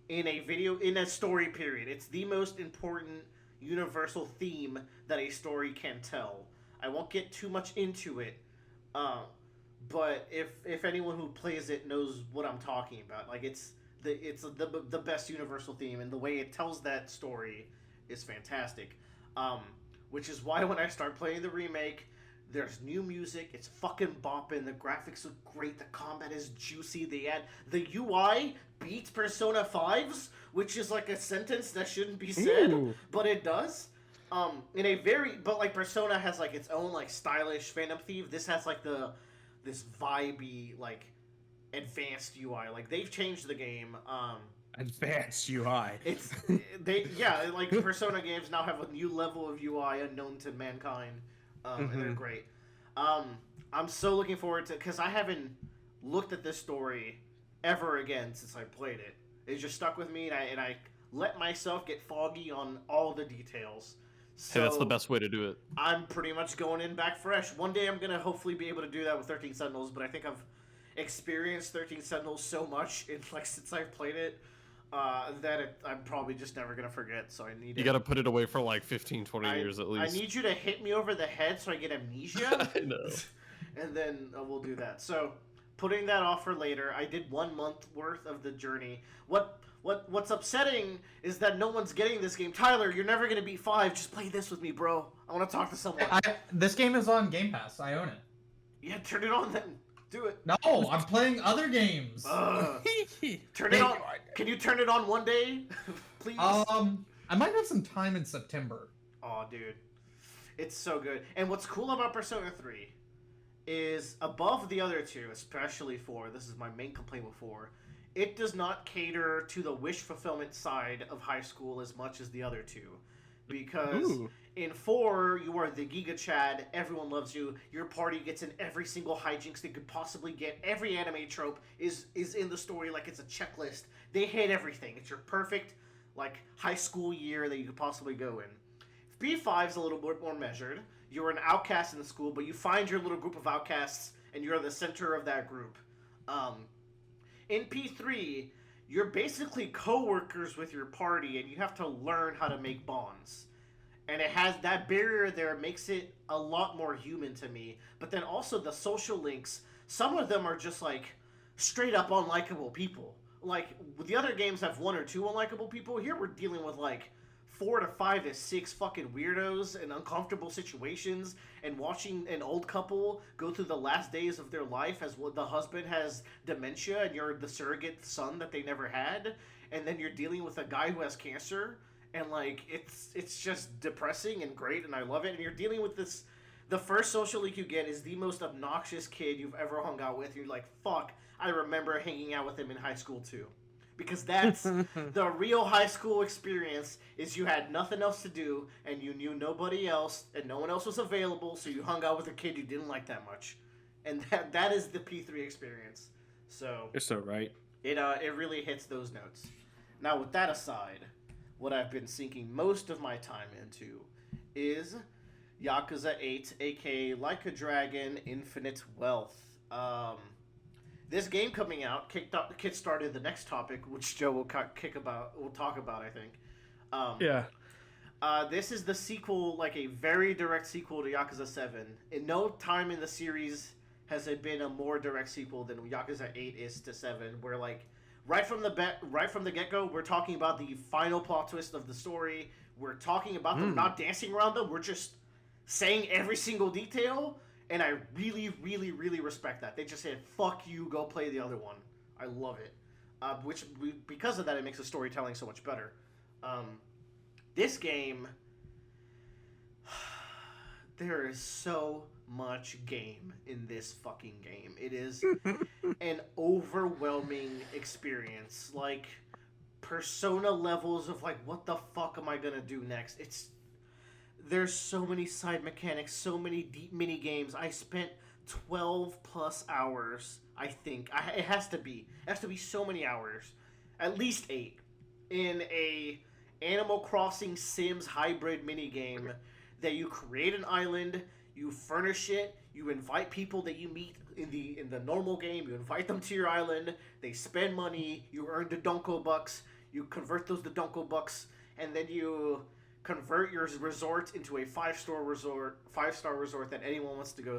in a story period. It's the most important universal theme that a story can tell. I won't get too much into it, but if anyone who plays it knows what I'm talking about, like it's the best universal theme, and the way it tells that story is fantastic. Which is why when I start playing the remake, there's new music, it's fucking bopping, the graphics look great, the combat is juicy, the UI beats Persona 5's, which is like a sentence that shouldn't be said, but it does. But like Persona has like its own like stylish Phantom Thief. This has like this vibey like advanced UI. Like they've changed the game. Advanced UI. Like Persona games now have a new level of UI unknown to mankind, and they're great. I'm so looking forward to, because I haven't looked at this story ever again since I played it. It just stuck with me, and I let myself get foggy on all the details. So Hey, that's the best way to do it. I'm pretty much going in back fresh. One day I'm gonna hopefully be able to do that with 13 Sentinels, but I think I've experienced 13 Sentinels so much since I've played it that I'm probably just never gonna forget. So you got to put it away for like 15, 20 years at least. I need you to hit me over the head so I get amnesia. I know. And then we'll do that. So putting that off for later. I did 1 month worth of the journey. What's upsetting is that no one's getting this game. Tyler, you're never gonna beat 5. Just play this with me, bro. I want to talk to someone. This game is on Game Pass. I own it. Yeah, turn it on then. Do it. No, I'm playing other games. Turn it on. Can you turn it on one day, please? I might have some time in September. Oh, dude, it's so good. And what's cool about Persona 3 is above the other two, especially 4. This is my main complaint with 4. It does not cater to the wish fulfillment side of high school as much as the other two. Because in 4, you are the Giga Chad, everyone loves you, your party gets in every single hijinks they could possibly get, every anime trope is in the story like it's a checklist. They hit everything. It's your perfect like high school year that you could possibly go in. B5's a little bit more measured. You're an outcast in the school, but you find your little group of outcasts and you're the center of that group. In P3, you're basically co-workers with your party, and you have to learn how to make bonds. And it has that barrier there, makes it a lot more human to me. But then also the social links, some of them are just like straight up unlikable people. Like, the other games have 1 or 2 unlikable people. Here we're dealing with like 4 to 5 to 6 fucking weirdos in uncomfortable situations, and watching an old couple go through the last days of their life as the husband has dementia and you're the surrogate son that they never had, and then you're dealing with a guy who has cancer, and like it's just depressing and great, and I love it. And you're dealing with this, the first social link you get is the most obnoxious kid you've ever hung out with. You're like, fuck, I remember hanging out with him in high school too. Because that's the real high school experience, is you had nothing else to do, and you knew nobody else, and no one else was available, so you hung out with a kid you didn't like that much. And that is the P3 experience. So You're so right. it really hits those notes. Now, with that aside, what I've been sinking most of my time into is Yakuza 8, aka Like a Dragon, Infinite Wealth. This game coming out kickstarted the next topic, which Joe will talk about, I think. This is the sequel, like a very direct sequel to Yakuza 7. In no time in the series has it been a more direct sequel than Yakuza 8 is to 7, where like right from the get-go, we're talking about the final plot twist of the story. We're talking about them not dancing around them. We're just saying every single detail. And I really, really, really respect that. They just said, fuck you, go play the other one. I love it. Because of that, it makes the storytelling so much better. This game, there is so much game in this fucking game. It is an overwhelming experience. Like, Persona levels of, like, what the fuck am I gonna do next? There's so many side mechanics, so many deep mini games. I spent 12 plus hours, I think. It has to be so many hours, at least 8, in a Animal Crossing Sims hybrid mini game that you create an island, you furnish it, you invite people that you meet in the normal game, you invite them to your island, they spend money, you earn Dodonko bucks, you convert those Dodonko bucks, and then you convert your resort into a 5-star resort that anyone wants to go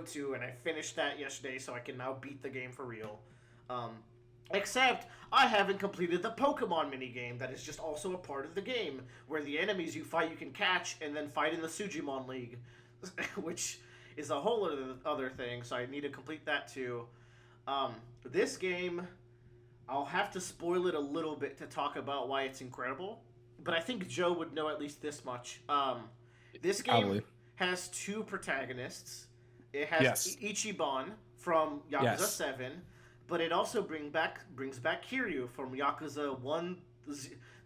to, and I finished that yesterday, so I can now beat the game for real. Except I haven't completed the Pokemon minigame that is just also a part of the game, where the enemies you fight you can catch and then fight in the Sujimon League, which is a whole other thing, so I need to complete that too. This game, I'll have to spoil it a little bit to talk about why it's incredible. But I think Joe would know at least this much. This game Probably has 2 protagonists. It has Ichiban from Yakuza 7, but it also brings back Kiryu from Yakuza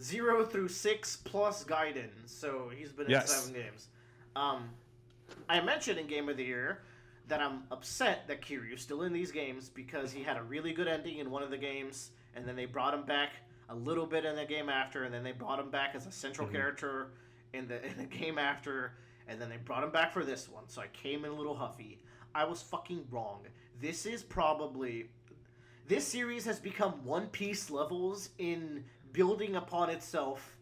0 through 6 plus Gaiden. So he's been in 7 games. I mentioned in Game of the Year that I'm upset that Kiryu's still in these games because he had a really good ending in one of the games, and then they brought him back a little bit in the game after, and then they brought him back as a central character in the game after, and then they brought him back for this one, so I came in a little huffy. I was fucking wrong. This series has become One Piece levels in building upon itself,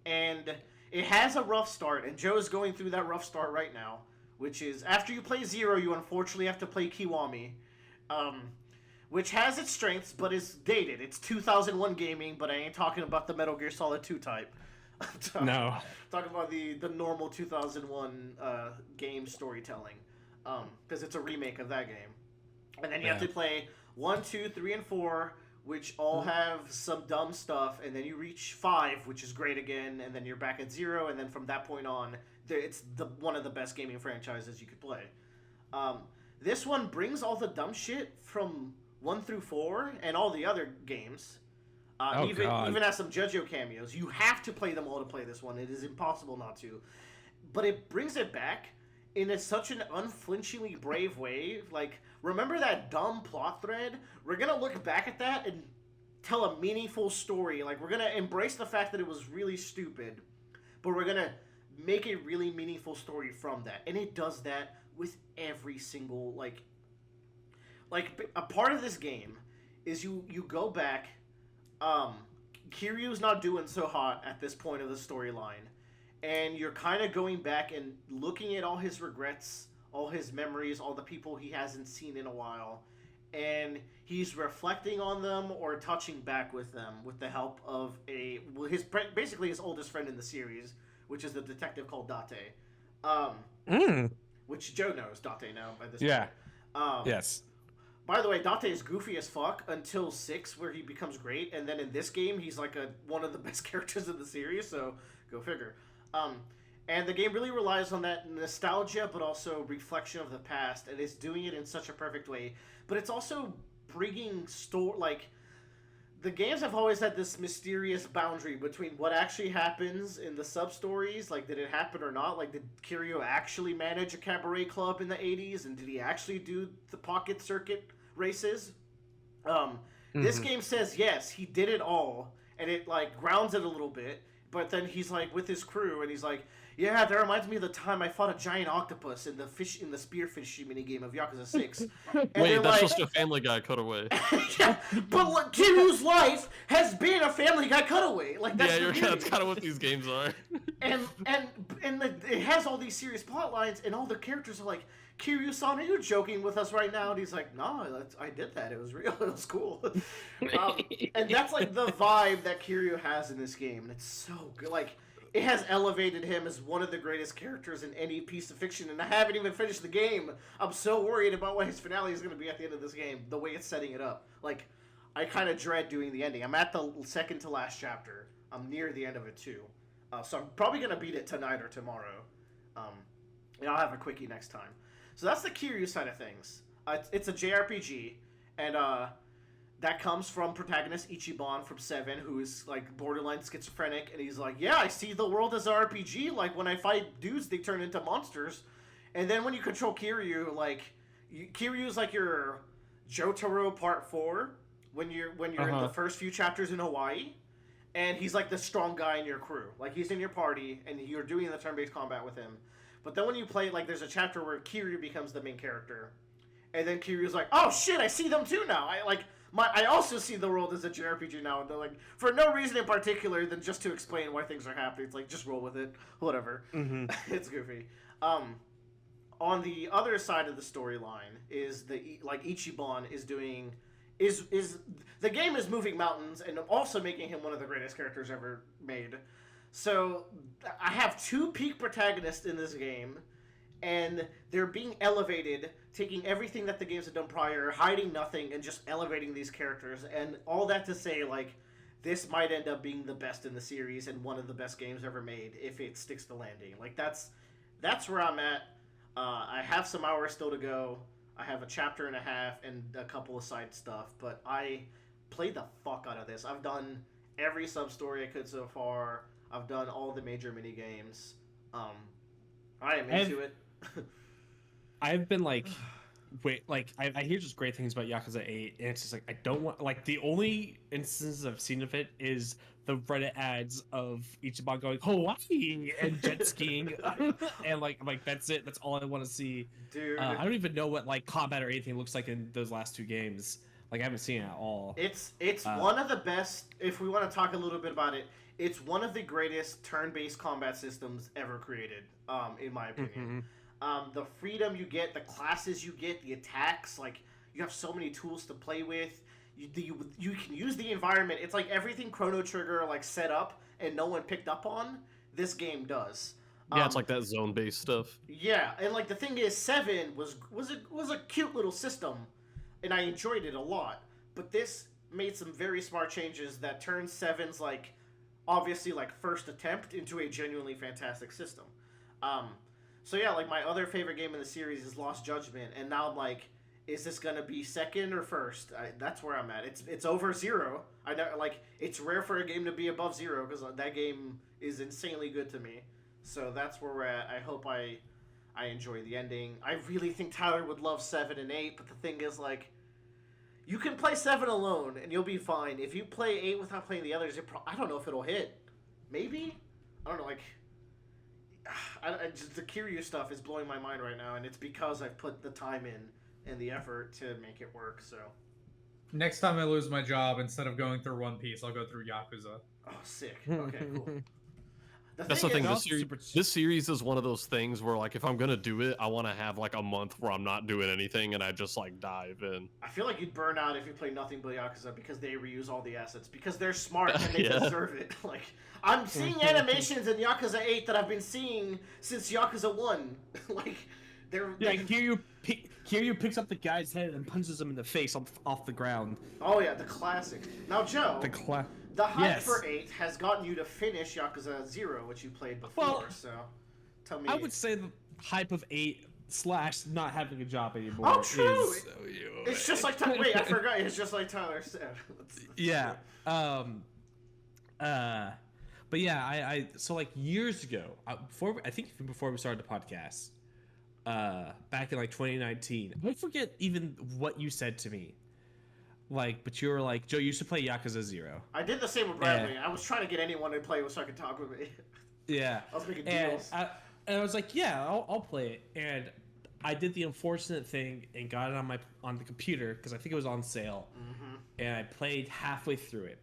and it has a rough start, and Joe's going through that rough start right now, which is, after you play Zero, you unfortunately have to play Kiwami, which has its strengths, but is dated. It's 2001 gaming, but I ain't talking about the Metal Gear Solid 2 type. No. Talking about the normal 2001 game storytelling, because it's a remake of that game. And then you have to play 1, 2, 3, and 4, which all have some dumb stuff, and then you reach 5, which is great again, and then you're back at 0, and then from that point on, it's one of the best gaming franchises you could play. This one brings all the dumb shit from 1 through 4 and all the other games. Even has some JoJo cameos. You have to play them all to play this one. It is impossible not to. But it brings it back in such an unflinchingly brave way. Like, remember that dumb plot thread? We're going to look back at that and tell a meaningful story. Like, we're going to embrace the fact that it was really stupid, but we're going to make a really meaningful story from that. And it does that with every single like a part of this game is you go back. Kiryu's not doing so hot at this point of the storyline, and you're kind of going back and looking at all his regrets, all his memories, all the people he hasn't seen in a while, and he's reflecting on them or touching back with them with the help of basically his oldest friend in the series, which is the detective called Date. Which Joe knows Date now by this point. Yes. By the way, Date is goofy as fuck until 6, where he becomes great, and then in this game, he's like one of the best characters in the series, so go figure. And the game really relies on that nostalgia, but also reflection of the past, and it's doing it in such a perfect way. But it's also bringing the games have always had this mysterious boundary between what actually happens in the sub-stories, like did it happen or not? Like did Kiryu actually manage a cabaret club in the 80s, and did he actually do the pocket circuit races? This game says yes, he did it all, and it like grounds it a little bit, but then he's like with his crew, and he's like, yeah, that reminds me of the time I fought a giant octopus in the spearfish minigame of Yakuza 6. And Wait, that's just a Family Guy cutaway. Yeah, but like, Kiryu's life has been a Family Guy cutaway. Like that's that's kind of what these games are. and it has all these serious plot lines, and all the characters are like, Kiryu-san, are you joking with us right now? And he's like, no, I did that. It was real. It was cool. And that's like the vibe that Kiryu has in this game, and it's so good. Like, it has elevated him as one of the greatest characters in any piece of fiction, and I haven't even finished the game. I'm so worried about what his finale is going to be at the end of this game, the way it's setting it up. Like, I kind of dread doing the ending. I'm at the second to last chapter. I'm near the end of it, too. So I'm probably going to beat it tonight or tomorrow. And I'll have a quickie next time. So that's the Kiryu side of things. It's a JRPG, and that comes from protagonist Ichiban from 7, who is like borderline schizophrenic, and he's like, yeah, I see the world as an RPG. Like when I fight dudes, they turn into monsters, and then when you control Kiryu, like Kiryu's like your Jotaro Part 4 when you're in the first few chapters in Hawaii, and he's like the strong guy in your crew. Like he's in your party, and you're doing the turn-based combat with him. But then when you play, like there's a chapter where Kiryu becomes the main character, and then Kiryu's like, oh shit, I see them too now. I also see the world as a JRPG now, and they're like, for no reason in particular than just to explain why things are happening. It's like, just roll with it, whatever. It's goofy. On the other side of the storyline is Ichiban is doing is the game is moving mountains and also making him one of the greatest characters ever made. So I have 2 peak protagonists in this game, and they're being elevated, taking everything that the games have done prior, hiding nothing, and just elevating these characters. And all that to say, like, this might end up being the best in the series and one of the best games ever made if it sticks to landing. Like, that's where I'm at. I have some hours still to go. I have a chapter and a half and a couple of side stuff, but I played the fuck out of this. I've done every sub-story I could so far. I've done all the major mini games. I am into it. I've been like, I hear just great things about Yakuza 8, and it's just like, I don't want, like, the only instances I've seen of it is the Reddit ads of Ichiban going Hawaii and jet skiing, and like that's it. That's all I want to see. Dude, I don't even know what like combat or anything looks like in those last 2 games. Like I haven't seen it at all. It's one of the best. If we want to talk a little bit about it, it's one of the greatest turn-based combat systems ever created, in my opinion. The freedom you get, the classes you get, the attacks, like you have so many tools to play with. You can use the environment. It's like everything Chrono Trigger like set up and no one picked up on. This game does. Yeah, it's like that zone-based stuff. Yeah, and like the thing is, 7 was a cute little system, and I enjoyed it a lot. But this made some very smart changes that turned 7's like obviously like first attempt into a genuinely fantastic system. So yeah, like my other favorite game in the series is Lost Judgment, and now I'm like, is this gonna be second or first? That's where I'm at. It's over 0. I know, like, it's rare for a game to be above 0 because that game is insanely good to me. So that's where we're at. I hope I enjoy the ending. I really think Tyler would love 7 and 8, but the thing is, like, you can play 7 alone and you'll be fine. If you play 8 without playing the others, I don't know if it'll hit. Maybe? I don't know, like, just the Kiryu stuff is blowing my mind right now, and it's because I've put the time in and the effort to make it work. So Next time I lose my job, instead of going through One Piece, I'll go through Yakuza. oh, sick. Okay, cool. That's the thing. is- This series is one of those things where, like, if I'm gonna do it, I want to have like a month where I'm not doing anything and I just like dive in. I feel like you'd burn out if you play nothing but Yakuza because they reuse all the assets because they're smart and they Yeah. deserve it. Like I'm seeing animations in Yakuza 8 that I've been seeing since Yakuza 1. Like they're Yeah, Kiryu picks up the guy's head and punches him in the face off the ground. oh yeah, the classic. Now Joe, the hype Yes. for 8 has gotten you to finish Yakuza 0, which you played before. Well, so tell me. I would say the hype of 8 / not having a job anymore. Oh, true. Is, It's just like wait, I forgot. It's just like Tyler said. yeah. But yeah, I so like years ago, I think even before we started the podcast, back in like 2019, I forget even what you said to me. Like, but you were like, Joe, you should play Yakuza 0. I did the same with Bradley. I was trying to get anyone to play so I could talk with me. Yeah. I was making And deals. I was like, yeah, I'll play it. And I did the unfortunate thing and got it on the computer because I think it was on sale. Mm-hmm. And I played halfway through it.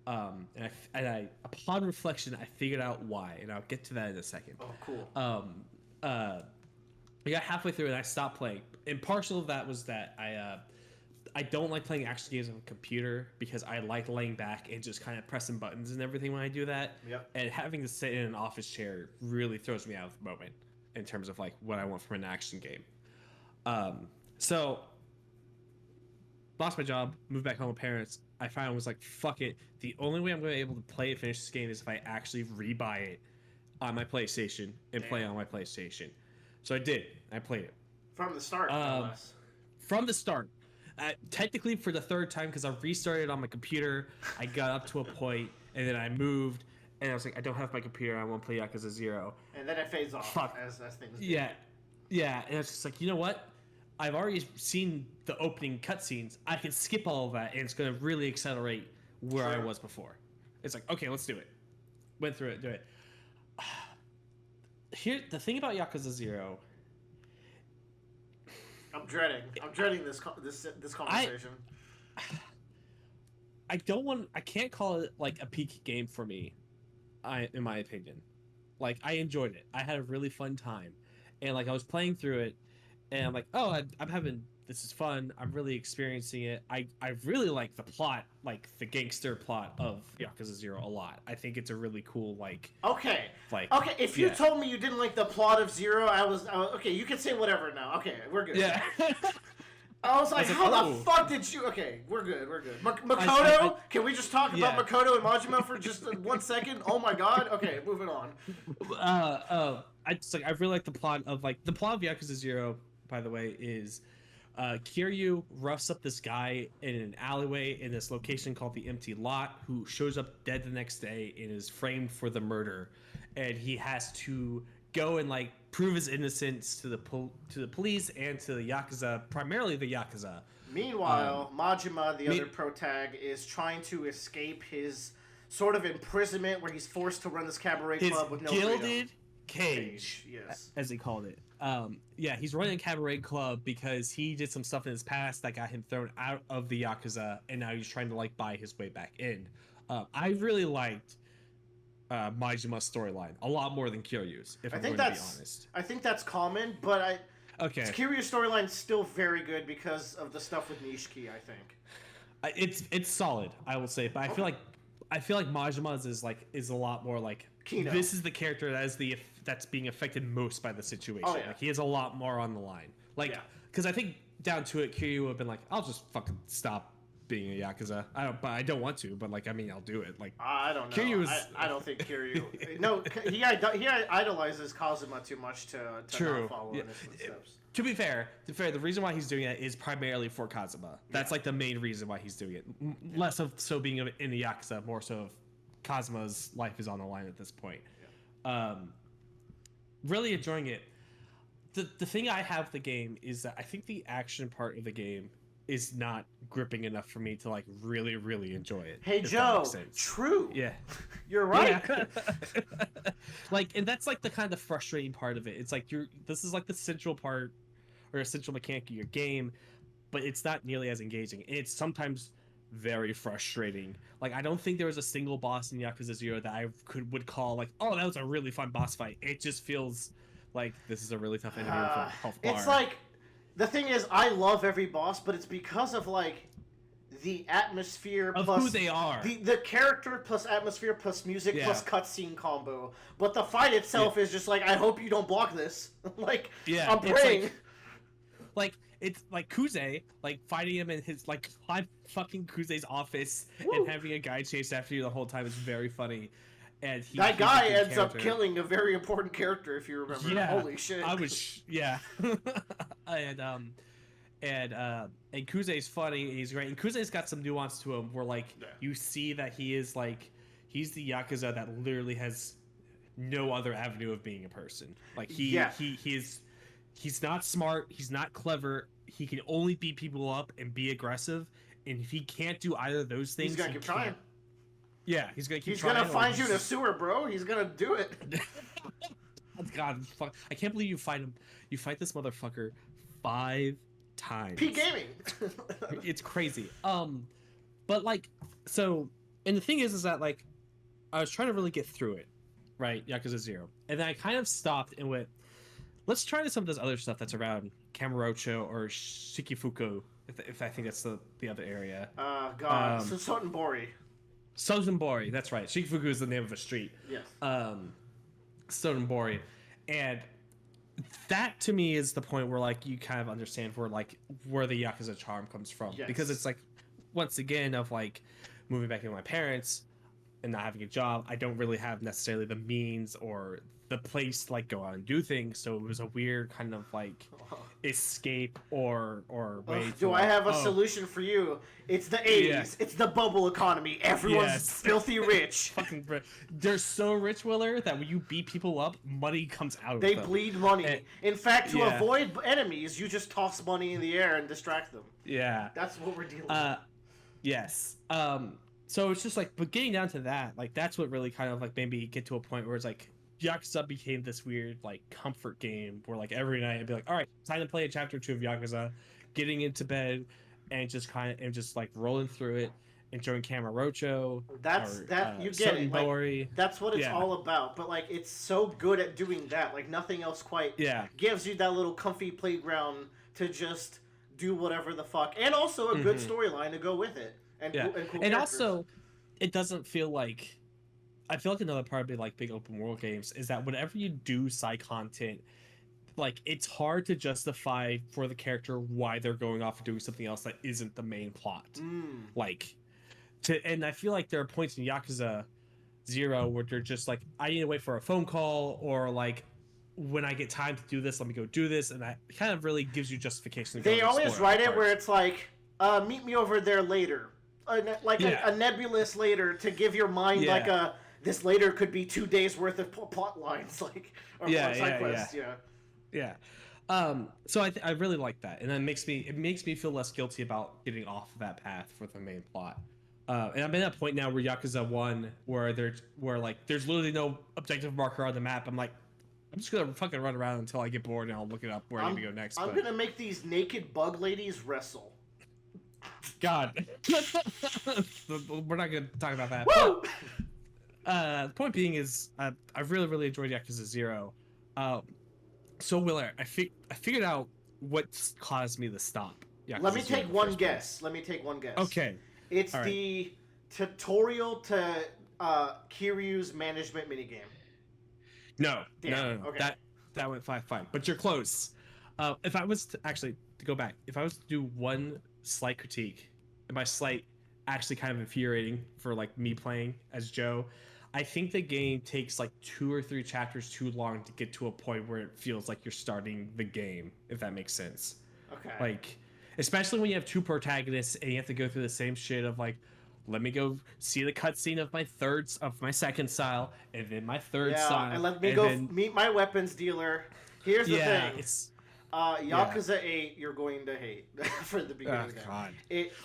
And I upon reflection, I figured out why, and I'll get to that in a second. Oh, cool. I got halfway through and I stopped playing. And partial of that was that I don't like playing action games on a computer because I like laying back and just kind of pressing buttons and everything when I do that. Yep. And having to sit in an office chair really throws me out of the moment in terms of like what I want from an action game. So lost my job, moved back home with parents. I finally was like, fuck it. The only way I'm going to be able to play and finish this game is if I actually rebuy it on my PlayStation and play on my PlayStation. So I did. I played it. From the start, no less. From the start. Technically for the third time because I restarted on my computer. I got up to a point and then I moved and I was like, I don't have my computer. I won't play Yakuza 0. And then it fades off as things do. Yeah. Yeah. And it's just like, you know what? I've already seen the opening cutscenes. I can skip all of that and it's going to really accelerate where I was before. It's like, okay, let's do it. Went through it, do it. Here, the thing about Yakuza 0. I'm dreading this conversation. I can't call it like a peak game for me, in my opinion. Like I enjoyed it. I had a really fun time, and like I was playing through it, and I'm like, oh, this is fun. I'm really experiencing it. I really like the plot, like the gangster plot of Yakuza 0 a lot. I think it's a really cool Okay. Like If you told me you didn't like the plot of 0, I was okay. You can say whatever now. Okay, we're good. Yeah. I was like, how the fuck did you? Okay, we're good. Makoto, can we just talk about Makoto and Majima for just 1 second? Oh my god. Okay, moving on. I really like the plot of Yakuza 0. By the way, is Kiryu roughs up this guy in an alleyway in this location called the Empty Lot, who shows up dead the next day and is framed for the murder, and he has to go and like prove his innocence to the police and to the Yakuza, primarily the Yakuza. Meanwhile, Majima, the other protag, is trying to escape his sort of imprisonment where he's forced to run this cabaret club with no gilded freedom. cage, yes, as they called it. He's running a cabaret club because he did some stuff in his past that got him thrown out of the Yakuza, and now he's trying to like buy his way back in. I really liked Majima's storyline a lot more than Kiryu's, if I'm going to be honest. I think that's common, but Kiryu's storyline is still very good because of the stuff with Nishiki, I think. It's solid, I will say, but I feel like Majima's is a lot more like Kino. This is the character that's being affected most by the situation. Oh, yeah. Like he has a lot more on the line. Because I think down to it, Kiryu would have been like, I'll just fucking stop being a Yakuza. I don't want to, but I'll do it. Like I don't know. Kiryu is... I don't think Kiryu. No, he idolizes Kazuma too much to not follow in his footsteps. To be fair, the reason why he's doing it is primarily for Kazuma. That's like the main reason why he's doing it. Less of so being in the Yakuza, more so of Kazuma's life is on the line at this point. Yeah. Really enjoying it. The thing I have with the game is that I think the action part of the game is not gripping enough for me to like really really enjoy it. Hey if that Joe, makes sense. true. Yeah. You're right. Yeah. Like, and that's like the kind of frustrating part of it. It's like this is like the central part or essential mechanic of your game, but it's not nearly as engaging. And it's sometimes very frustrating. Like, I don't think there was a single boss in Yakuza 0 that I would call like, oh, that was a really fun boss fight. It just feels like this is a really tough enemy with a health bar. It's like, the thing is, I love every boss, but it's because of like the atmosphere of plus who they are. the character plus atmosphere plus music plus cutscene combo. But the fight itself is just like, I hope you don't block this. Like, I'm praying. Like it's like Kuze, like fighting him in his like fucking Kuze's office and having a guy chase after you the whole time is very funny. And that guy ends up killing a very important character, if you remember. Yeah, Holy shit! I was and Kuze's funny. He's great. And Kuze's got some nuance to him, where like you see that he is like he's the Yakuza that literally has no other avenue of being a person. Like he's not smart. He's not clever. He can only beat people up and be aggressive. And if he can't do either of those things, he's gonna keep trying. Yeah, he's gonna keep He's trying. He's gonna find you in a sewer, bro. He's gonna do it. God, fuck! I can't believe you fight him. You fight this motherfucker 5 times. P gaming. It's crazy. But like, so, and the thing is that like, I was trying to really get through it, right? Yakuza 0, and then I kind of stopped and went, let's try some of this other stuff that's around Kamurocho or Shikifuku, if I think that's the other area. God, Sotenbori. Sotenbori, that's right. Shikifuku is the name of a street. Yes. Sotenbori, and that to me is the point where like you kind of understand where the Yakuza charm comes from, because it's like, once again, of like moving back in with my parents and not having a job, I don't really have necessarily the means or the place to like go out and do things, so it was a weird kind of like escape or way do I have a solution for you? It's the 80s. It's the bubble economy. Everyone's filthy rich. Fucking they're so rich, Willer, that when you beat people up, money comes out of them. They bleed money. And, in fact, to avoid enemies, you just toss money in the air and distract them. Yeah. That's what we're dealing with. Yes. So it's just like, but getting down to that, like that's what really kind of like made me get to a point where it's like Yakuza became this weird like comfort game where like every night I'd be like, all right, time to play a chapter 2 of Yakuza, getting into bed and just like rolling through it, enjoying Kamurocho. You get it. Like, that's what it's all about. But like, it's so good at doing that. Like nothing else quite gives you that little comfy playground to just do whatever the fuck, and also a good storyline to go with it. And cool and also, it doesn't feel like. I feel like another part of like big open world games is that whenever you do side content, like it's hard to justify for the character why they're going off and doing something else that isn't the main plot. And I feel like there are points in Yakuza 0 where they're just like, I need to wait for a phone call, or like when I get time to do this, let me go do this, and that kind of really gives you justification. They always write it where it's like, meet me over there later, a nebulous later to give your mind like a. This later could be 2 days worth of plot lines, like side quests. So I really like that, and that makes me feel less guilty about getting off of that path for the main plot. And I'm at that point now where Yakuza 1, where there's literally no objective marker on the map. I'm like, I'm just gonna fucking run around until I get bored, and I'll look it up where I need to go next. I'm gonna make these naked bug ladies wrestle. God, we're not gonna talk about that. Woo! The point being is, I've really, really enjoyed Yakuza 0. So, Willer, I figured out what caused me to stop Yakuza Let me 0 take one guess. Okay. It's the tutorial to Kiryu's management minigame. No. Damn. No. Okay. That went fine. But you're close. If I was to go back, if I was to do one slight critique, and by slight, actually kind of infuriating for like me playing as Joe, I think the game takes like 2 or 3 chapters too long to get to a point where it feels like you're starting the game, if that makes sense. Okay. Like, especially when you have 2 protagonists and you have to go through the same shit of like, let me go see the cutscene of my second style, and then my third style. And let me meet my weapons dealer. Here's the thing. Yakuza 8, you're going to hate for the beginning. Oh, God.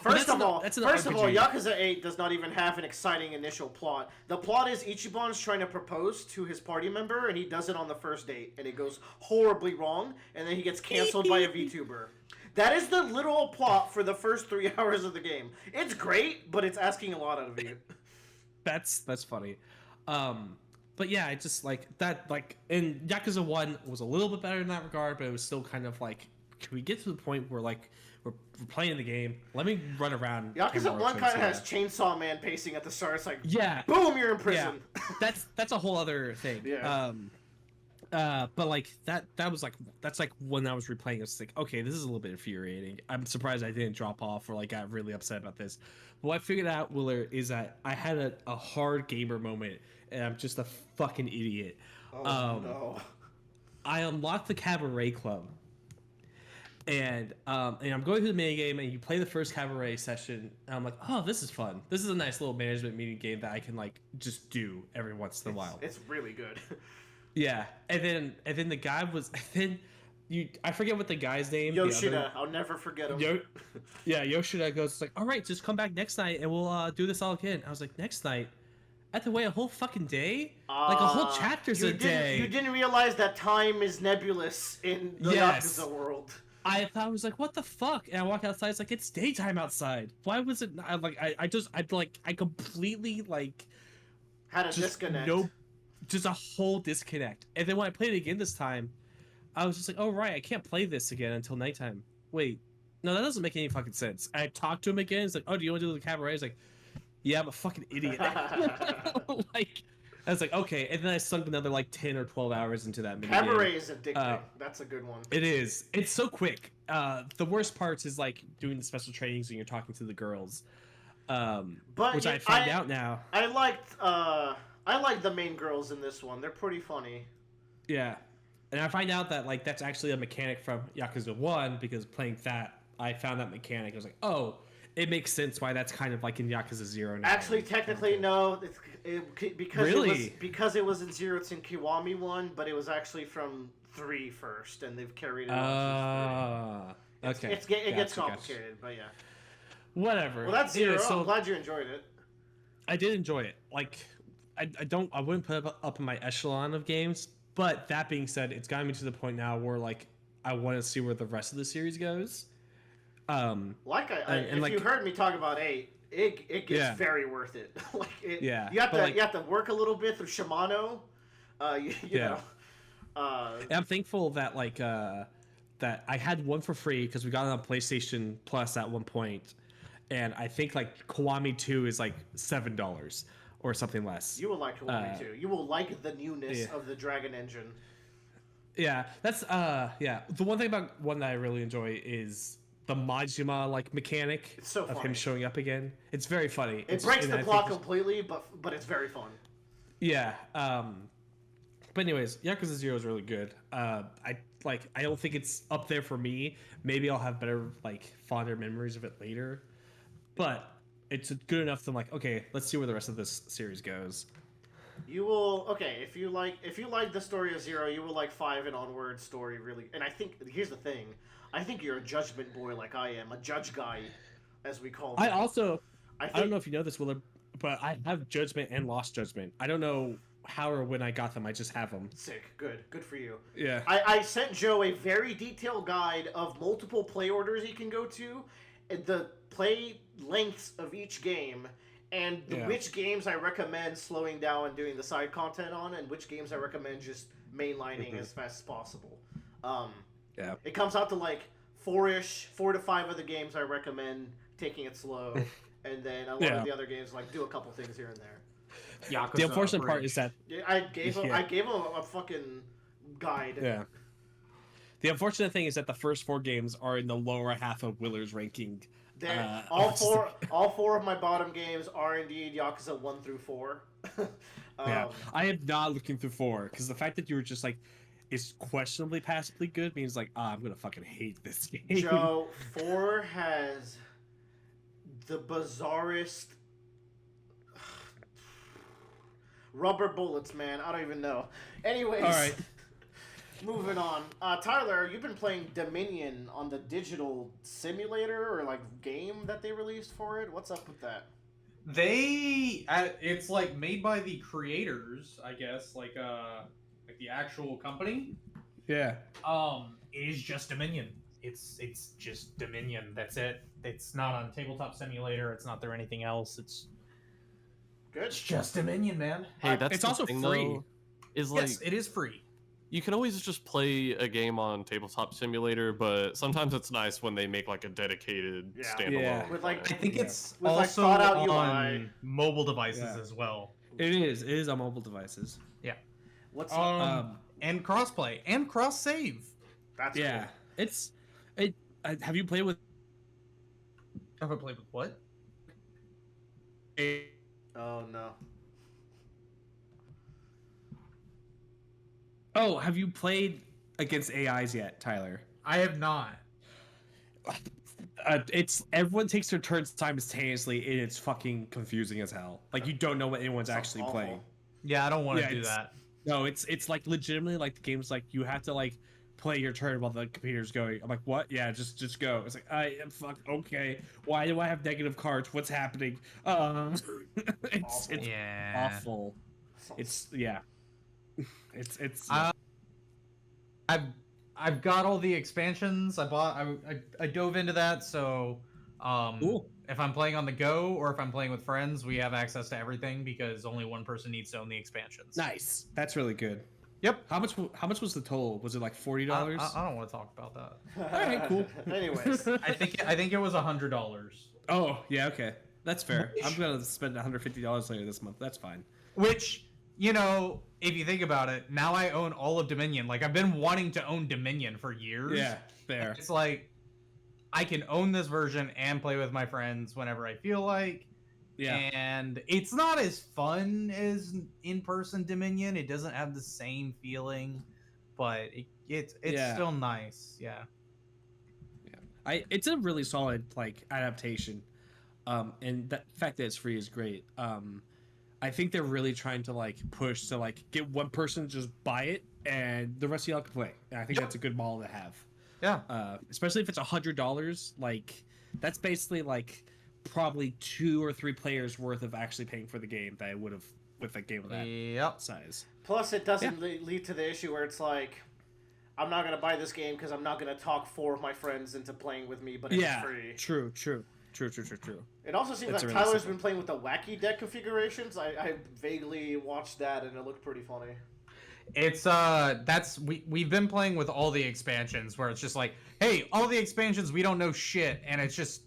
First of all, RPG. Yakuza 8 does not even have an exciting initial plot. The plot is Ichiban's trying to propose to his party member, and he does it on the first date, and it goes horribly wrong, and then he gets canceled by a VTuber. That is the literal plot for the first 3 hours of the game. It's great, but it's asking a lot out of you. That's funny. But yeah, I just like that. Like, in Yakuza 1 was a little bit better in that regard, but it was still kind of like, can we get to the point where like we're playing the game? Let me run around. Yakuza 1 kind of has Chainsaw Man pacing at the start. It's like, yeah, boom, you're in prison. Yeah. That's a whole other thing. Yeah. But like that's like when I was replaying, I was like, okay, this is a little bit infuriating. I'm surprised I didn't drop off or like got really upset about this. But what I figured out, Willer, is that I had a hard gamer moment, and I'm just a fucking idiot. Oh no! I unlocked the Cabaret Club, and I'm going through the minigame, and you play the first Cabaret session, and I'm like, oh, this is fun. This is a nice little management meeting game that I can like just do every once in a while. It's really good. Yeah, and then the guy was I forget what the guy's name. Yoshida, I'll never forget him. Yoshida goes like, all right, just come back next night and we'll do this all again. I was like, next night? I have to wait a whole fucking day? Like a whole chapter's a day. You didn't realize that time is nebulous in the Yakuza world. I thought, I was like, what the fuck? And I walk outside, it's like, it's daytime outside. Why was it not, like, I completely like had a disconnect. Just a whole disconnect. And then when I played it again this time, I was just like, oh right, I can't play this again until nighttime. Wait, no, that doesn't make any fucking sense. I talked to him again. He's like, oh, do you want to do the Cabaret? He's like, yeah, I'm a fucking idiot. Like, I was like, okay. And then I sunk another like 10 or 12 hours into that minigame. Cabaret is addicting. That's a good one. It is. It's so quick. The worst parts is like doing the special trainings when you're talking to the girls. Which I find out now. I like the main girls in this one. They're pretty funny. Yeah. And I find out that like that's actually a mechanic from Yakuza 1 because playing that, I found that mechanic. I was like, oh, it makes sense why that's kind of like in Yakuza 0 now. Actually, technically, no. Because it was in 0, it's in Kiwami 1, but it was actually from 3 first, and they've carried it on to 3. Okay. It gets complicated, but yeah. Whatever. Well, that's 0. Yeah, so I'm glad you enjoyed it. I did enjoy it. Like, I wouldn't put it up in my echelon of games, but that being said, it's gotten me to the point now where like I want to see where the rest of the series goes. If you heard me talk about 8, it gets very worth it. You have to work a little bit through Shimano. You know. And I'm thankful that that I had one for free because we got it on PlayStation Plus at one point, and I think like Kiwami 2 is like $7 or something less. You will like Kiwami 2. You will like the newness of the Dragon Engine. Yeah, that's The one thing about one that I really enjoy is the Majima like mechanic of him showing up again. It's very funny. It breaks the plot completely, but it's very fun. Yeah. But anyways, Yakuza 0 is really good. I don't think it's up there for me. Maybe I'll have better fonder memories of it later. But it's good enough that I'm like, okay, let's see where the rest of this series goes. You will if you like the story of 0, you will like 5 and onward story really. And I think here's the thing. I think you're a judgment boy like I am, a judge guy, as we call him. I don't know if you know this, Willard, but I have judgment and lost judgment. I don't know how or when I got them. I just have them. Sick. Good for you. Yeah. I sent Joe a very detailed guide of multiple play orders he can go to, and the play lengths of each game, and which games I recommend slowing down and doing the side content on, and which games I recommend just mainlining as fast as possible. Yeah. It comes out to like 4 to 5 of the games I recommend taking it slow, and then a lot of the other games do a couple things here and there. Yakuza the unfortunate part is that I gave him a fucking guide. Yeah. The unfortunate thing is that the first 4 games are in the lower half of Willer's ranking. All four of my bottom games are indeed Yakuza 1 through 4. Yeah, I am not looking through 4 because the fact that you were just like, it's questionably passably good means I'm gonna fucking hate this game. Joe, 4 has the bizarrest rubber bullets, man. I don't even know. Anyways. All right. Moving on. Tyler, you've been playing Dominion on the digital simulator or like game that they released for it. What's up with that? It's like made by the creators, I guess, like the actual company. Yeah. It is just Dominion. It's just Dominion. That's it. It's not on Tabletop Simulator. It's not there anything else. It's Good. just Dominion, man. Hey, that's it's the also thing, free. though, is like Yes, it is free. you can always just play a game on Tabletop Simulator, but sometimes it's nice when they make like a dedicated Yeah. standalone. Yeah. With like I think Yeah. it's With, like, also thought-out on UI. mobile devices Yeah. as well. It is. It is on mobile devices. what's And crossplay and cross save. that's Yeah. Have you played with? Have I played with what? cool. Oh no. Oh, have you played against AIs yet, Tyler? I have not. It's everyone takes their turns simultaneously, and it's fucking confusing as hell. Like you don't know what anyone's Sounds actually awful. playing. Yeah, I don't want to Yeah, do it's- that. No, it's like legitimately like the game's like you have to like play your turn while the computer's going. I'm like, what? Yeah, just go. It's like I am fuck. Okay, why do I have negative cards? What's happening? It's Awful. Yeah. awful. It's yeah. It's I've got all the expansions. I dove into that, so Cool. if I'm playing on the go or if I'm playing with friends, we have access to everything because only one person needs to own the expansions. nice. That's really good. Yep. How much was the total? Was it like $40? I don't want to talk about that. Alright, cool. Anyways. I think it was $100. Oh yeah, okay, that's fair. I'm gonna spend $150 later this month. That's fine. Which, you know, if you think about it, now I own all of Dominion. Like, I've been wanting to own Dominion for years. Yeah, fair. It's like, I can own this version and play with my friends whenever I feel like. Yeah, And it's not as fun as in-person Dominion. It doesn't have the same feeling, but it's Yeah. still nice. Yeah. it's a really solid like adaptation, and the fact that it's free is great. I think they're really trying to like push to like get one person to just buy it and the rest of y'all can play. And I think that's a good model to have. Yeah. Especially if it's $100, like that's basically like probably 2 or 3 players worth of actually paying for the game that I would have with a game of that Yep. size. Plus, it doesn't lead to the issue where it's like, I'm not gonna buy this game because I'm not gonna talk 4 of my friends into playing with me, but it's free. True. It also seems It's like really Tyler's simple. been playing with the wacky deck configurations. I vaguely watched that and it looked pretty funny. It's we've been playing with all the expansions where it's just like, hey, all the expansions, we don't know shit, and it's just,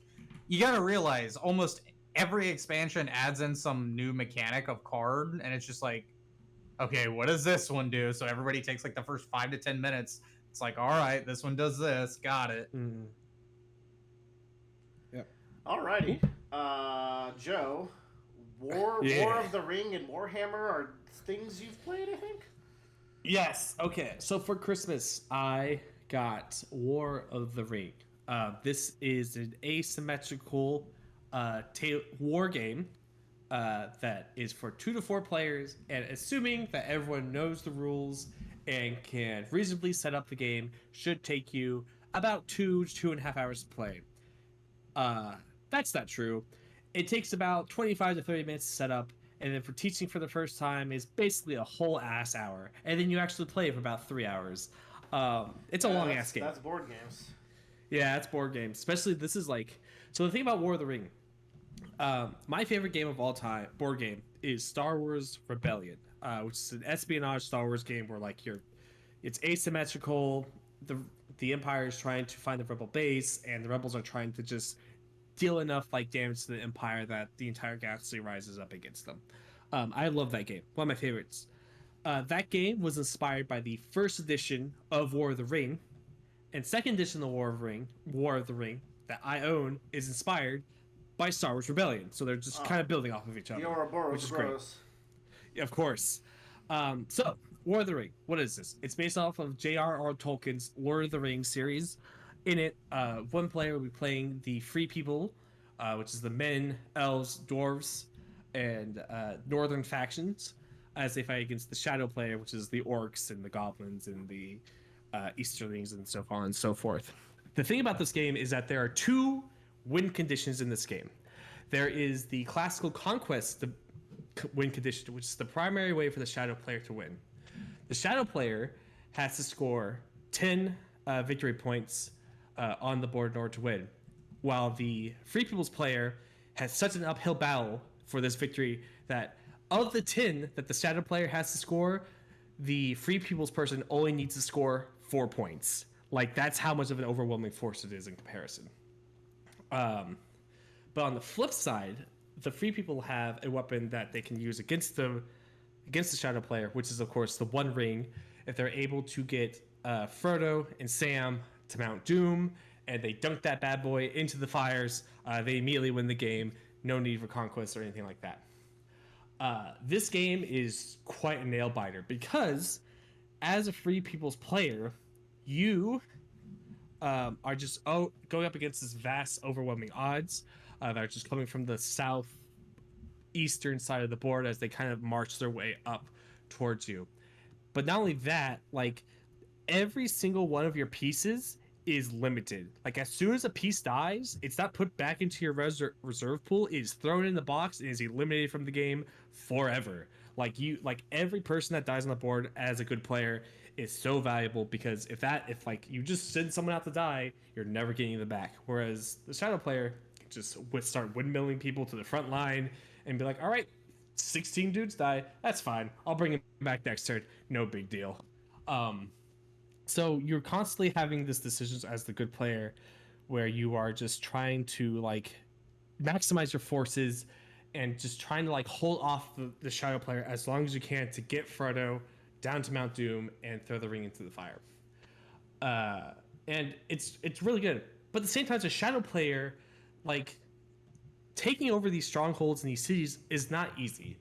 you gotta realize almost every expansion adds in some new mechanic of card, and it's just like, okay, what does this one do? So everybody takes like the first 5 to 10 minutes. It's like, all right, this one does this, got it. Mm. Alrighty, Joe, War of the Ring and Warhammer are things you've played, I think. Yes. Okay. So for Christmas, I got War of the Ring. This is an asymmetrical war game that is for 2 to 4 players, and assuming that everyone knows the rules and can reasonably set up the game, should take you about 2 to 2.5 hours to play. That's not true. It takes about 25 to 30 minutes to set up, and then for teaching for the first time is basically a whole ass hour, and then you actually play for about 3 hours. It's a long ass game. That's board games. Yeah, it's board games. Especially this is like, so the thing about War of the Ring, my favorite game of all time, board game, is Star Wars Rebellion, which is an espionage Star Wars game where like it's asymmetrical. The Empire is trying to find the Rebel base, and the Rebels are trying to just deal enough like damage to the Empire that the entire galaxy rises up against them. I love that game. One of my favorites. That game was inspired by the first edition of War of the Ring, and second edition of War of the Ring that I own is inspired by Star Wars Rebellion. So they're just kind of building off of each other, The Ouroboros which is great. Bros. Yeah, of course. So War of the Ring. What is this? It's based off of J.R.R. Tolkien's Lord of the Rings series. In it, one player will be playing the Free People, which is the men, elves, dwarves, and northern factions, as they fight against the Shadow player, which is the orcs and the goblins and the Easterlings and so on and so forth. The thing about this game is that there are 2 win conditions in this game. There is the classical conquest win condition, which is the primary way for the shadow player to win. The shadow player has to score 10 victory points on the board in order to win, while the Free People's player has such an uphill battle for this victory that of the 10 that the shadow player has to score, the Free People's person only needs to score 4 points. Like, that's how much of an overwhelming force it is in comparison. But on the flip side, the Free People have a weapon that they can use against the shadow player, which is of course the One Ring. If they're able to get Frodo and Sam to Mount Doom, and they dunk that bad boy into the fires, they immediately win the game. No need for conquest or anything like that. This game is quite a nail biter because, as a Free People's player, you are just going up against this vast, overwhelming odds that are just coming from the southeastern side of the board as they kind of march their way up towards you. But not only that, like, every single one of your pieces is limited. Like, as soon as a piece dies, it's not put back into your reserve pool. It is thrown in the box and is eliminated from the game forever. Like, every person that dies on the board as a good player is so valuable, because if you just send someone out to die, you're never getting them back. Whereas the shadow player can just start windmilling people to the front line and be like, all right, 16 dudes die, that's fine, I'll bring him back next turn, no big deal. So you're constantly having this decisions as the good player where you are just trying to like maximize your forces and just trying to like hold off the shadow player as long as you can to get Frodo down to Mount Doom and throw the ring into the fire. And it's really good. But at the same time, as a shadow player, like, taking over these strongholds in these cities is not easy.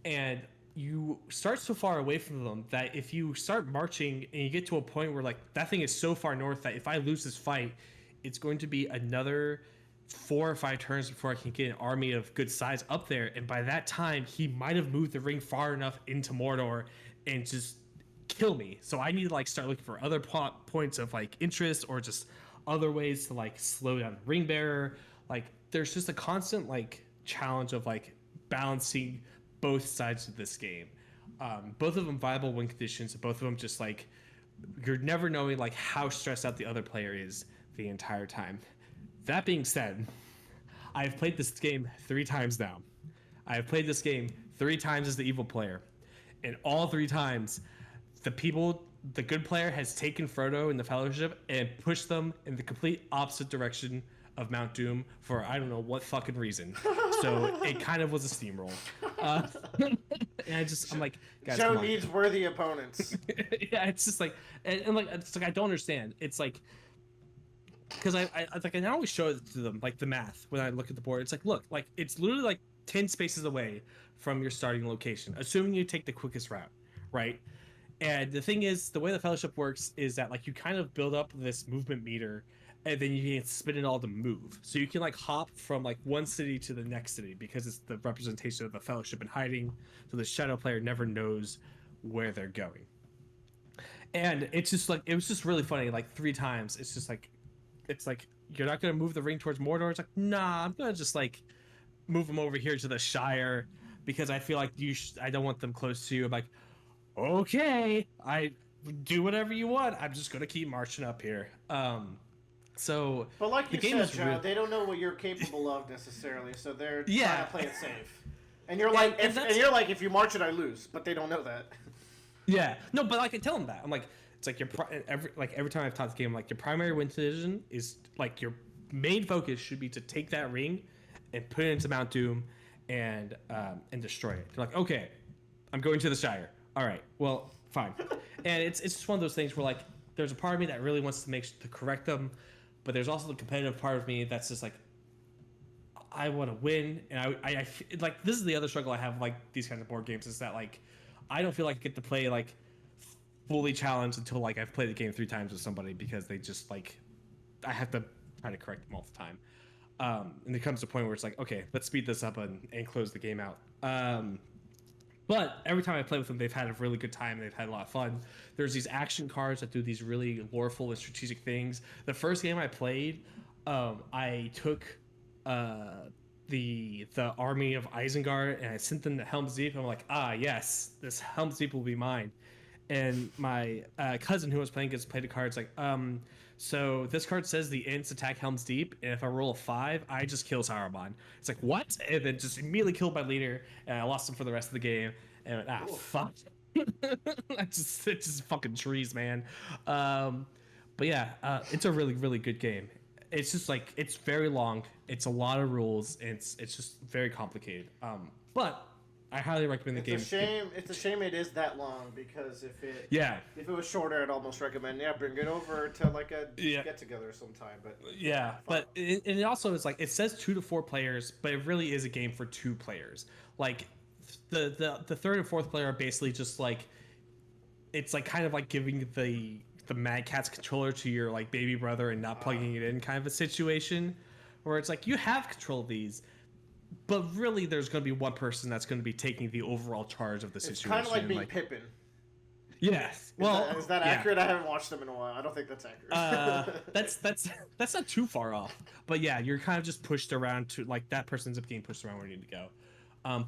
And you start so far away from them that if you start marching and you get to a point where like that thing is so far north that if I lose this fight, it's going to be another 4 or 5 turns before I can get an army of good size up there. And by that time, he might have moved the ring far enough into Mordor and just kill me. So I need to like start looking for other points of like interest, or just other ways to like slow down the ring bearer. Like, there's just a constant like challenge of like balancing both sides of this game. Both of them viable win conditions, both of them just like you're never knowing like how stressed out the other player is the entire time. That being said, I've played this game 3 times now. I've played this game 3 times as the evil player, and all 3 times the good player has taken Frodo and the Fellowship and pushed them in the complete opposite direction of Mount Doom for I don't know what fucking reason. So it kind of was a steamroll. And I'm like, guys, Joe needs worthy opponents. Yeah, it's just like, and like, it's like I don't understand. It's like, because I always show it to them, like the math when I look at the board. It's like, look, like it's literally like 10 spaces away from your starting location, assuming you take the quickest route, right? And the thing is, the way the Fellowship works is that like you kind of build up this movement meter, and then you can spin it all to move. So you can like hop from like one city to the next city because it's the representation of the Fellowship in hiding. So the shadow player never knows where they're going. And it's just like, it was just really funny. Like 3 times, it's like, you're not going to move the ring towards Mordor. It's like, nah, I'm going to just like move them over here to the Shire because I feel like I don't want them close to you. I'm like, okay, I do whatever you want. I'm just going to keep marching up here. So, but like you said, Joe, really... they don't know what you're capable of necessarily, so they're trying to play it safe. And you're like, if you march it, I lose. But they don't know that. Yeah, no, but like I tell them that I'm like, it's like every time I've taught the game, I'm like, your primary win decision is like your main focus should be to take that ring and put it into Mount Doom and destroy it. They're like, okay, I'm going to the Shire. All right, well, fine. And it's just one of those things where like there's a part of me that really wants to correct them. But there's also the competitive part of me that's just like, I want to win, and I like this is the other struggle I have with, like these kinds of board games, is that like I don't feel like I get to play like fully challenged until like I've played the game 3 times with somebody, because they just like I have to try to correct them all the time. And there comes a point where it's like, okay, let's speed this up and close the game out. But every time I play with them, they've had a really good time. They've had a lot of fun. There's these action cards that do these really loreful and strategic things. The first game I played, I took the army of Isengard and I sent them to Helm's Deep. I'm like, yes, this Helm's Deep will be mine. And my cousin who was playing gets played a card. It's like, so this card says the Ents attack Helm's Deep, and if I roll a 5, I just kill Saruman. It's like, what? And then just immediately killed my leader, and I lost him for the rest of the game. And I went, fuck. It's just fucking trees, man. But yeah, it's a really, really good game. It's just like, it's very long. It's a lot of rules. And it's just very complicated. But I highly recommend the game. It's a shame it is that long, because if it was shorter, I'd almost recommend bring it over to like a get together sometime. But but it also is like, it says 2 to 4 players, but it really is a game for 2 players. Like the third and fourth player are basically just like, it's like kind of like giving the Mad Catz controller to your like baby brother and not plugging it in kind of a situation, where it's like, you have control of these. But really, there's going to be one person that's going to be taking the overall charge of the situation. It's kind of like being Pippin. Yes. Is that accurate? I haven't watched them in a while. I don't think that's accurate. That's not too far off. But yeah, you're kind of just pushed around to like that person ends up getting pushed around where you need to go.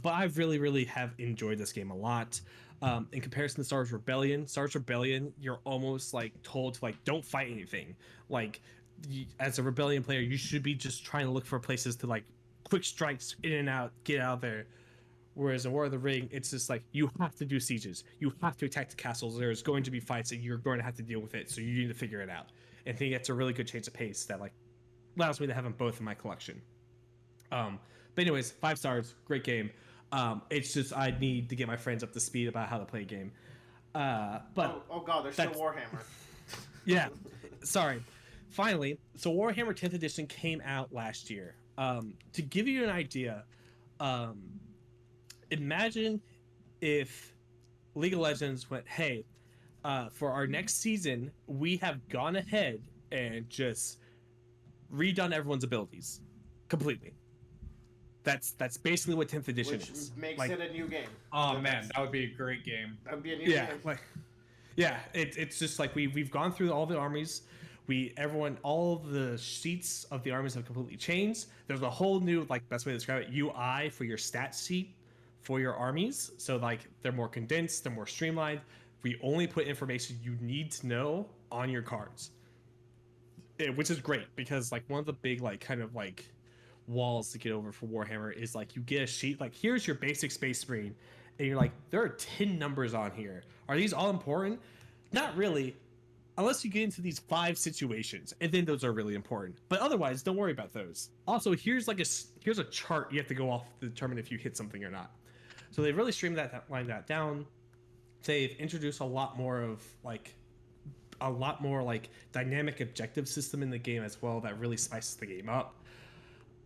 But I really, really have enjoyed this game a lot. In comparison to Star Wars Rebellion, you're almost like told to like don't fight anything. Like as a Rebellion player, you should be just trying to look for places to like quick strikes in and out, get out of there. Whereas in War of the Ring, it's just like, you have to do sieges, you have to attack the castles, there's going to be fights and you're going to have to deal with it, so you need to figure it out. And I think it's a really good change of pace that like allows me to have them both in my collection. But anyways, 5 stars, great game. It's just I need to get my friends up to speed about how to play a game. But oh god, there's still Warhammer. Yeah, sorry. Finally, so Warhammer 10th edition came out last year. To give you an idea, imagine if League of Legends went, hey, for our next season, we have gone ahead and just redone everyone's abilities completely. That's basically what 10th edition is. Which makes it a new game. Oh man, that would be a great game. That would be a new game. It's just like we've gone through all the armies. All the sheets of the armies have completely changed. There's a whole new, like, best way to describe it, UI for your stat sheet for your armies. So like they're more condensed, they're more streamlined. We only put information you need to know on your cards, which is great because like one of the big like kind of like walls to get over for Warhammer is like you get a sheet like, here's your basic Space Marine, and you're like, there are 10 numbers on here. Are these all important? Not really. Unless you get into these 5 situations, and then those are really important. But otherwise, don't worry about those. Also, here's a chart you have to go off to determine if you hit something or not. So they've really streamlined that down. They've introduced a lot more dynamic objective system in the game as well that really spices the game up.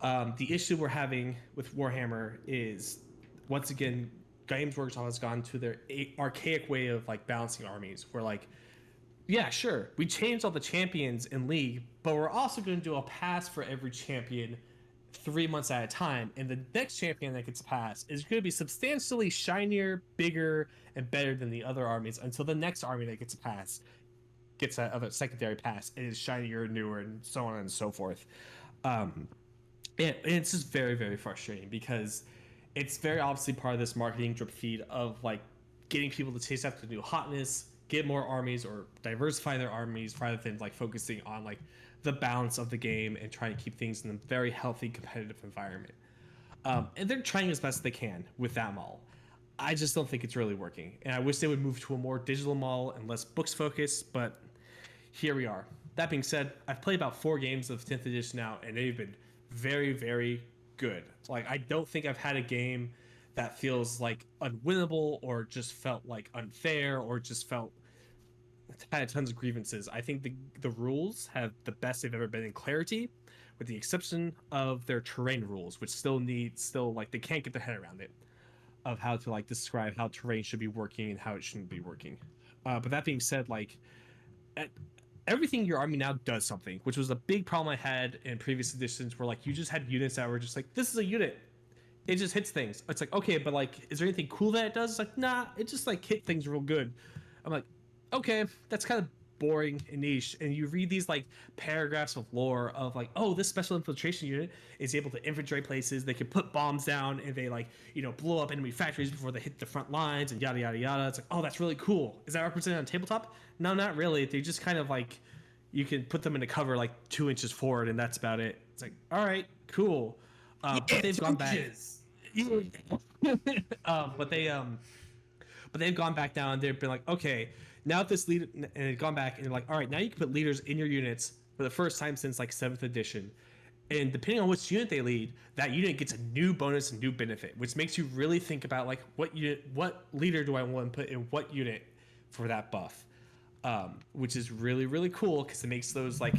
The issue we're having with Warhammer is, once again, Games Workshop has gone to their archaic way of like balancing armies, where like, yeah, sure, we changed all the champions in League, but we're also going to do a pass for every champion 3 months at a time, and the next champion that gets a pass is going to be substantially shinier, bigger, and better than the other armies until the next army that gets a pass gets that other secondary pass and is shinier, newer, and so on and so forth. And it's just very, very frustrating because it's very obviously part of this marketing drip feed of like getting people to chase after new hotness, get more armies, or diversify their armies rather than like focusing on like the balance of the game and trying to keep things in a very healthy competitive environment. And they're trying as best they can with that model. I just don't think it's really working, and I wish they would move to a more digital model and less books focused, but here we are. That being said, I've played about 4 games of 10th edition now, and they've been very, very good. Like, I don't think I've had a game that feels like unwinnable or just felt like unfair or just felt had tons of grievances. I think the rules have the best they've ever been in clarity, with the exception of their terrain rules, which still like they can't get their head around it, of how to like describe how terrain should be working and how it shouldn't be working. But that being said, like everything in your army now does something, which was a big problem I had in previous editions, where like you just had units that were just like, this is a unit, it just hits things. It's like, okay, but like, is there anything cool that it does? It's like, nah, it just like hit things real good. I'm like, okay, that's kind of boring and niche. And you read these like paragraphs of lore of like, oh, this special infiltration unit is able to infiltrate places. They can put bombs down and they like, blow up enemy factories before they hit the front lines and yada yada yada. It's like, oh, that's really cool. Is that represented on tabletop? No, not really. They just kind of like, you can put them in a cover like 2 inches forward and that's about it. It's like, all right, cool. But they've gone back. But they've gone back down. They've been like, okay, now this leader, and they've gone back and they're like, all right, now you can put leaders in your units for the first time since like 7th edition. And depending on which unit they lead, that unit gets a new bonus and new benefit, which makes you really think about like what leader do I want to put in what unit for that buff, which is really, really cool because it makes those like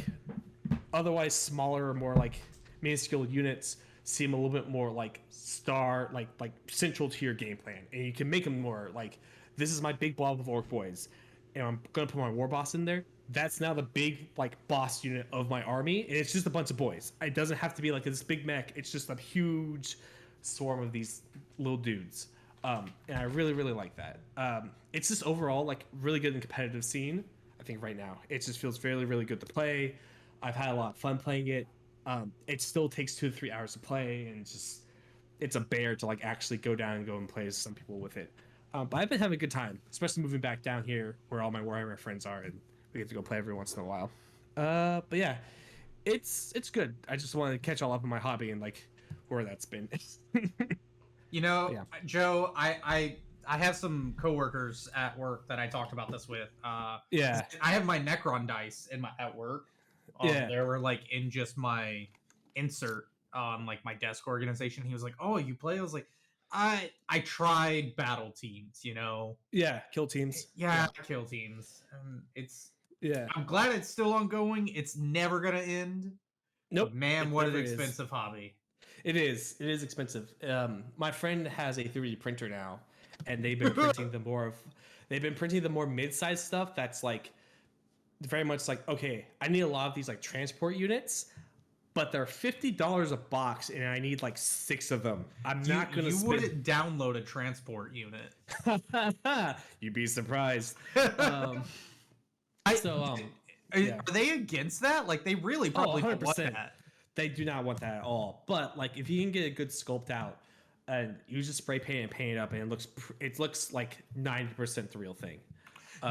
otherwise smaller or more like minuscule units seem a little bit more like central to your game plan, and you can make them more like, this is my big blob of orc boys and I'm gonna put my war boss in there. That's now the big like boss unit of my army, and it's just a bunch of boys. It doesn't have to be like this big mech. It's just a huge swarm of these little dudes, and I really, really like that. It's just overall like really good in competitive scene. I think right now it just feels really, really good to play. I've had a lot of fun playing it. It still takes 2 to 3 hours to play, and it's a bear to like actually go down and go and play with some people with it. But I've been having a good time, especially moving back down here where all my Warhammer friends are, and we get to go play every once in a while. But yeah, it's good. I just want to catch all up on my hobby and like where that's been. Yeah. Joe, I have some coworkers at work that I talked about this with. Yeah. I have my Necron dice at work. They were like in just my insert on like my desk organization. He was like, "Oh, you play?" I was like, I tried battle teams, Yeah, kill teams. Yeah, kill teams. Yeah. I'm glad it's still ongoing. It's never gonna end. Nope. But man, what an expensive hobby. It is. It is expensive. My friend has a 3D printer now, and they've been printing the more mid-sized stuff that's like very much like, okay, I need a lot of these like transport units, but they're $50 a box, and I need like 6 of them. I'm not gonna. You wouldn't download a transport unit. You'd be surprised. Are they against that? Like, they really probably don't want that. They do not want that at all. But like, if you can get a good sculpt out, and you just spray paint and paint it up, and it looks like 90% the real thing.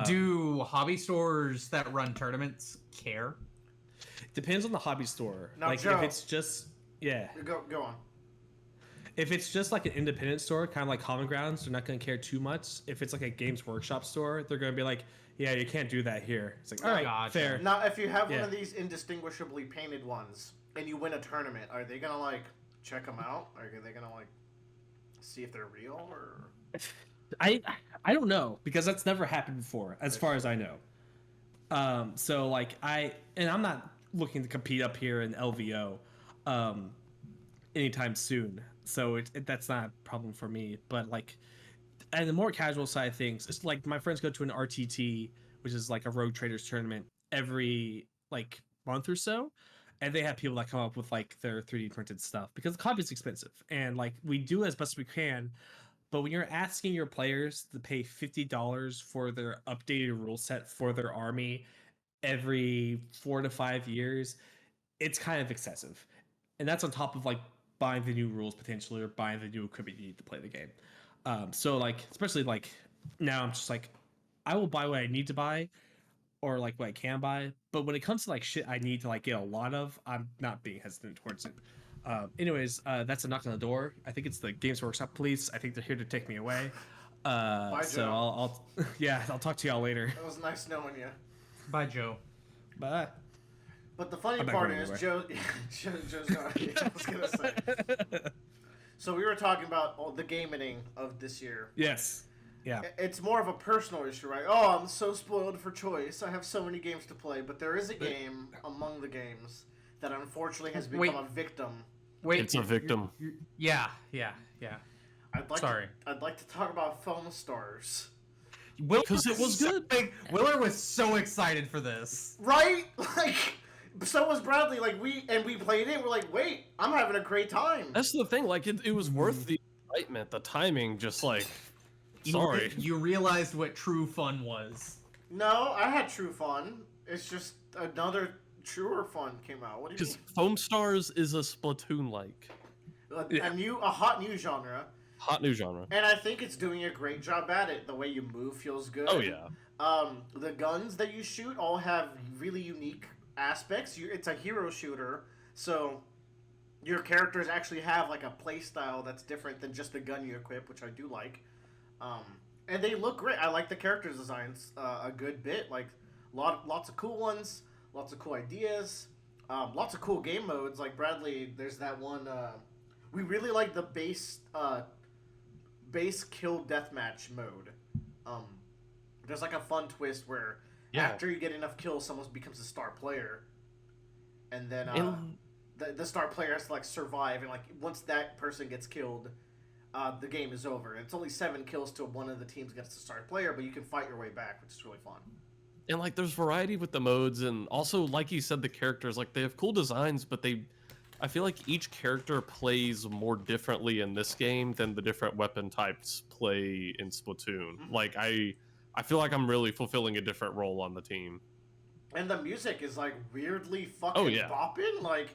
Do hobby stores that run tournaments care? Depends on the hobby store. Now, like, Joe, if it's just go on. If it's just like an independent store, kind of like Common Grounds, they're not going to care too much. If it's like a Games Workshop store, they're going to be like, yeah, you can't do that here. It's like, all right, fair. Now, if you have one of these indistinguishably painted ones and you win a tournament, are they going to like check them out? Are they going to like see if they're real or? I don't know, because that's never happened before, as far as I know. So like I'm not looking to compete up here in LVO anytime soon, so that's not a problem for me. But like, and the more casual side of things, it's like my friends go to an RTT, which is like a Rogue Traders tournament, every like month or so, and they have people that come up with like their 3D printed stuff, because the hobby is expensive, and like we do as best we can. But when you're asking your players to pay $50 for their updated rule set for their army every 4 to 5 years, it's kind of excessive. And that's on top of like buying the new rules potentially, or buying the new equipment you need to play the game. So like, especially like now, I'm just like, I will buy what I need to buy, or like what I can buy. But when it comes to like shit I need to like get a lot of, I'm not being hesitant towards it. Anyways, that's a knock on the door. I think it's the Games Workshop police. I think they're here to take me away. Bye, so Joe. I'll talk to y'all later. It was nice knowing you. Bye, Joe. Bye. But the funny part is, Joe's not. I was gonna say. So we were talking about the gaming of this year. Yes. Yeah. It's more of a personal issue, right? Oh, I'm so spoiled for choice. I have so many games to play, but there is a game among the games that unfortunately has become a victim. It's a victim. Yeah. I'd like to talk about Foamstars. Because it was good. Willer was so excited for this. Right? Like, So was Bradley. Like we played it. We're like, wait, I'm having a great time. That's the thing. Like it was worth the excitement. The timing, just like, sorry. You realized what true fun was. No, I had true fun. It's just another truer fun came out. What do you mean? Because Foamstars is a Splatoon-like. A hot new genre. Hot new genre. And I think it's doing a great job at it. The way you move feels good. Oh yeah. The guns that you shoot all have really unique aspects. It's a hero shooter, so your characters actually have like a play style that's different than just the gun you equip, which I do like. And they look great. I like the character designs a good bit. Like lots of cool ones, lots of cool ideas, lots of cool game modes. Like Bradley, there's that one. We really like the base kill deathmatch mode. There's like a fun twist where after you get enough kills, someone becomes a star player, and then the star player has to like survive, and like once that person gets killed, the game is over. It's only 7 kills till one of the teams gets the star player, but you can fight your way back, which is really fun. And like there's variety with the modes, and also like you said, the characters, like they have cool designs, but I feel like each character plays more differently in this game than the different weapon types play in Splatoon. Mm-hmm. Like I feel like I'm really fulfilling a different role on the team. And the music is like weirdly fucking bopping. Like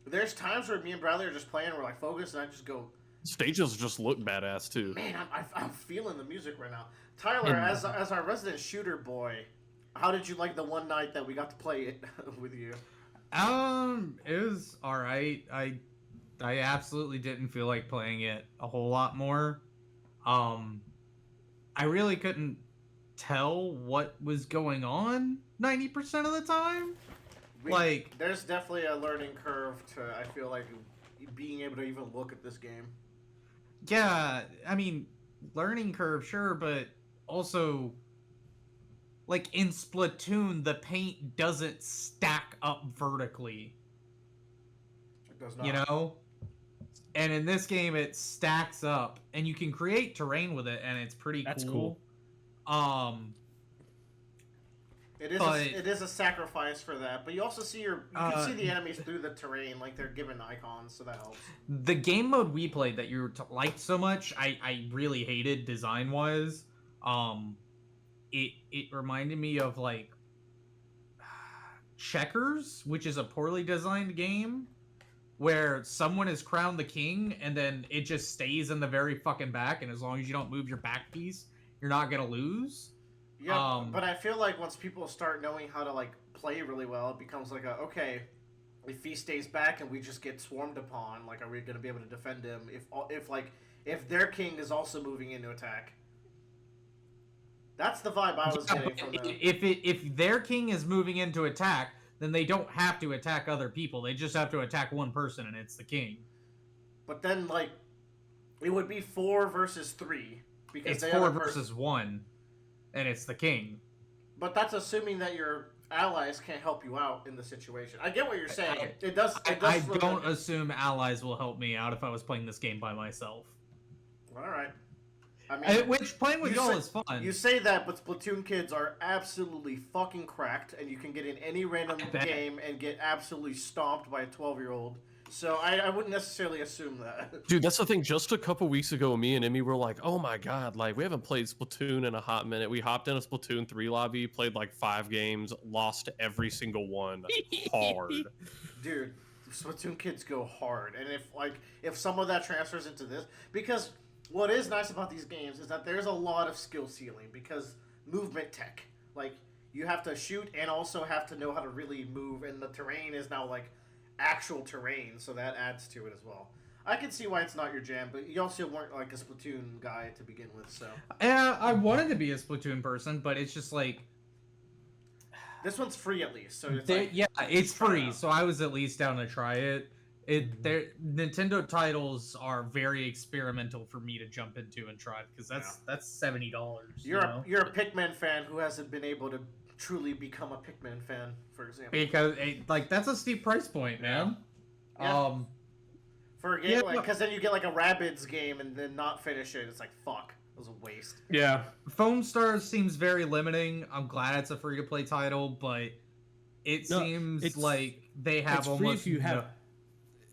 there's times where me and Bradley are just playing, we're like focused, and I just go. Stages just look badass too. Man, I'm feeling the music right now. Tyler, as our resident shooter boy, how did you like the one night that we got to play it with you? It was all right. I absolutely didn't feel like playing it a whole lot more. I really couldn't tell what was going on 90% of the time. There's definitely a learning curve to, I feel like, being able to even look at this game. Yeah, I mean, learning curve, sure, but also, like in Splatoon, the paint doesn't stack up vertically. It does not. You know? And in this game, it stacks up, and you can create terrain with it, and it's pretty That's cool. It is a sacrifice for that, but you also see you can see the enemies through the terrain, like they're given icons, so that helps. The game mode we played that you liked so much, I really hated design-wise. It reminded me of like Checkers, which is a poorly designed game where someone is crowned the king and then it just stays in the very fucking back, and as long as you don't move your back piece, you're not gonna lose. Yeah, but I feel like once people start knowing how to like play really well, it becomes like okay, if he stays back and we just get swarmed upon, like are we gonna be able to defend him if their king is also moving into attack? That's the vibe I was getting from them. If their king is moving into attack, then they don't have to attack other people. They just have to attack one person, and it's the king. But then, like, it would be 4 versus 3 because it's 4 versus 1, and it's the king. But that's assuming that your allies can't help you out in the situation. I get what you're saying. I don't assume allies will help me out if I was playing this game by myself. All right. I mean, which playing with y'all is fun. You say that, but Splatoon kids are absolutely fucking cracked, and you can get in any random game and get absolutely stomped by a 12-year-old. So I wouldn't necessarily assume that. Dude, that's the thing. Just a couple weeks ago, me and Emmy were like, oh my god, like we haven't played Splatoon in a hot minute. We hopped in a Splatoon 3 lobby, played like 5 games, lost every single one hard. Dude, Splatoon kids go hard. And if some of that transfers into this, because what is nice about these games is that there's a lot of skill ceiling because movement tech. Like, you have to shoot and also have to know how to really move, and the terrain is now, like, actual terrain, so that adds to it as well. I can see why it's not your jam, but you also weren't, like, a Splatoon guy to begin with, so... Yeah, I wanted to be a Splatoon person, but it's just, like... This one's free, at least, so it's like... Yeah, it's free, so I was at least down to try it. Nintendo titles are very experimental for me to jump into and try because that's $70. You're a Pikmin fan who hasn't been able to truly become a Pikmin fan, for example. Because that's a steep price point, man. Yeah. For a game because then you get like a Rabbids game and then not finish it. It's like fuck, it was a waste. Yeah. Foamstars seems very limiting. I'm glad it's a free to play title, but it No, seems it's- like they have it's free almost if you have.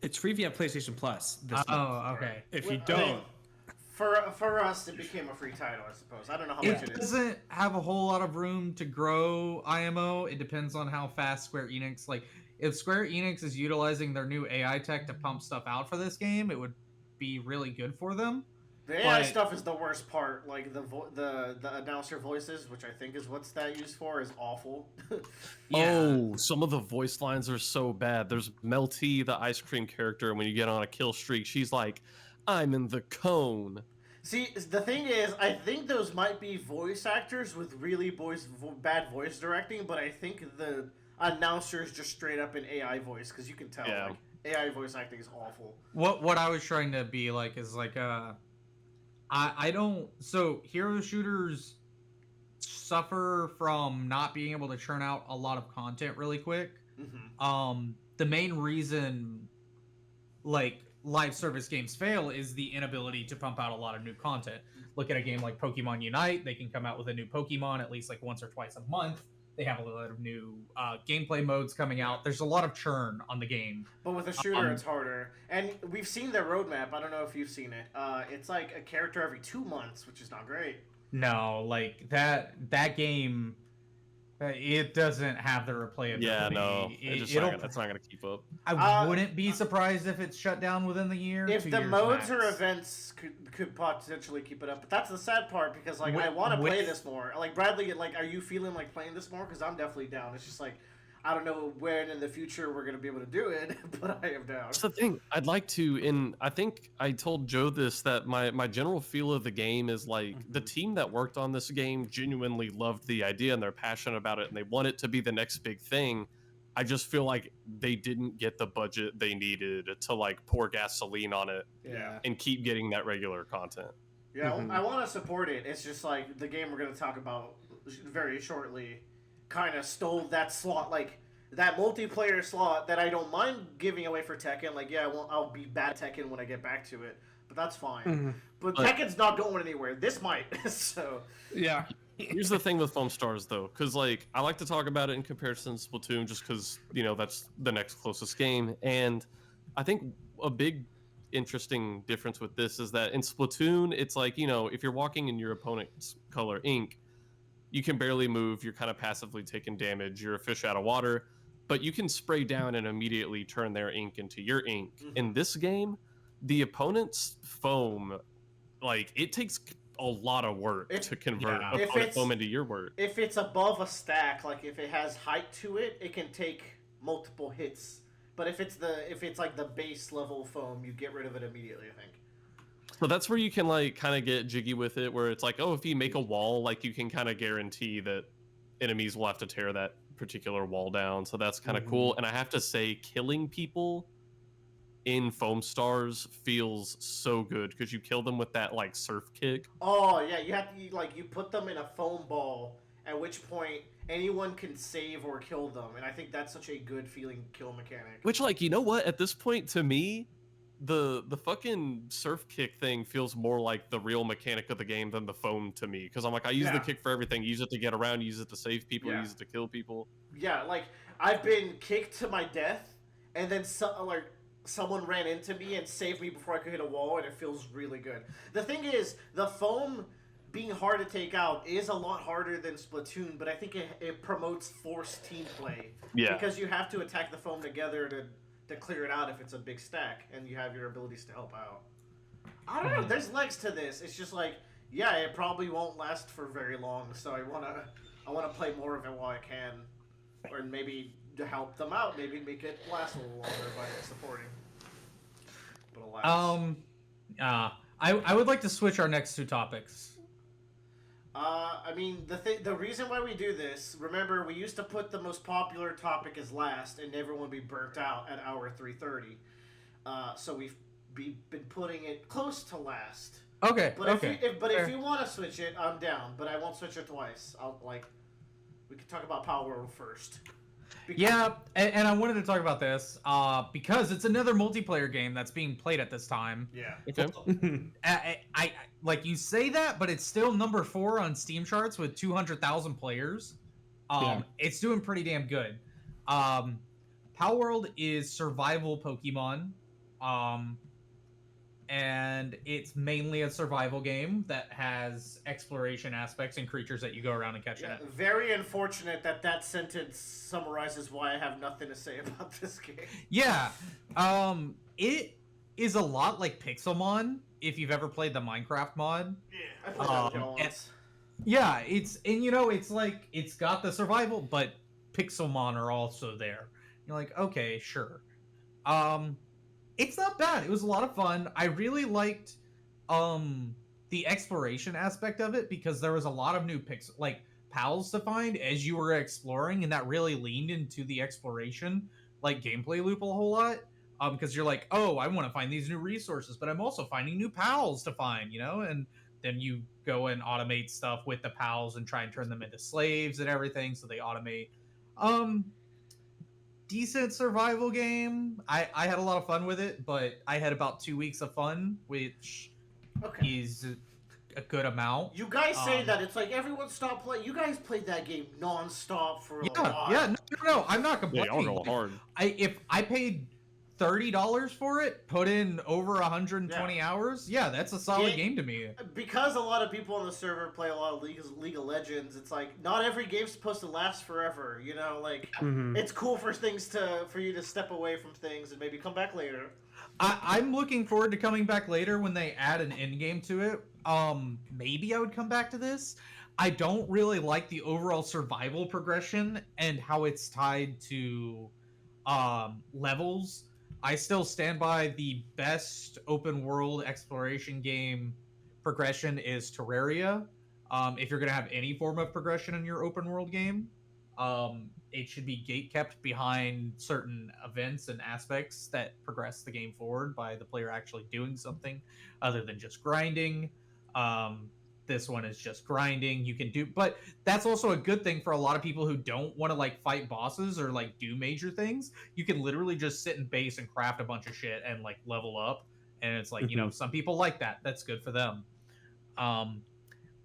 It's free if you have PlayStation Plus. This month. Oh, okay. If you Well, I don't, mean, for us, it became a free title, I suppose. I don't know how much It it is. doesn't have a whole lot of room to grow IMO. It depends on how fast Square Enix, like, if Square Enix is utilizing their new AI tech to pump stuff out for this game, it would be really good for them. The AI but- stuff is the worst part. Like the announcer voices, which I think is what's that used for, is awful. Oh, some of the voice lines are so bad. There's Melty, the ice cream character, and when you get on a kill streak, she's like, "I'm in the cone." See, the thing is, I think those might be voice actors with really bad voice directing, but I think the announcer is just straight up an AI voice, because you can tell Yeah. like, AI voice acting is awful. What I was trying to be like is like I don't, so hero shooters suffer from not being able to churn out a lot of content really quick. Mm-hmm. The main reason like live service games fail is the inability to pump out a lot of new content. Look at a game like Pokemon Unite. They can come out with a new Pokemon at least like once or twice a month. They have a lot of new gameplay modes coming out. There's a lot of churn on the game. But with a shooter, it's harder. And we've seen their roadmap. I don't know if you've seen it. It's like a character every 2 months, which is not great. No, like that game, it doesn't have the replayability. Yeah, no, that's not gonna keep up. I wouldn't be surprised if it's shut down within the year. If 2 the years modes max. or events could potentially keep it up, but that's the sad part because like I With- want to play with- this more. Like Bradley, like are you feeling like playing this more? Because I'm definitely down. It's just like I don't know when in the future we're gonna be able to do it, but I am down. That's the thing. I'd like to, and I think I told Joe this, that my general feel of the game is like the team that worked on this game genuinely loved the idea and they're passionate about it and they want it to be the next big thing. I just feel like they didn't get the budget they needed to like pour gasoline on it Yeah. and keep getting that regular content. Yeah, Mhm. I want to support it. It's just like the game we're going to talk about very shortly kind of stole that slot, like that multiplayer slot that I don't mind giving away for Tekken. Like, yeah, I'll be bad at Tekken when I get back to it, but that's fine. But Tekken's not going anywhere. This might. So, yeah. Here's the thing with Foamstars though, because like I like to talk about it in comparison to Splatoon, just because that's the next closest game, and I think a big interesting difference with this is that in Splatoon, it's like if you're walking in your opponent's color ink, you can barely move, you're kind of passively taking damage, you're a fish out of water, but you can spray down and immediately turn their ink into your ink. In this game, the opponent's foam, like it takes a lot of work to convert opponent foam into your work. if it's above a stack, like if it has height to it, it can take multiple hits. But if it's like the base level foam, you get rid of it immediately, I think. So that's where you can like kind of get jiggy with it, where it's like, oh, if you make a wall, like you can kind of guarantee that enemies will have to tear that particular wall down. So that's kind of cool. And I have to say, killing people in Foamstars feels so good because you kill them with that like surf kick. Oh yeah, you put them in a foam ball, at which point anyone can save or kill them, and I think that's such a good feeling kill mechanic. Which, like, you know what? At this point, to me, the fucking surf kick thing feels more like the real mechanic of the game than the foam to me. Because I'm like, I use the kick for everything. Use it to get around. Use it to save people. Use it to kill people. Yeah, like I've been kicked to my death, and then someone ran into me and saved me before I could hit a wall, and it feels really good. The thing is, the foam being hard to take out is a lot harder than Splatoon, but I think it promotes forced team play. Yeah. Because you have to attack the foam together to clear it out if it's a big stack, and you have your abilities to help out. I don't know, there's legs to this. It's just like, yeah, it probably won't last for very long, so I wanna play more of it while I can. Or maybe to help them out, maybe make it last a little longer by supporting. But alas. I would like to switch our next two topics. I mean, the reason why we do this, remember, we used to put the most popular topic as last, and everyone would be burnt out at hour 3:30. So we've been putting it close to last. Okay. But okay. if you want to switch it, I'm down. But I won't switch it twice. We could talk about Palworld first. Yeah, and I wanted to talk about this because it's another multiplayer game that's being played at this time. Yeah. Okay. I like you say that, but it's still number 4 on Steam charts with 200,000 players. It's doing pretty damn good. Palworld is survival Pokemon. And it's mainly a survival game that has exploration aspects and creatures that you go around and catch in it. Very unfortunate that sentence summarizes why I have nothing to say about this game. Yeah. It is a lot like Pixelmon, if you've ever played the Minecraft mod. Yeah, I played that once. Yeah, it's like, it's got the survival, but Pixelmon are also there. You're like, okay, sure. It's not bad. It was a lot of fun. I really liked the exploration aspect of it, because there was a lot of new pals to find as you were exploring, and that really leaned into the exploration gameplay loop a whole lot. Because you're like, oh, I want to find these new resources, but I'm also finding new pals to find, and then you go and automate stuff with the pals and try and turn them into slaves and everything, so they automate. Decent survival game. I had a lot of fun with it, but I had about 2 weeks of fun, which is a good amount. You guys say that it's like everyone stopped playing. You guys played that game non-stop for a while. Yeah, no, I'm not complaining. They all go hard. If I paid $30 for it, put in over 120 hours, that's a solid game to me. Because a lot of people on the server play a lot of League of Legends, it's like not every game's supposed to last forever, It's cool for you to step away from things and maybe come back later. I'm looking forward to coming back later when they add an end game to it. Maybe I would come back to this. I don't really like the overall survival progression and how it's tied to levels. I still stand by the best open world exploration game progression is Terraria. If you're going to have any form of progression in your open world game, it should be gate-kept behind certain events and aspects that progress the game forward by the player actually doing something other than just grinding. This one is just grinding. You can do, but that's also a good thing for a lot of people who don't want to fight bosses or do major things. You can literally just sit in base and craft a bunch of shit and level up. And it's some people like that. That's good for them.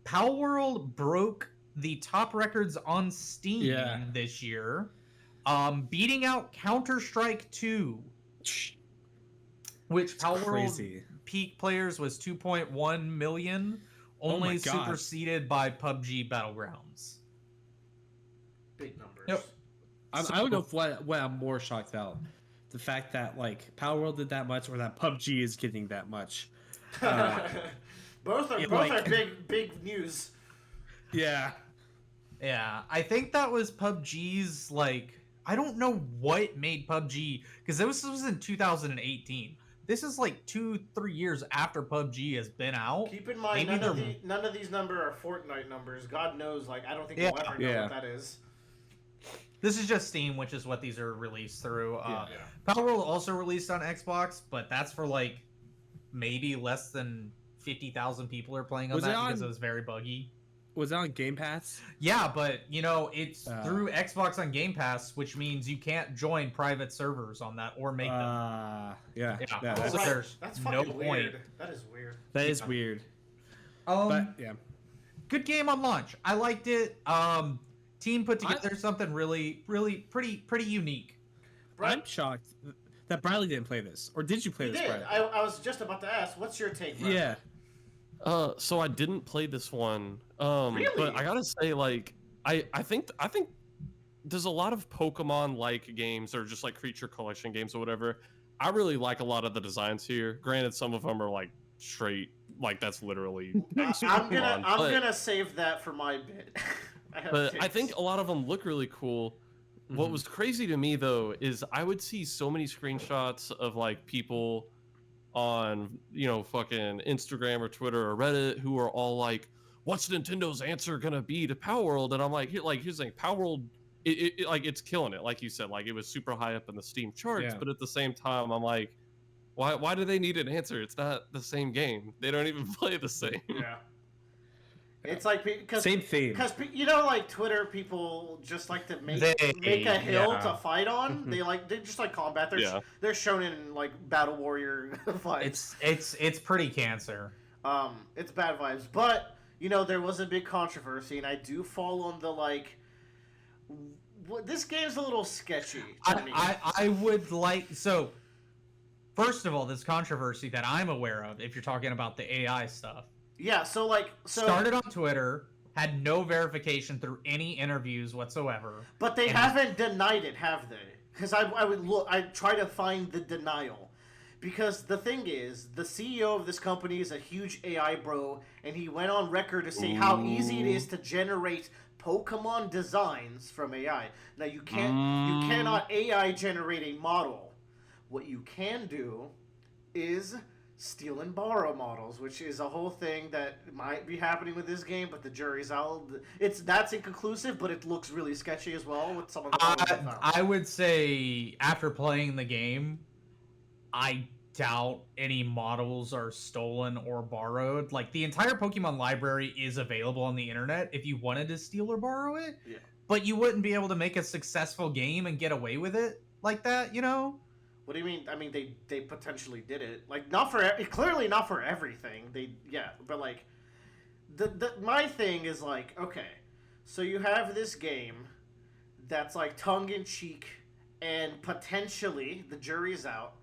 Palworld broke the top records on Steam this year, beating out Counter-Strike 2, which Palworld peak players was 2.1 million. Only superseded by PUBG Battlegrounds. Big numbers. Yep. I don't know what I'm more shocked about. The fact that Palworld did that much, or that PUBG is getting that much. Both are big news. Yeah. Yeah. I think that was PUBG's I don't know what made PUBG, because this was in 2018. This is 2-3 years after PUBG has been out. Keep in mind, none of these numbers are Fortnite numbers. God knows, I don't think we'll ever know what that is. This is just Steam, which is what these are released through. Palworld also released on Xbox, but that's for maybe less than 50,000 people are playing on because it was very buggy. Was that on Game Pass? Yeah, but it's through Xbox on Game Pass, which means you can't join private servers on that or make them. That's no point. Weird. That is weird. That is weird. But good game on launch. I liked it. Team put together something really, really pretty unique. I'm shocked that Bradley didn't play this, or did you play this? Did. I was just about to ask. What's your take, Bradley? Yeah. So I didn't play this one. Really? But I gotta say, I think there's a lot of Pokemon-like games, or just creature collection games or whatever. I really like a lot of the designs here. Granted, some of them are straight, that's literally. I'm gonna save that for my bit. I think a lot of them look really cool. Mm-hmm. What was crazy to me though is I would see so many screenshots of people on fucking Instagram or Twitter or Reddit who are all what's Nintendo's answer gonna be to Palworld? And I'm here's the thing, Palworld, it's killing it, like you said, it was super high up in the Steam charts, but at the same time I'm why do they need an answer? It's not the same game. They don't even play the same. Yeah. It's because same theme. Because Twitter people just like to make a hill to fight on. They just like combat. They're shown in battle warrior fights. It's pretty cancer. It's bad vibes. But there was a big controversy, and I do fall on the this game's a little sketchy to me. I would like so. First of all, this controversy that I'm aware of, if you're talking about the AI stuff, Yeah, so started on Twitter, had no verification through any interviews whatsoever. But they haven't denied it, have they? Because I try to find the denial. Because the thing is, the CEO of this company is a huge AI bro, and he went on record to say how easy it is to generate Pokemon designs from AI. Now you cannot AI generate a model. What you can do is steal and borrow models, which is a whole thing that might be happening with this game, but the jury's out. That's inconclusive, but it looks really sketchy as well with some of the models I found. I would say after playing the game, I doubt any models are stolen or borrowed. Like, the entire Pokemon library is available on the internet if you wanted to steal or borrow it. Yeah. But you wouldn't be able to make a successful game and get away with it like that, you know? What do you mean? I mean, they potentially did it. Like, clearly not for everything. But like, my thing is like, okay, so you have this game that's like tongue-in-cheek and potentially, the jury's out,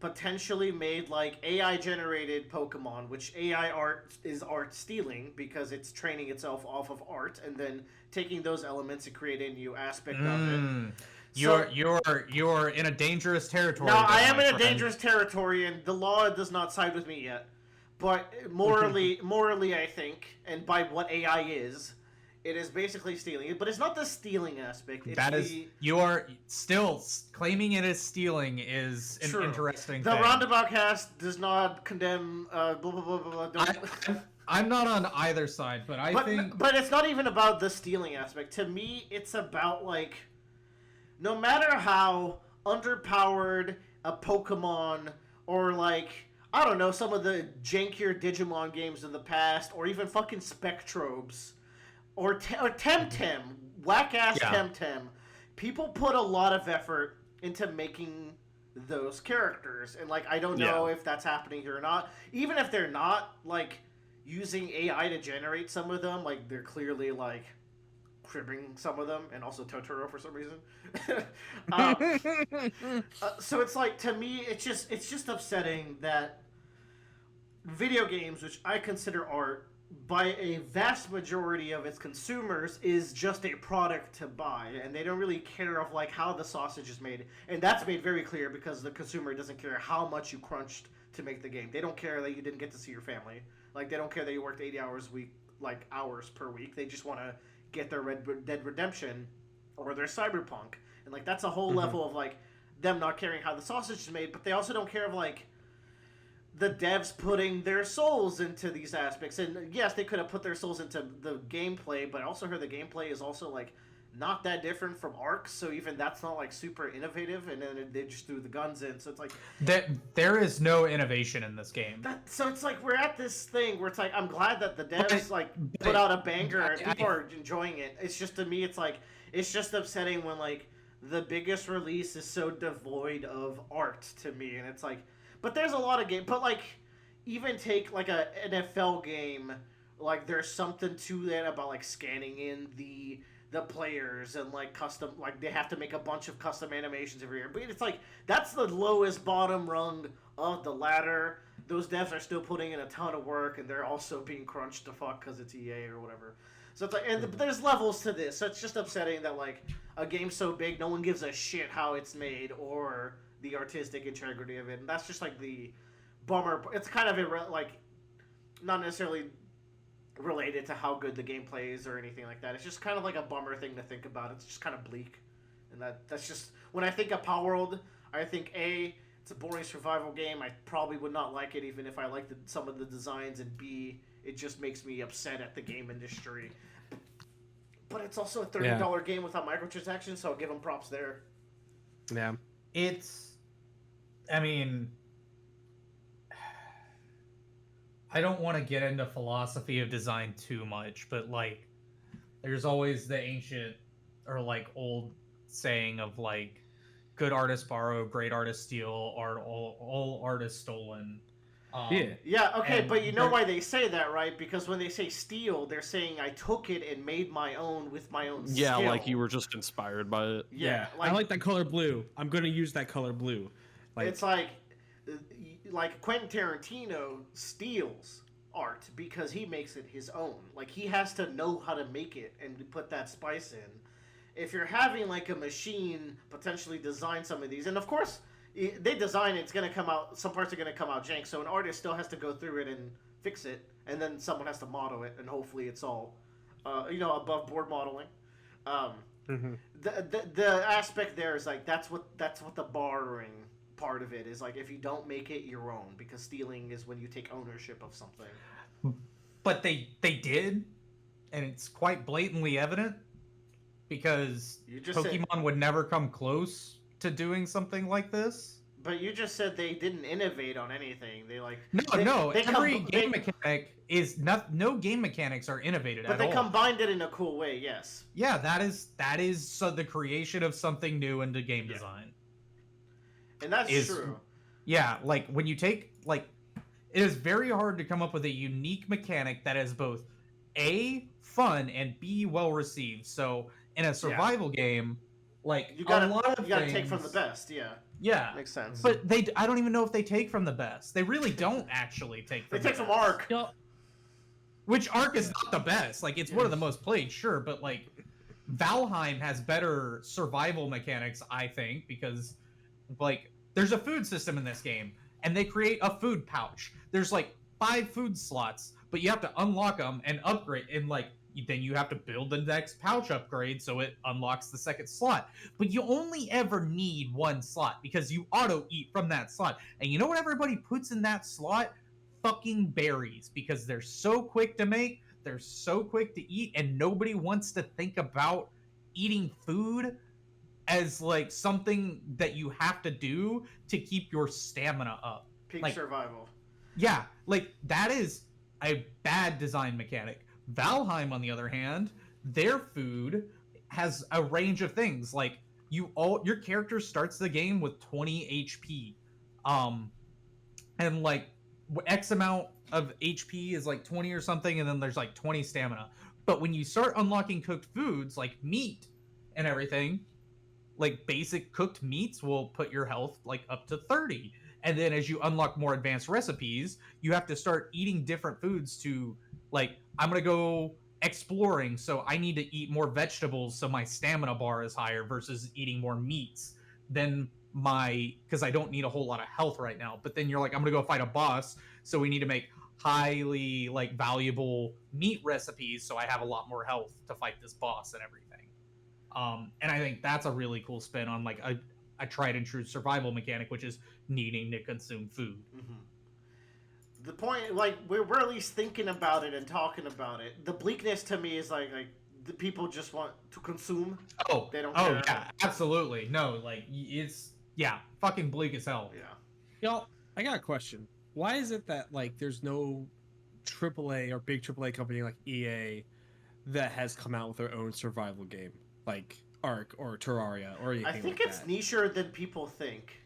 potentially made like AI-generated Pokemon, which AI art is art stealing because it's training itself off of art and then taking those elements and creating a new aspect of it. You're in a dangerous territory. No, I am in a dangerous territory, and the law does not side with me yet. But morally, I think, and by what AI is, it is basically stealing. But it's not the stealing aspect. It's you are still claiming it as stealing is an True. Interesting The thing. Roundabout cast does not condemn blah blah blah blah blah. I'm not on either side, but I think. But it's not even about the stealing aspect. To me, it's about like, no matter how underpowered a Pokemon or like, I don't know, some of the jankier Digimon games of the past, or even fucking Spectrobes, or Temtem, whack-ass Temtem, people put a lot of effort into making those characters. And like, I don't know if that's happening here or not. Even if they're not, like, using AI to generate some of them, like, they're clearly, like, cribbing some of them, and also Totoro for some reason. So it's like, to me, it's just upsetting that video games, which I consider art, by a vast majority of its consumers, is just a product to buy, and they don't really care of like how the sausage is made. And that's made very clear because the consumer doesn't care how much you crunched to make the game. They don't care that you didn't get to see your family. Like, they don't care that you worked 80 hours a week, like hours per week. They just want to get their Red Dead Redemption or their Cyberpunk. And like, that's a whole level of like them not caring how the sausage is made, but they also don't care of like the devs putting their souls into these aspects. And yes, they could have put their souls into the gameplay, but I also heard the gameplay is also like not that different from Ark, so even that's not like super innovative, and then they just threw the guns in. So it's like there is no innovation in this game. So it's like we're at this thing where it's like, I'm glad that the devs put out a banger and people are enjoying it. It's just, to me, it's like, it's just upsetting when like the biggest release is so devoid of art to me. And it's like, but there's a lot of games, but like, even take like a NFL game, like there's something to that about like scanning in the players and like custom, like they have to make a bunch of custom animations every year. But it's like, that's the lowest bottom rung of the ladder. Those devs are still putting in a ton of work, and they're also being crunched to fuck because it's EA or whatever. So it's like, and there's levels to this. So it's just upsetting that like a game so big, no one gives a shit how it's made or the artistic integrity of it. And that's just like the bummer. It's kind of like not necessarily related to how good the gameplay is or anything like that. It's just kind of like a bummer thing to think about. It's just kind of bleak, and that's just, when I think of Palworld, I think it's a boring survival game. I probably would not like it even if I liked some of the designs, and B, it just makes me upset at the game industry. But it's also a $30 game without microtransactions, so I'll give them props there. Yeah, I mean, I don't want to get into philosophy of design too much, but like, there's always the ancient or like old saying of like, good artists borrow, great artists steal, all art is stolen. Yeah, okay, and but you know they're- why they say that, right? Because when they say steal, they're saying I took it and made my own with my own Yeah, skill. like you were just inspired by it. Yeah, I like that color blue. I'm gonna use that color blue. it's like Quentin Tarantino steals art because he makes it his own. Like he has to know how to make it and put that spice in. If you're having like a machine potentially design some of these, and of course they design it, it's gonna come out. Some parts are gonna come out jank, so an artist still has to go through it and fix it, and then someone has to model it, and hopefully it's all, above board modeling. The aspect there is like that's what the borrowing part of it is like. If you don't make it your own, because stealing is when you take ownership of something. But they did, and it's quite blatantly evident because Pokemon would never come close to doing something like this. But you just said they didn't innovate on anything. They like every game mechanic is no game mechanics are innovated at all. But they combined it in a cool way. Yes. Yeah, that is so the creation of something new into game design. And that's true. Yeah, like when you take it is very hard to come up with a unique mechanic that is both A, fun, and B, well received. So in a survival game, like you gotta things, take from the best. Yeah, makes sense. But I don't even know if they take from the best. They really don't actually take from. They take the from Ark. Which Ark is not the best. Like it's one of the most played, sure, but like Valheim has better survival mechanics, I think, because like there's a food system in this game, and they create a food pouch. There's like 5 food slots, but you have to unlock them and upgrade, and like then you have to build the next pouch upgrade so it unlocks the second slot. But you only ever need 1 slot because you auto eat from that slot. And you know what everybody puts in that slot? Fucking berries, because they're so quick to make, they're so quick to eat, and nobody wants to think about eating food as like something that you have to do to keep your stamina up. Peak like, survival. Yeah, like that is a bad design mechanic. Valheim, on the other hand, their food has a range of things. Like your character starts the game with 20 HP, and like X amount of HP is like 20 or something, and then there's like 20 stamina. But when you start unlocking cooked foods like meat and everything, like basic cooked meats will put your health like up to 30. And then as you unlock more advanced recipes, you have to start eating different foods to like, I'm going to go exploring, so I need to eat more vegetables so my stamina bar is higher versus eating more meats than because I don't need a whole lot of health right now. But then you're like, I'm going to go fight a boss, so we need to make highly like valuable meat recipes so I have a lot more health to fight this boss and everything. And I think that's a really cool spin on like a tried and true survival mechanic, which is needing to consume food. Mm-hmm. The point, like, we're at least thinking about it and talking about it. The bleakness to me is like the people just want to consume. Oh, they don't care. Oh yeah, absolutely. No, like it's fucking bleak as hell. Yeah. Y'all, I got a question. Why is it that like there's no AAA or big AAA company like EA that has come out with their own survival game like Ark or Terraria or anything? I think like it's that? nicher than people think.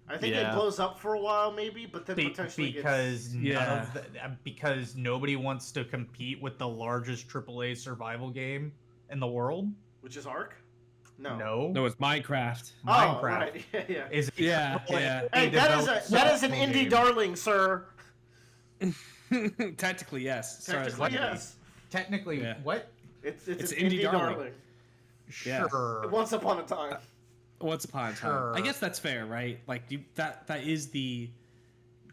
I think it blows up for a while, maybe, but then potentially because nobody wants to compete with the largest AAA survival game in the world, which is Ark. No, it's Minecraft. Minecraft. Right. Yeah. Yeah. Hey, that is an indie darling, sir. Technically, yes. Technically, yes. Technically, what? It's an indie darling. Sure. Once upon a time. Once upon a time. Sure. I guess that's fair, right? Like that is the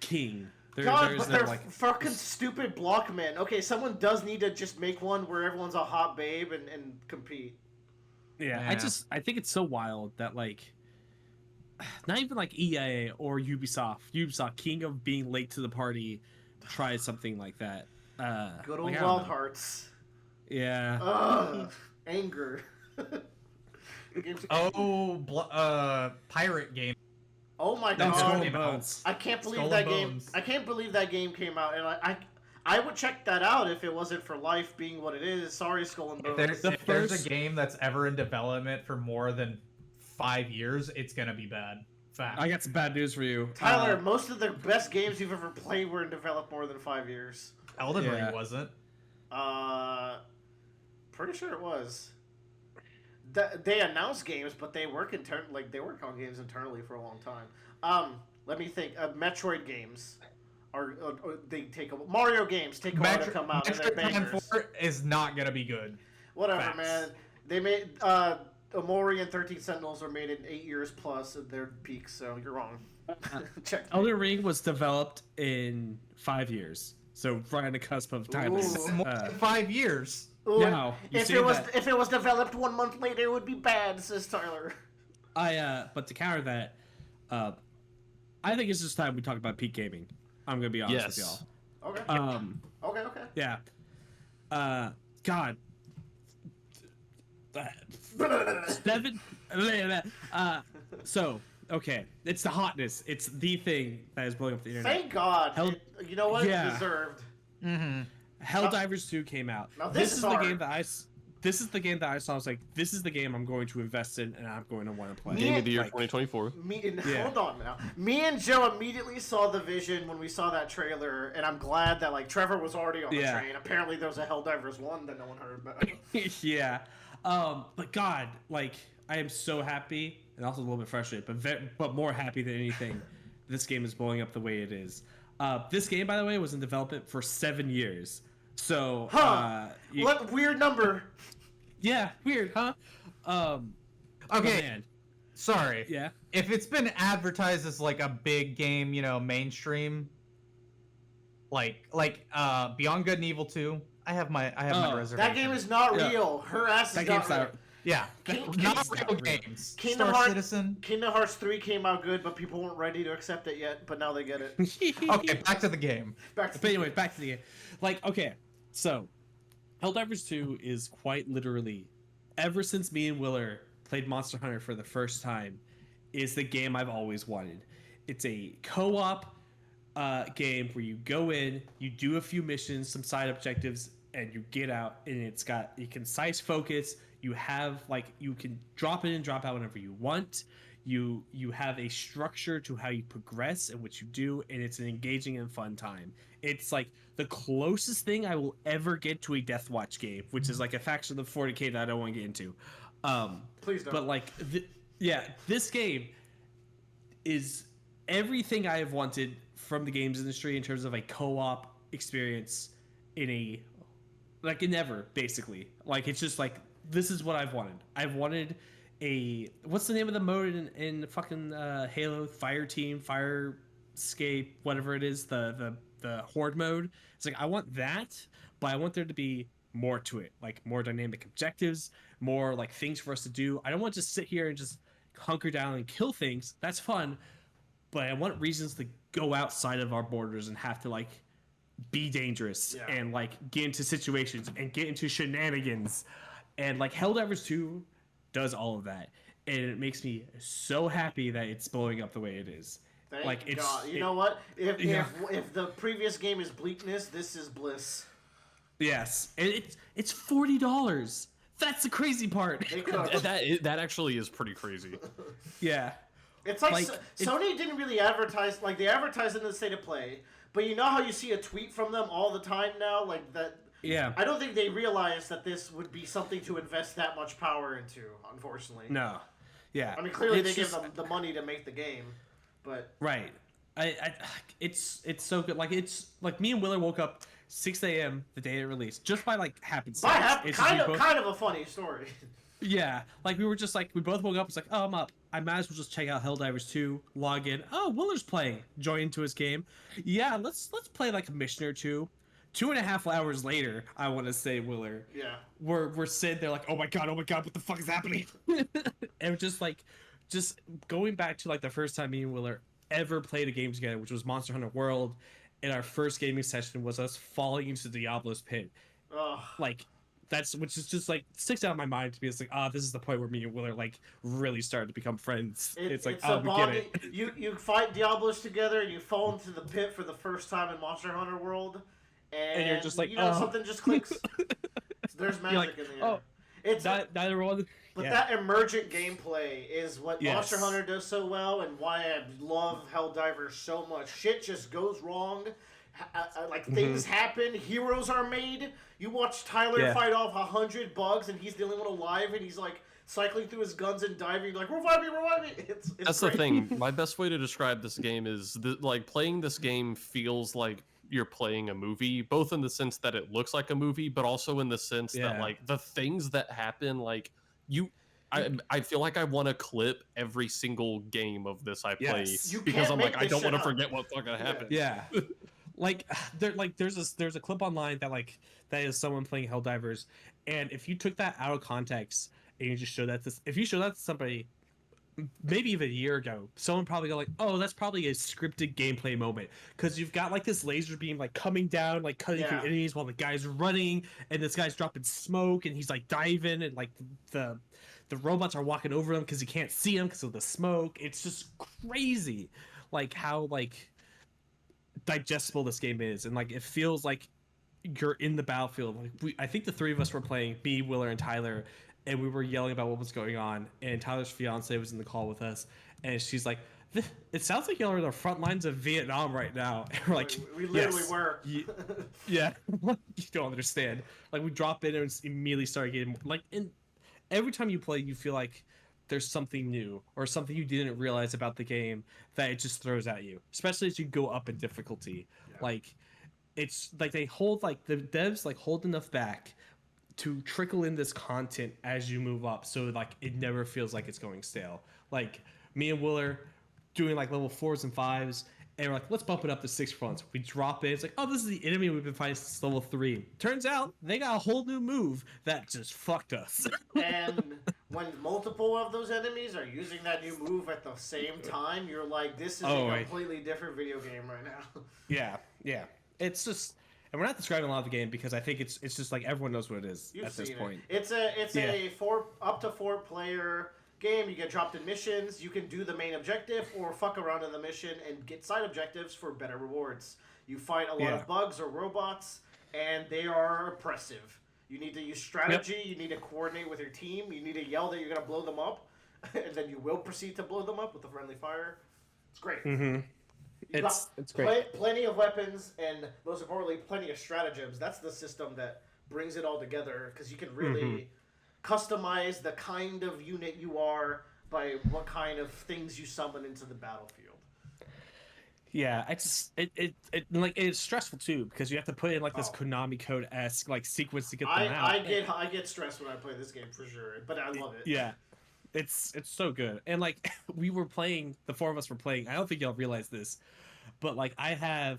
king. But they're fucking stupid blockmen. Okay, someone does need to just make one where everyone's a hot babe and compete. Yeah, I think it's so wild that like not even like EA or Ubisoft, king of being late to the party, tries something like that. Good old Wild Hearts. Yeah. Ugh, anger. Pirate game. Oh my god! I can't believe that game. I can't believe that game came out, and I would check that out if it wasn't for life being what it is. Sorry, Skull and Bones. If there's a game that's ever in development for more than 5 years, it's gonna be bad. Fact. I got some bad news for you. Tyler, most of the best games you've ever played were developed more than 5 years. Elden Yeah. Ring wasn't. Pretty sure it was. They announced games, but they work they work on games internally for a long time. Let me think. Metroid games they take Mario games take a while to come out, and they're Metroid Prime bangers. 4 is not gonna be good. Whatever, Facts. man. They made Omori and 13 Sentinels were made in 8 years plus at their peaks, so you're wrong. Check. Elden Ring was developed in 5 years, so right on the cusp of Tyler's. Ooh. More than 5 years. Ooh, No, you if say it was that. if it was developed 1 month later, it would be bad, says Tyler. But to counter that, I think it's just time we talk about peak gaming. I'm gonna be honest with Yes. y'all. Okay. Okay. Yeah. God. 7. So okay, it's the hotness. It's the thing that is blowing up the internet. Thank God. You know what? Yeah. Deserved. Mm-hmm. Helldivers 2 came out. Now This is the hard. game that This is the game that I saw. I was like, this is the game I'm going to invest in, and I'm going to want to play. Game of the year Like, 2024. Yeah. Hold on now. Me and Joe immediately saw the vision when we saw that trailer, and I'm glad that like Trevor was already on the Yeah. train. Apparently, there was a Helldivers 1 that no one heard about. yeah. But God, like, I am so happy, and also a little bit frustrated, but more happy than anything. This game is blowing up the way it is. This game, by the way, was in development for 7 years. So, What weird number? Yeah, weird, huh? Okay, Man. sorry. Yeah. If it's been advertised as like a big game, mainstream, like Beyond Good and Evil 2, I have my reservation. That game is not Yeah. real. Her ass is That not game's real. not. Yeah, King- not King's real not real. games. Kingdom Star Hearts- Citizen. Kingdom Hearts 3 came out good, but people weren't ready to accept it yet. But now they get it. Okay, back to the game. Back to But anyway, back to the game. Like, okay, so Helldivers 2 is quite literally, ever since me and Willer played Monster Hunter for the first time, is the game I've always wanted. It's a co-op game where you go in, you do a few missions, some side objectives, and you get out, and it's got a concise focus. You have, like, you can drop in and drop out whenever you want. You have a structure to how you progress and what you do, and it's an engaging and fun time. It's like the closest thing I will ever get to a Death Watch game, which is like a faction of 40k that I don't want to get into. Please don't. But like, this game is everything I have wanted from the games industry in terms of a co-op experience in ever, basically. Like, it's just like, this is what I've wanted. I've wanted what's the name of the mode in fucking Halo? Fire Team, Firescape, whatever it is, the Horde mode. It's like, I want that, but I want there to be more to it, like more dynamic objectives, more like things for us to do. I don't want to just sit here and just hunker down and kill things. That's fun, but I want reasons to go outside of our borders and have to like be dangerous and like get into situations and get into shenanigans. And like Helldivers 2 does all of that, and it makes me so happy that it's blowing up the way it is. Thank like, it's God. You know what? If the previous game is bleakness, this is bliss. Yes, and it's $40. That's the crazy part. They could. That actually is pretty crazy. Yeah. It's like, Like, Sony didn't really advertise, like they advertised in the State of Play, but you know how you see a tweet from them all the time now, like that. Yeah. I don't think they realized that this would be something to invest that much power into. Unfortunately. No. Yeah. I mean, clearly It's they give just- them the money to make the game, but Right. It's so good. Like, it's like me and Willer woke up 6 a.m. the day it released, just by like happenstance. It's just we both- kind of a funny story. Yeah, like we were just like, we both woke up. It's like, oh, I'm up. I might as well just check out Helldivers 2. Log in. Oh, Willer's playing. Join into his game. Yeah, let's play like a mission or two. 2.5 hours later, I want to say, Willer. Yeah. We're sitting there like, oh my god, what the fuck is happening? And just going back to like the first time me and Willer ever played a game together, which was Monster Hunter World, and our first gaming session was us falling into Diablo's pit. Ugh. Like, which is just like sticks out in my mind to me. It's like, this is the point where me and Willer like really started to become friends. It's like, a we get bonding. it. You fight Diablos together, and you fall into the pit for the first time in Monster Hunter World, and you're just like, something just clicks. There's magic like, in the air. oh. It's neither one. But Yeah. that emergent gameplay is what Yes. Monster Hunter does so well, and why I love Helldivers so much. Shit just goes wrong. Things happen, heroes are made. You watch Tyler fight off 100 bugs, and he's the only one alive, and he's like cycling through his guns and diving, like revive me, revive me. It's That's great. the thing. My best way to describe this game is like playing this game feels like you're playing a movie, both in the sense that it looks like a movie, but also in the sense that like the things that happen, like I feel like I want to clip every single game of this I play because I'm like I don't want to forget what fucking happened. Yeah. There's a clip online that is someone playing Helldivers, and if you took that out of context and you just showed that to somebody maybe even a year ago, someone probably go like, oh, that's probably a scripted gameplay moment, because you've got like this laser beam like coming down, like cutting through enemies while the guy's running, and this guy's dropping smoke, and he's like diving, and like the robots are walking over him because you can't see him because of the smoke. It's just crazy like how like digestible this game is, and like it feels like you're in the battlefield. Like I think the three of us were playing, me, Willer, and Tyler, and we were yelling about what was going on, and Tyler's fiance was in the call with us, and she's like, it sounds like y'all are in the front lines of Vietnam right now. And we're like, we literally were. Yeah. You don't understand. Like we drop in and immediately start getting like, and every time you play you feel like there's something new or something you didn't realize about the game that it just throws at you, especially as you go up in difficulty. Like it's like they hold, like the devs like hold enough back to trickle in this content as you move up, so like it never feels like it's going stale. Like me and Willer doing like level 4s and 5s, and we're like, let's bump it up to 6 fronts. We drop in, it's like, oh, this is the enemy we've been fighting since level 3. Turns out they got a whole new move that just fucked us. And when multiple of those enemies are using that new move at the same time, you're like, this is a completely different video game right now. Yeah. It's just, and we're not describing a lot of the game because I think it's just like everyone knows what it is at this point. It's a up to 4 player game. You get dropped in missions. You can do the main objective or fuck around in the mission and get side objectives for better rewards. You fight a lot of bugs or robots, and they are oppressive. You need to use strategy. You need to coordinate with your team. You need to yell that you're going to blow them up, and then you will proceed to blow them up with a friendly fire. It's great. It's great. Plenty of weapons, and most importantly, plenty of stratagems. That's the system that brings it all together, because you can really customize the kind of unit you are by what kind of things you summon into the battlefield. Yeah, it's stressful too, because you have to put in like this Konami Code-esque like sequence to get them out. I get stressed when I play this game for sure, but I love it. Yeah, it's so good. And like we were playing, the 4 of us were playing. I don't think y'all realize this, but like I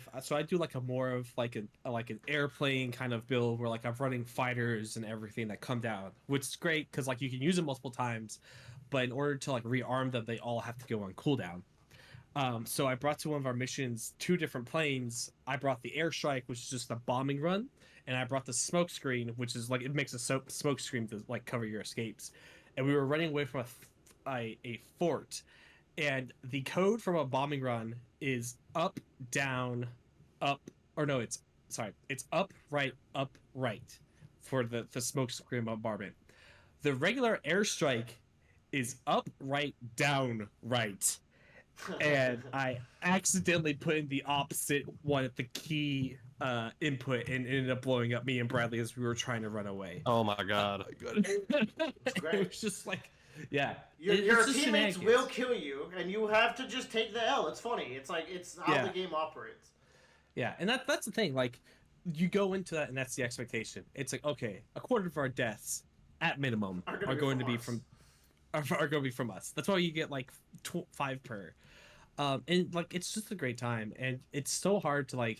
do like a more of like an airplane kind of build where like I'm running fighters and everything that come down, which is great because like you can use them multiple times, but in order to like rearm them, they all have to go on cooldown. So I brought to one of our missions 2 different planes. I brought the airstrike, which is just a bombing run, and I brought the smoke screen, which is like it makes a smoke screen to like cover your escapes. And we were running away from a fort, and the code from a bombing run is up, down, up, or no, it's up, right for the smoke screen bombardment. The regular airstrike is up, right, down, right. And I accidentally put in the opposite one at the key input, and ended up blowing up me and Bradley as we were trying to run away. Oh my god. It was just like, yeah. Your teammates will kill you, and you have to just take the L. It's funny. It's like, it's how the game operates. Yeah, and that's the thing. Like, you go into that, and that's the expectation. It's like, okay, a quarter of our deaths, at minimum, are going to be from us. That's why you get like 5 per. And like it's just a great time, and it's so hard to like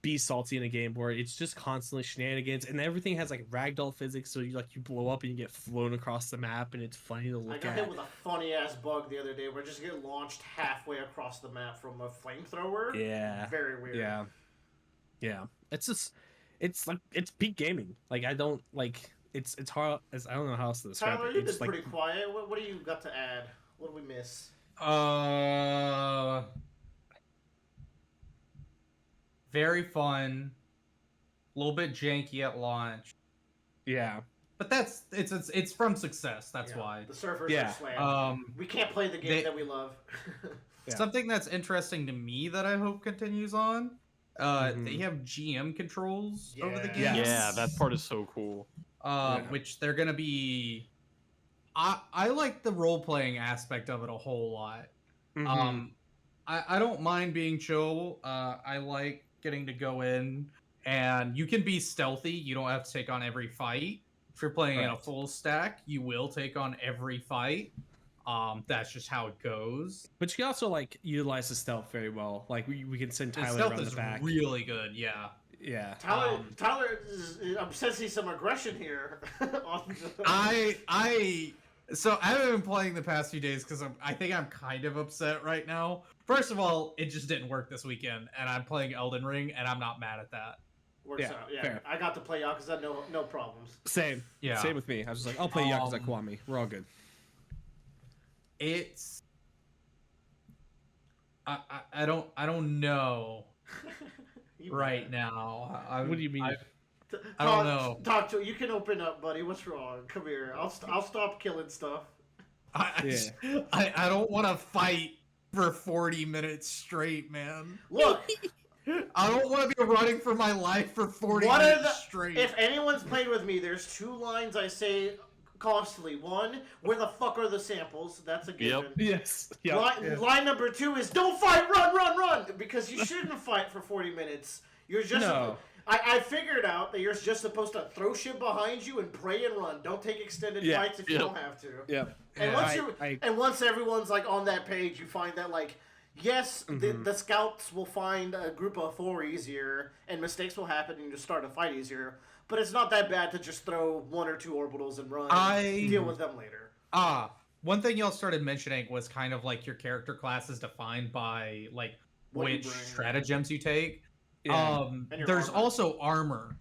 be salty in a game where it's just constantly shenanigans, and everything has like ragdoll physics, so you blow up and you get flown across the map, and it's funny to look at. I got hit with a funny ass bug the other day where I just get launched halfway across the map from a flamethrower. Yeah. Very weird. Yeah. It's just, it's like, it's peak gaming. Like I don't like, it's hard. I don't know how else to describe Tyler, it. you've been It's like, pretty quiet. What do you got to add? What do we miss? Very fun. A little bit janky at launch. yeah. but it's from Success. That's why. The servers Yeah. are slammed. We can't play the game that we love. Yeah. Something that's interesting to me that I hope continues on. They have GM controls over the game. Yes. Yeah, that part is so cool. Which they're gonna be. I like the role playing aspect of it a whole lot. I don't mind being chill. I like getting to go in and you can be stealthy. You don't have to take on every fight. If you're playing in a full stack, you will take on every fight. That's just how it goes. But you can also like utilize the stealth very well. Like we can send The Tyler stealth around is the back. really good. Yeah. Yeah. Tyler I'm sensing some aggression here. So I haven't been playing the past few days because I think I'm kind of upset right now. First of all, it just didn't work this weekend, and I'm playing Elden Ring, and I'm not mad at that. Works out. Yeah, fair. I got to play Yakuza, no problems. Same. Yeah. Same with me. I was just like, I'll play Yakuza Kiwami. We're all good. It's I don't know right now. What do you mean? I don't know. Doctor, you can open up, buddy. What's wrong? Come here. I'll stop killing stuff. I don't want to fight for 40 minutes straight, man. Look, I don't want to be running for my life for 40 minutes straight. If anyone's played with me, there's two lines I say constantly. One, where the fuck are the samples? That's a given. Yes. Line number two is don't fight, run, because you shouldn't fight for 40 minutes. You're just. No. I figured out that you're just supposed to throw shit behind you and pray and run. Don't take extended fights if you don't have to. Yeah. And once everyone's like on that page, you find that like, yes, the scouts will find a group of 4 easier, and mistakes will happen, and you start a fight easier. But it's not that bad to just throw 1 or 2 orbitals and run. And deal with them later. One thing y'all started mentioning was kind of like your character class is defined by like which stratagems you take. Yeah. There's also armor,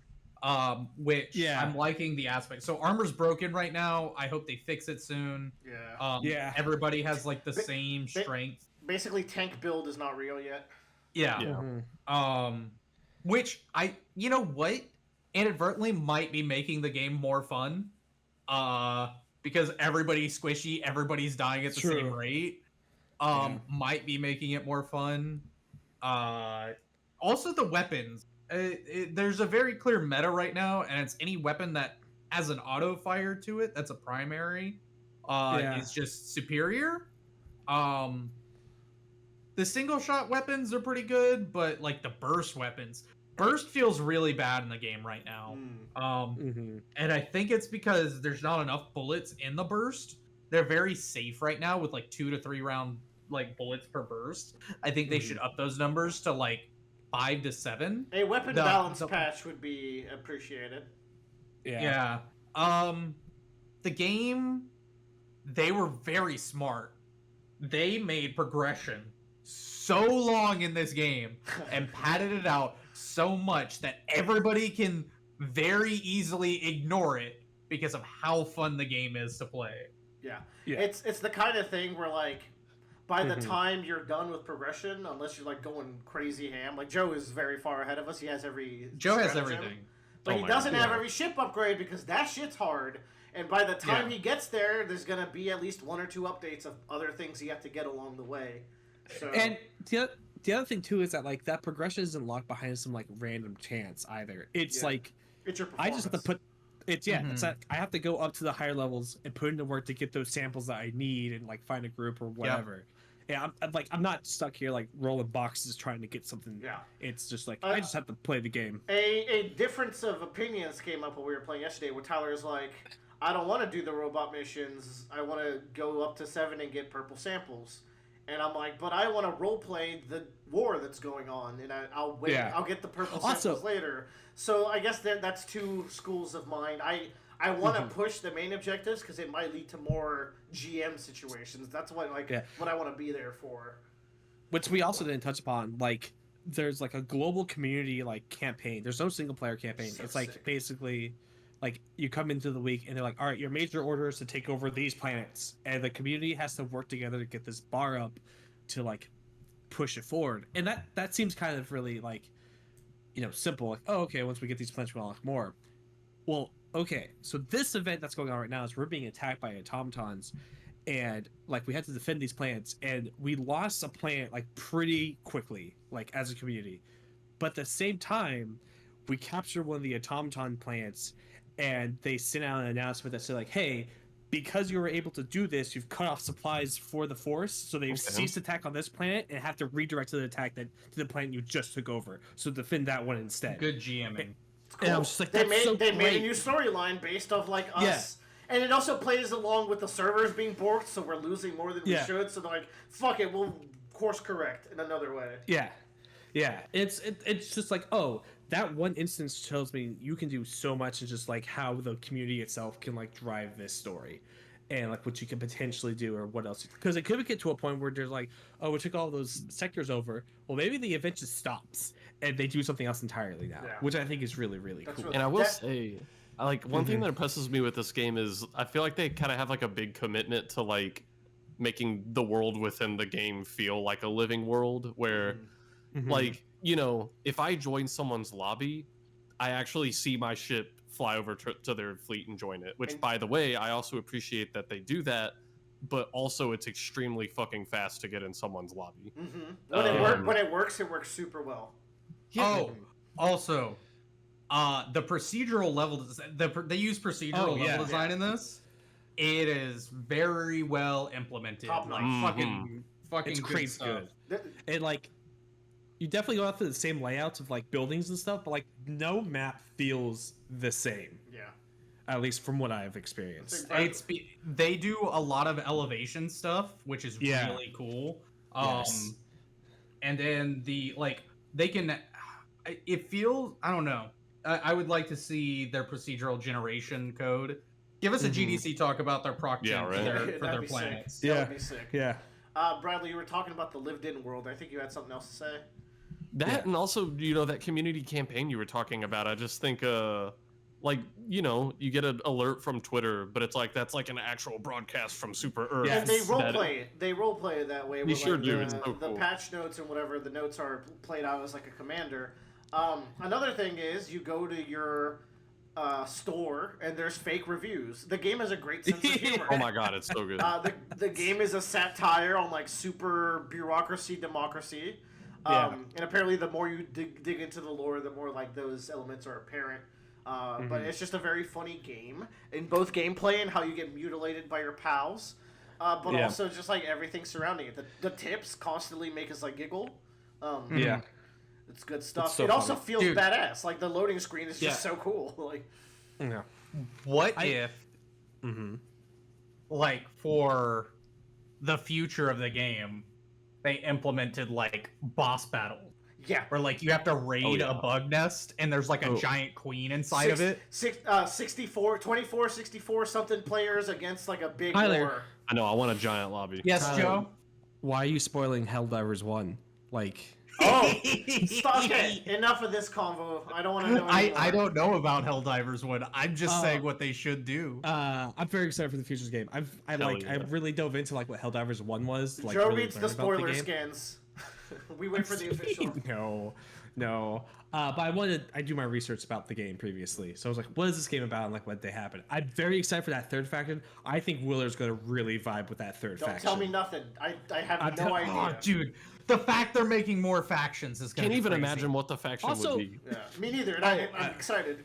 which I'm liking the aspect. So armor's broken right now. I hope they fix it soon. Yeah. Everybody has like the same strength. Basically, tank build is not real yet. Yeah. Which you know what, inadvertently might be making the game more fun. Because everybody's squishy, everybody's dying at the same rate. Might be making it more fun. Also, the weapons. There's a very clear meta right now, and it's any weapon that has an auto fire to it. That's a primary. Is just superior. The single shot weapons are pretty good, but like the burst weapons, burst feels really bad in the game right now. And I think it's because there's not enough bullets in the burst. They're very safe right now with like 2 to 3 round like bullets per burst. I think they should up those numbers to like 5 to 7. A weapon balance patch would be appreciated. Yeah. The game, they were very smart. They made progression so long in this game and padded it out so much that everybody can very easily ignore it because of how fun the game is to play. Yeah. It's the kind of thing where like by the time you're done with progression, unless you're like going crazy ham, like Joe is very far ahead of us. He has everything. But he doesn't have every ship upgrade because that shit's hard. And by the time he gets there, there's going to be at least 1 or 2 updates of other things you have to get along the way. So... And the other thing too is that like that progression isn't locked behind some like random chance either. It's like it's your performance. I just have to put it's it's that I have to go up to the higher levels and put in the work to get those samples that I need and like find a group or whatever. Yeah, I'm not stuck here like rolling boxes trying to get something. Yeah, it's just like I just have to play the game. A difference of opinions came up when we were playing yesterday, where Tyler's like, I don't want to do the robot missions. I want to go up to 7 and get purple samples. And I'm like, but I want to roleplay the war that's going on, and I'll wait. Yeah. I'll get the purple samples later. So I guess that's 2 schools of mind. I want to push the main objectives because it might lead to more GM situations. That's what what I want to be there for. Which we also didn't touch upon. Like, there's like a global community like campaign. There's no single player campaign. So it's like sick. Basically, like you come into the week and they're like, all right, your major order is to take over these planets, and the community has to work together to get this bar up to like push it forward. And that seems kind of really like, simple. Like, oh, okay, once we get these planets, we'll unlock more. Well, okay, so this event that's going on right now is we're being attacked by automatons, and like we had to defend these plants, and we lost a plant like pretty quickly, like as a community. But at the same time, we captured one of the automaton plants, and they sent out an announcement that said like, "Hey, because you were able to do this, you've cut off supplies for the force, so they've ceased attack on this planet and have to redirect the attack to the planet you just took over. So defend that one instead." Good GMing. And I was just like, they "That's made so they made a great." new storyline based off like us. And it also plays along with the servers being borked, so we're losing more than we should. So they're like, "Fuck it, we'll course correct in another way." Yeah, yeah. It's just like, oh, that one instance tells me you can do so much, and just like how the community itself can like drive this story, and like what you can potentially do or what else. Because it could get to a point where there's like, oh, we took all those sectors over. Well, maybe the event just stops and they do something else entirely now, which I think is really really cool. And I will say, like one thing that impresses me with this game is I feel like they kind of have like a big commitment to like making the world within the game feel like a living world where like, you know, if I join someone's lobby, I actually see my ship fly over to their fleet and join it, which by the way, I also appreciate that they do that, but also it's extremely fucking fast to get in someone's lobby. When it works super well. Oh, also, the procedural level, they use procedural level design in this. It is very well implemented. Top Like notch. fucking It's good crazy stuff. good. And like, you definitely go after the same layouts of like buildings and stuff, but like no map feels the same. Yeah. At least from what I've experienced. They do a lot of elevation stuff, which is really cool. Yes. And then they can. It feels. I don't know. I would like to see their procedural generation code. Give us a GDC talk about their proc gen for their planets. That would be sick. Yeah. Bradley, you were talking about the lived-in world. I think you had something else to say. That and also, you know, that community campaign you were talking about. I just think, like, you know, you get an alert from Twitter, but it's like that's like an actual broadcast from Super Earth. And they roleplay it. They roleplay it that way. They sure like do. It's so cool. The patch notes and whatever, the notes are played out as like a commander. Another thing is you go to your store and there's fake reviews. The game has a great sense of humor. Oh my god, it's so good. The game is a satire on like super bureaucracy democracy. And apparently the more you dig into the lore, the more like those elements are apparent. But it's just a very funny game in both gameplay and how you get mutilated by your pals, but also just like everything surrounding it. The tips constantly make us like giggle. It's good stuff. So it also funny. feels badass. Like the loading screen is just so cool. Like, What if, like, for the future of the game, they implemented like boss battle? yeah. Where like you have to raid a bug nest and there's like a giant queen inside of it. 24, 64 something players against like a big Tyler. war. I know. I want a giant lobby. Yes, Joe. Why are you spoiling Helldivers 1? Like, Oh, stop it! Enough of this convo. I don't want to know anymore. I don't know about Helldivers 1. I'm just saying what they should do. I'm very excited for the Futures game. I really dove into like what Helldivers 1 was. Like, Joe really reads the learn about spoiler game. scans. We wait for the official. No. But I do my research about the game previously. So I was like, what is this game about and like what they happen? I'm very excited for that third faction. I think Willer's gonna really vibe with that third Don't faction. tell me nothing. I have no idea. Oh, dude, the fact they're making more factions is gonna Can't be even crazy. imagine what the faction Also- would be. Yeah, me neither. And I'm excited.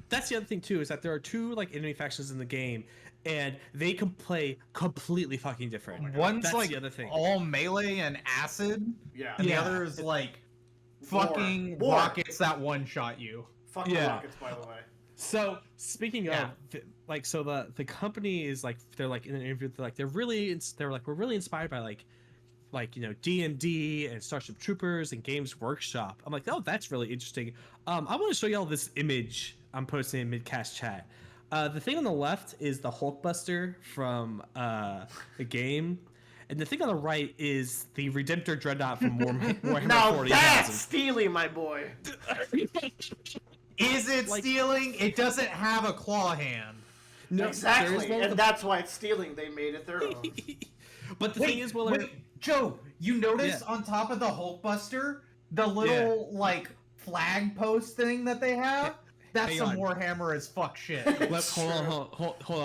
That's the other thing too, is that there are two like enemy factions in the game, and they can play completely fucking different. One's That's like the other thing. all melee and acid, Yeah. and the other is like fucking War. rockets that one-shot you. Fuck the rockets, by the way. So speaking of, like, so the company is like, they're like in an interview, they're like we're really inspired by like you know D&D and Starship Troopers and Games Workshop. I'm like, oh, that's really interesting. I want to show y'all this image I'm posting in midcast chat. The thing on the left is the Hulkbuster from the game. And the thing on the right is the Redemptor Dreadnought from Warhammer Now 40,000. that's stealing, my boy. Is it Like- stealing? It doesn't have a claw hand. No, there Exactly, is one with and the- that's why it's stealing. They made it their own. But the thing is, Willard, Joe, you notice Yeah. on top of the Hulkbuster, the little like flag post thing that they have? That's hang some on. Warhammer as fuck shit. Hold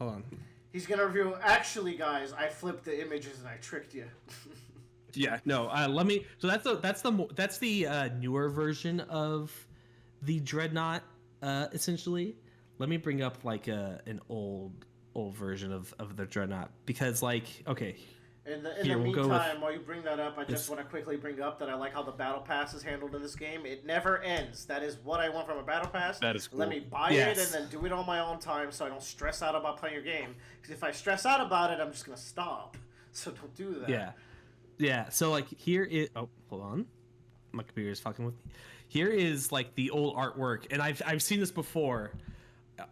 on. He's gonna review. Actually, guys, I flipped the images and I tricked you. Yeah, no. Let me. So that's the newer version of the Dreadnought, essentially. Let me bring up like an old version of the Dreadnought because okay. In the Here, we'll go meantime, while you bring that up, I just want to quickly bring up that I like how the battle pass is handled in this game. It never ends. That is what I want from a battle pass. That is cool. Let me buy it and then do it on my own time so I don't stress out about playing your game. Because if I stress out about it, I'm just going to stop. So don't do that. Yeah. Yeah, so here is... Oh, hold on. My computer is fucking with me. Here is the old artwork, and I've seen this before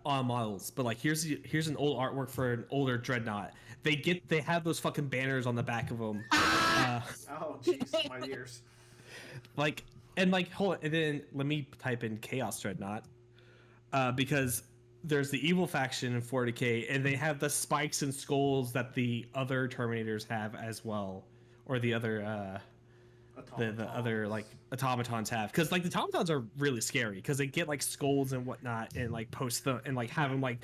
on models, but here's an old artwork for an older Dreadnought. They have those fucking banners on the back of them. Oh jeez, my ears. Hold on, and then let me type in Chaos Dreadnought, because there's the evil faction in 40K, and they have the spikes and skulls that the other Terminators have as well, or the other the other automatons have, because the automatons are really scary because they get skulls and whatnot and post them and have them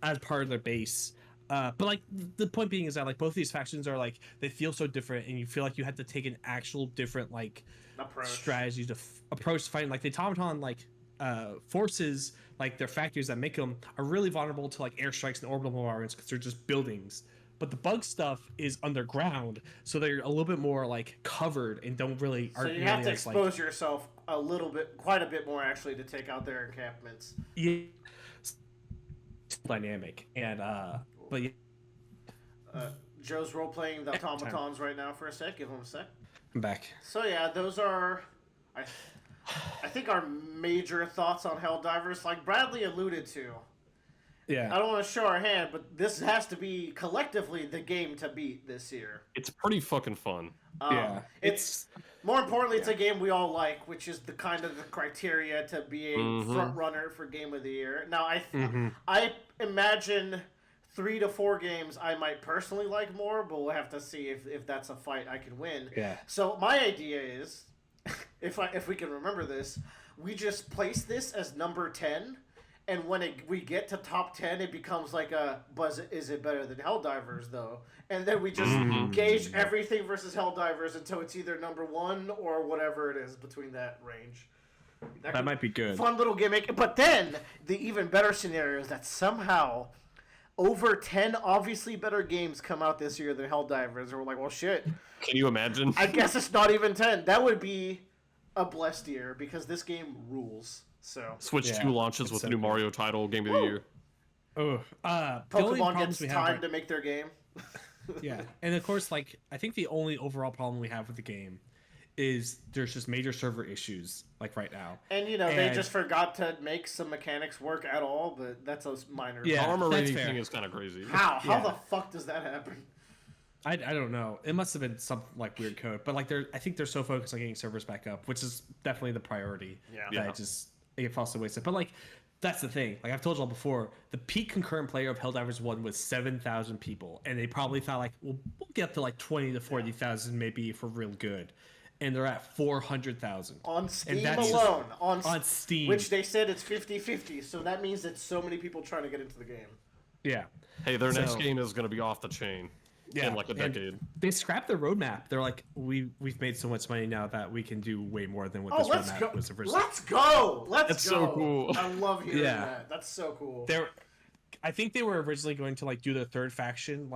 as part of their base. But the point being is that both of these factions are they feel so different, and you feel you have to take an actual different strategy to approach to fighting. The automaton forces their factories that make them are really vulnerable to airstrikes and orbital bombardments because they're just buildings. But the bug stuff is underground, so they're a little bit more covered and don't really. So you have to expose yourself a little bit, quite a bit more actually, to take out their encampments. Yeah, dynamic and but yeah. Joe's role playing the automatons right now for a sec. Give him a sec. I'm back. So yeah, those are, I think, our major thoughts on Helldivers. Like Bradley alluded to. Yeah. I don't want to show our hand, but this has to be collectively the game to beat this year. It's pretty fucking fun. Yeah. It's more importantly, it's a game we all like, which is the criteria to be a front runner for Game of the Year. Now, I imagine 3 to 4 games I might personally like more, but we'll have to see if that's a fight I can win. Yeah. So my idea is, if we can remember this, we just place this as number 10. And when we get to top 10, it becomes is it better than Helldivers, though? And then we just gauge everything versus Helldivers until it's either number 1 or whatever it is between that range. That might be good. Fun little gimmick. But then, the even better scenario is that somehow over 10 obviously better games come out this year than Helldivers. And we're like, well, shit. Can you imagine? I guess it's not even 10. That would be a blessed year because this game rules. So Switch 2 launches with new Mario title, Game of the Year. Oh, Pokemon gets time to make their game. Yeah, and of course, I think the only overall problem we have with the game is there's just major server issues right now. And they just forgot to make some mechanics work at all, but that's a minor. Yeah, armor that's rating fair. thing is kind of crazy. How the fuck does that happen? I don't know. It must have been some weird code, but I think they're so focused on getting servers back up, which is definitely the priority. Yeah. It get falsely wasted. But that's the thing. I've told y'all before, the peak concurrent player of Helldivers 1 was 7,000 people, and they probably thought we'll get up to 20 to 40,000 maybe if we're real good, and they're at 400,000 on Steam alone. On Steam, which they said it's 50-50, so that means that so many people trying to get into the game. Yeah. Hey, their next game is going to be off the chain. Yeah, in a decade. And they scrapped their roadmap. They're we've made so much money now that we can do way more than what this roadmap was originally. Let's go! That's so cool. I love hearing that. That's so cool. I think they were originally going to do the third faction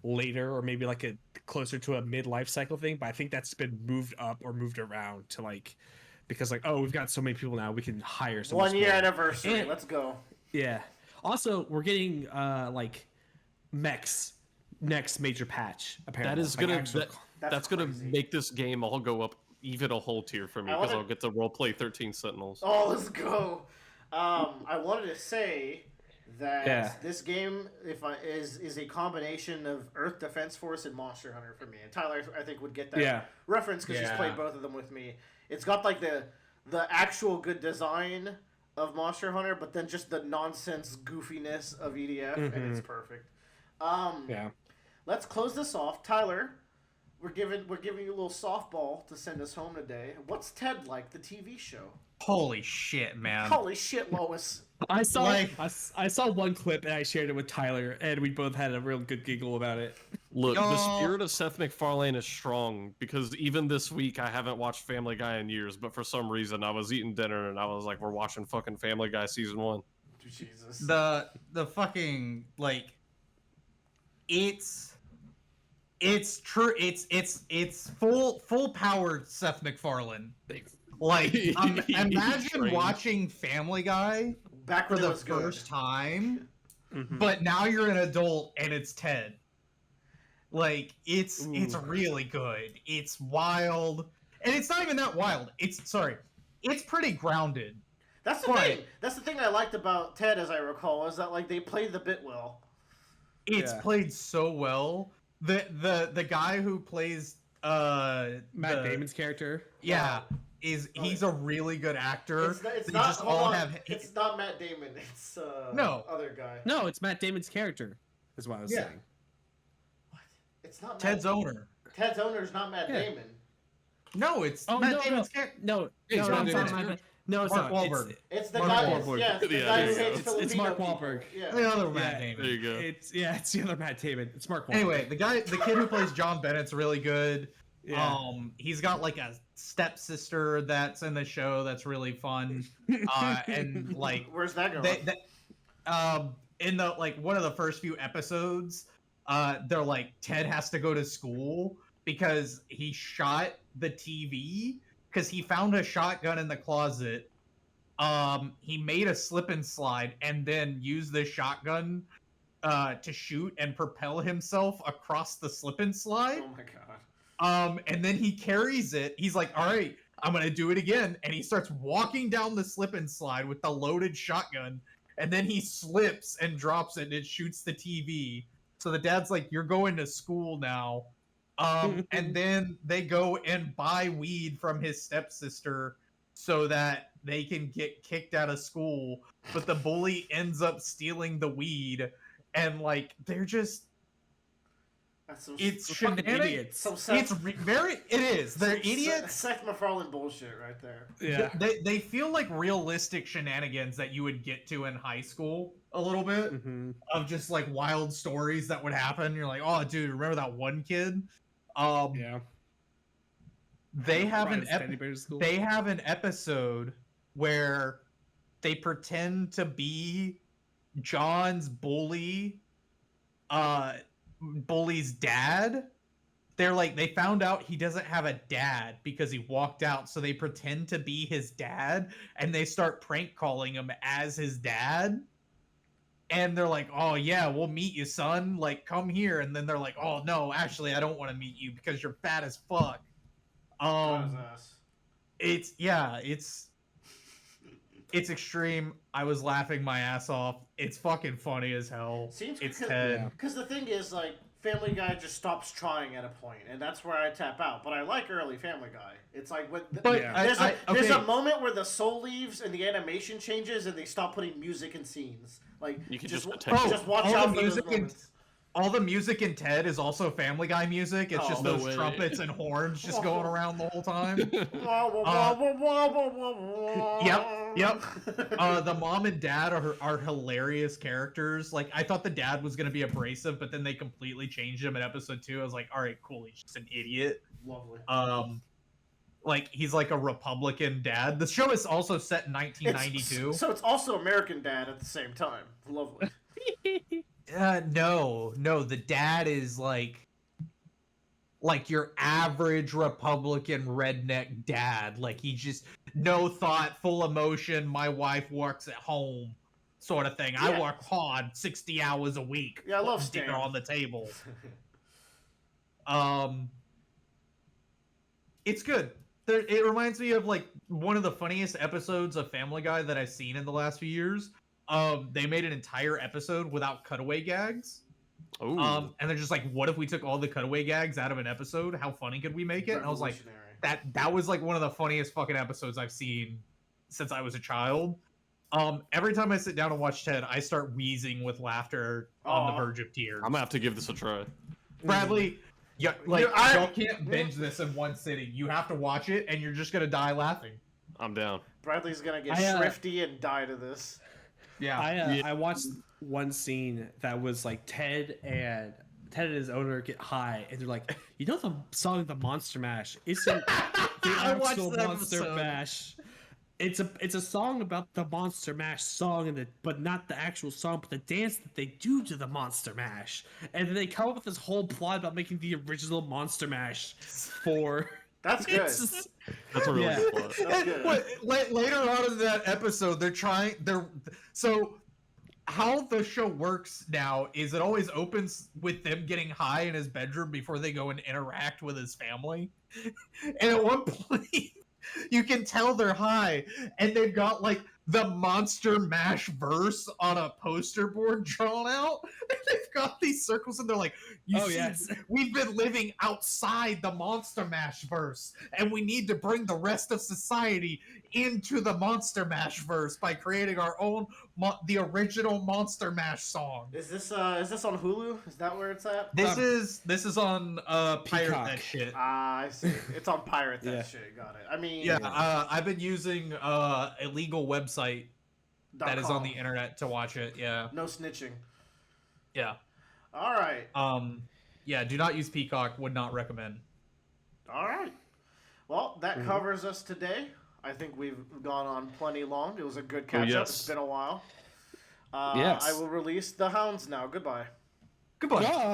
later, or maybe a closer to a mid-life cycle thing. But I think that's been moved up or moved around to because we've got so many people now, we can hire so much 1 year more. anniversary. And, let's go. Yeah. Also, we're getting mechs. Next major patch, apparently. That is gonna that's gonna make this game all go up even a whole tier for me because I'll get to roleplay 13 Sentinels. Oh, let's go! I wanted to say that this game, is a combination of Earth Defense Force and Monster Hunter for me. And Tyler, I think, would get that reference because he's played both of them with me. It's got the actual good design of Monster Hunter, but then just the nonsense goofiness of EDF, and it's perfect. Let's close this off. Tyler, we're giving you a little softball to send us home today. What's Ted like, the TV show? Holy shit, man. Holy shit, Lois. I saw Like- I saw one clip and I shared it with Tyler, and we both had a real good giggle about it. Look, the Y'all- spirit of Seth MacFarlane is strong because even this week I haven't watched Family Guy in years, but for some reason I was eating dinner and I was like, we're watching fucking Family Guy season 1. Jesus. The fucking like it's true. It's full powered Seth MacFarlane. Like imagine Trained. watching Family Guy Back for when it the was good. first time, Mhm. but now you're an adult and it's Ted. Like it's Ooh. really good. It's wild, and it's not even that wild. It's pretty grounded. That's the Right. thing. That's the thing I liked about Ted, as I recall, is that like they played the bit well. It's Yeah. played so well. The guy who plays Matt the- Damon's character. yeah he's a really good actor. It's They not. just Hold all on. have It's not Matt Damon. It's No. other guy. No, it's Matt Damon's character. Is what I was Yeah. saying. What? It's not Ted's Matt... owner. Ted's owner is not Matt Yeah. Damon. No, it's Oh, Matt no, Damon's character. No, Hey, no, it's no, Matt it's Damon's not. character. No, it's Mark not. Wahlberg. It's the Mark guy. Wahlberg. Yeah, it's the Yeah, guy there who you go. hates It's Filipino Mark people. Wahlberg. Yeah. The other Matt Yeah. Damon. There you go. It's the other Matt Damon. It's Mark Wahlberg. Anyway, the kid who plays John Bennett's really good. Yeah. He's got like a stepsister that's in the show that's really fun. And like Where's that going? in the like one of the first few episodes, they're like Ted has to go to school because he shot the TV because he found a shotgun in the closet. He made a slip and slide and then used the shotgun to shoot and propel himself across the slip and slide. Oh my god. And then he carries it. He's like, all right, I'm going to do it again. And he starts walking down the slip and slide with the loaded shotgun. And then he slips and drops it and it shoots the TV. So the dad's like, you're going to school now. And then they go and buy weed from his stepsister so that they can get kicked out of school. But the bully ends up stealing the weed. And like, they're just, That's so. it's Fucking shenanigans. idiots. So It is. They're idiots. Seth MacFarlane bullshit right there. Yeah. They feel like realistic shenanigans that you would get to in high school a little bit Mm-hmm. of just like wild stories that would happen. You're like, oh, dude, remember that one kid? Yeah. They have Ryan an Teddy Bear School. they have an episode where they pretend to be John's bully's dad. They're like, they found out he doesn't have a dad because he walked out, so they pretend to be his dad and they start prank calling him as his dad. And they're like, oh yeah, we'll meet you, son, like come here. And then they're like, oh no, actually I don't want to meet you because you're fat as fuck. Got his ass. It's extreme. I was laughing my ass off. It's fucking funny as hell. Seems It's because- Ted. Yeah. Because the thing is, like, Family Guy just stops trying at a point, and that's where I tap out. But I like early Family Guy. It's like when But Yeah. there's a okay. moment where the soul leaves and the animation changes, and they stop putting music in scenes. Like You can just just just protect watch all out the for those music in moments. all the music in Ted is also Family Guy music. It's Oh, just no those way. trumpets and horns just going around the whole time. Yep. The mom and dad are hilarious characters. Like I thought the dad was gonna be abrasive, but then they completely changed him in episode 2. I was like, all right, cool. He's just an idiot. Lovely. Like he's like a Republican dad. The show is also set in 1992. So it's also American Dad at the same time. Lovely. No. The dad is like your average Republican redneck dad. Like he just no thought, full emotion. My wife works at home, sort of thing. I Yeah. work hard, 60 hours a week. Yeah, I love putting dinner Stan. on the table. It's good. It reminds me of like one of the funniest episodes of Family Guy that I've seen in the last few years. They made an entire episode without cutaway gags. Ooh. And they're just like, what if we took all the cutaway gags out of an episode? How funny could we make it? And I was like, Revolutionary. that was like one of the funniest fucking episodes I've seen since I was a child. Every time I sit down and watch Ted, I start wheezing with laughter on the Aw. verge of tears. I'm gonna have to give this a try. Bradley, yeah, like Dude, y'all can't binge this in one sitting. You have to watch it, and you're just gonna die laughing. I'm down. Bradley's gonna get I, shrifty and die to this. Yeah. I watched one scene that was like Ted and his owner get high, and they're like, you know, the song "The Monster Mash" isn't the I watched actual that Monster episode. Mash. It's a song about the Monster Mash song, but not the actual song, but the dance that they do to the Monster Mash. And then they come up with this whole plot about making the original Monster Mash for. That's good. It's just- That's a really Yeah. good plot. That's And good. later on in that episode, so how the show works now is it always opens with them getting high in his bedroom before they go and interact with his family. And at one point, you can tell they're high, and they've got like the Monster Mash verse on a poster board drawn out. And they've got these circles, and they're like, Oh, see, yes. we've been living outside the Monster Mash verse, and we need to bring the rest of society into the Monster Mash verse by creating our own the original Monster Mash song. Is this on Hulu? Is that where it's at? This is on Pirate Peacock. That Shit. Ah, I see. It's on Pirate that Yeah. shit. Got it. I mean, Yeah, I've been using a legal website that is on the internet to watch it. Yeah, No snitching. yeah. All right. Yeah. Do not use Peacock. Would not recommend. All right. Well, that covers us today. I think we've gone on plenty long. It was a good catch up. yes. It's been a while. Yes. I will release the hounds now. Goodbye. Goodbye. Yeah.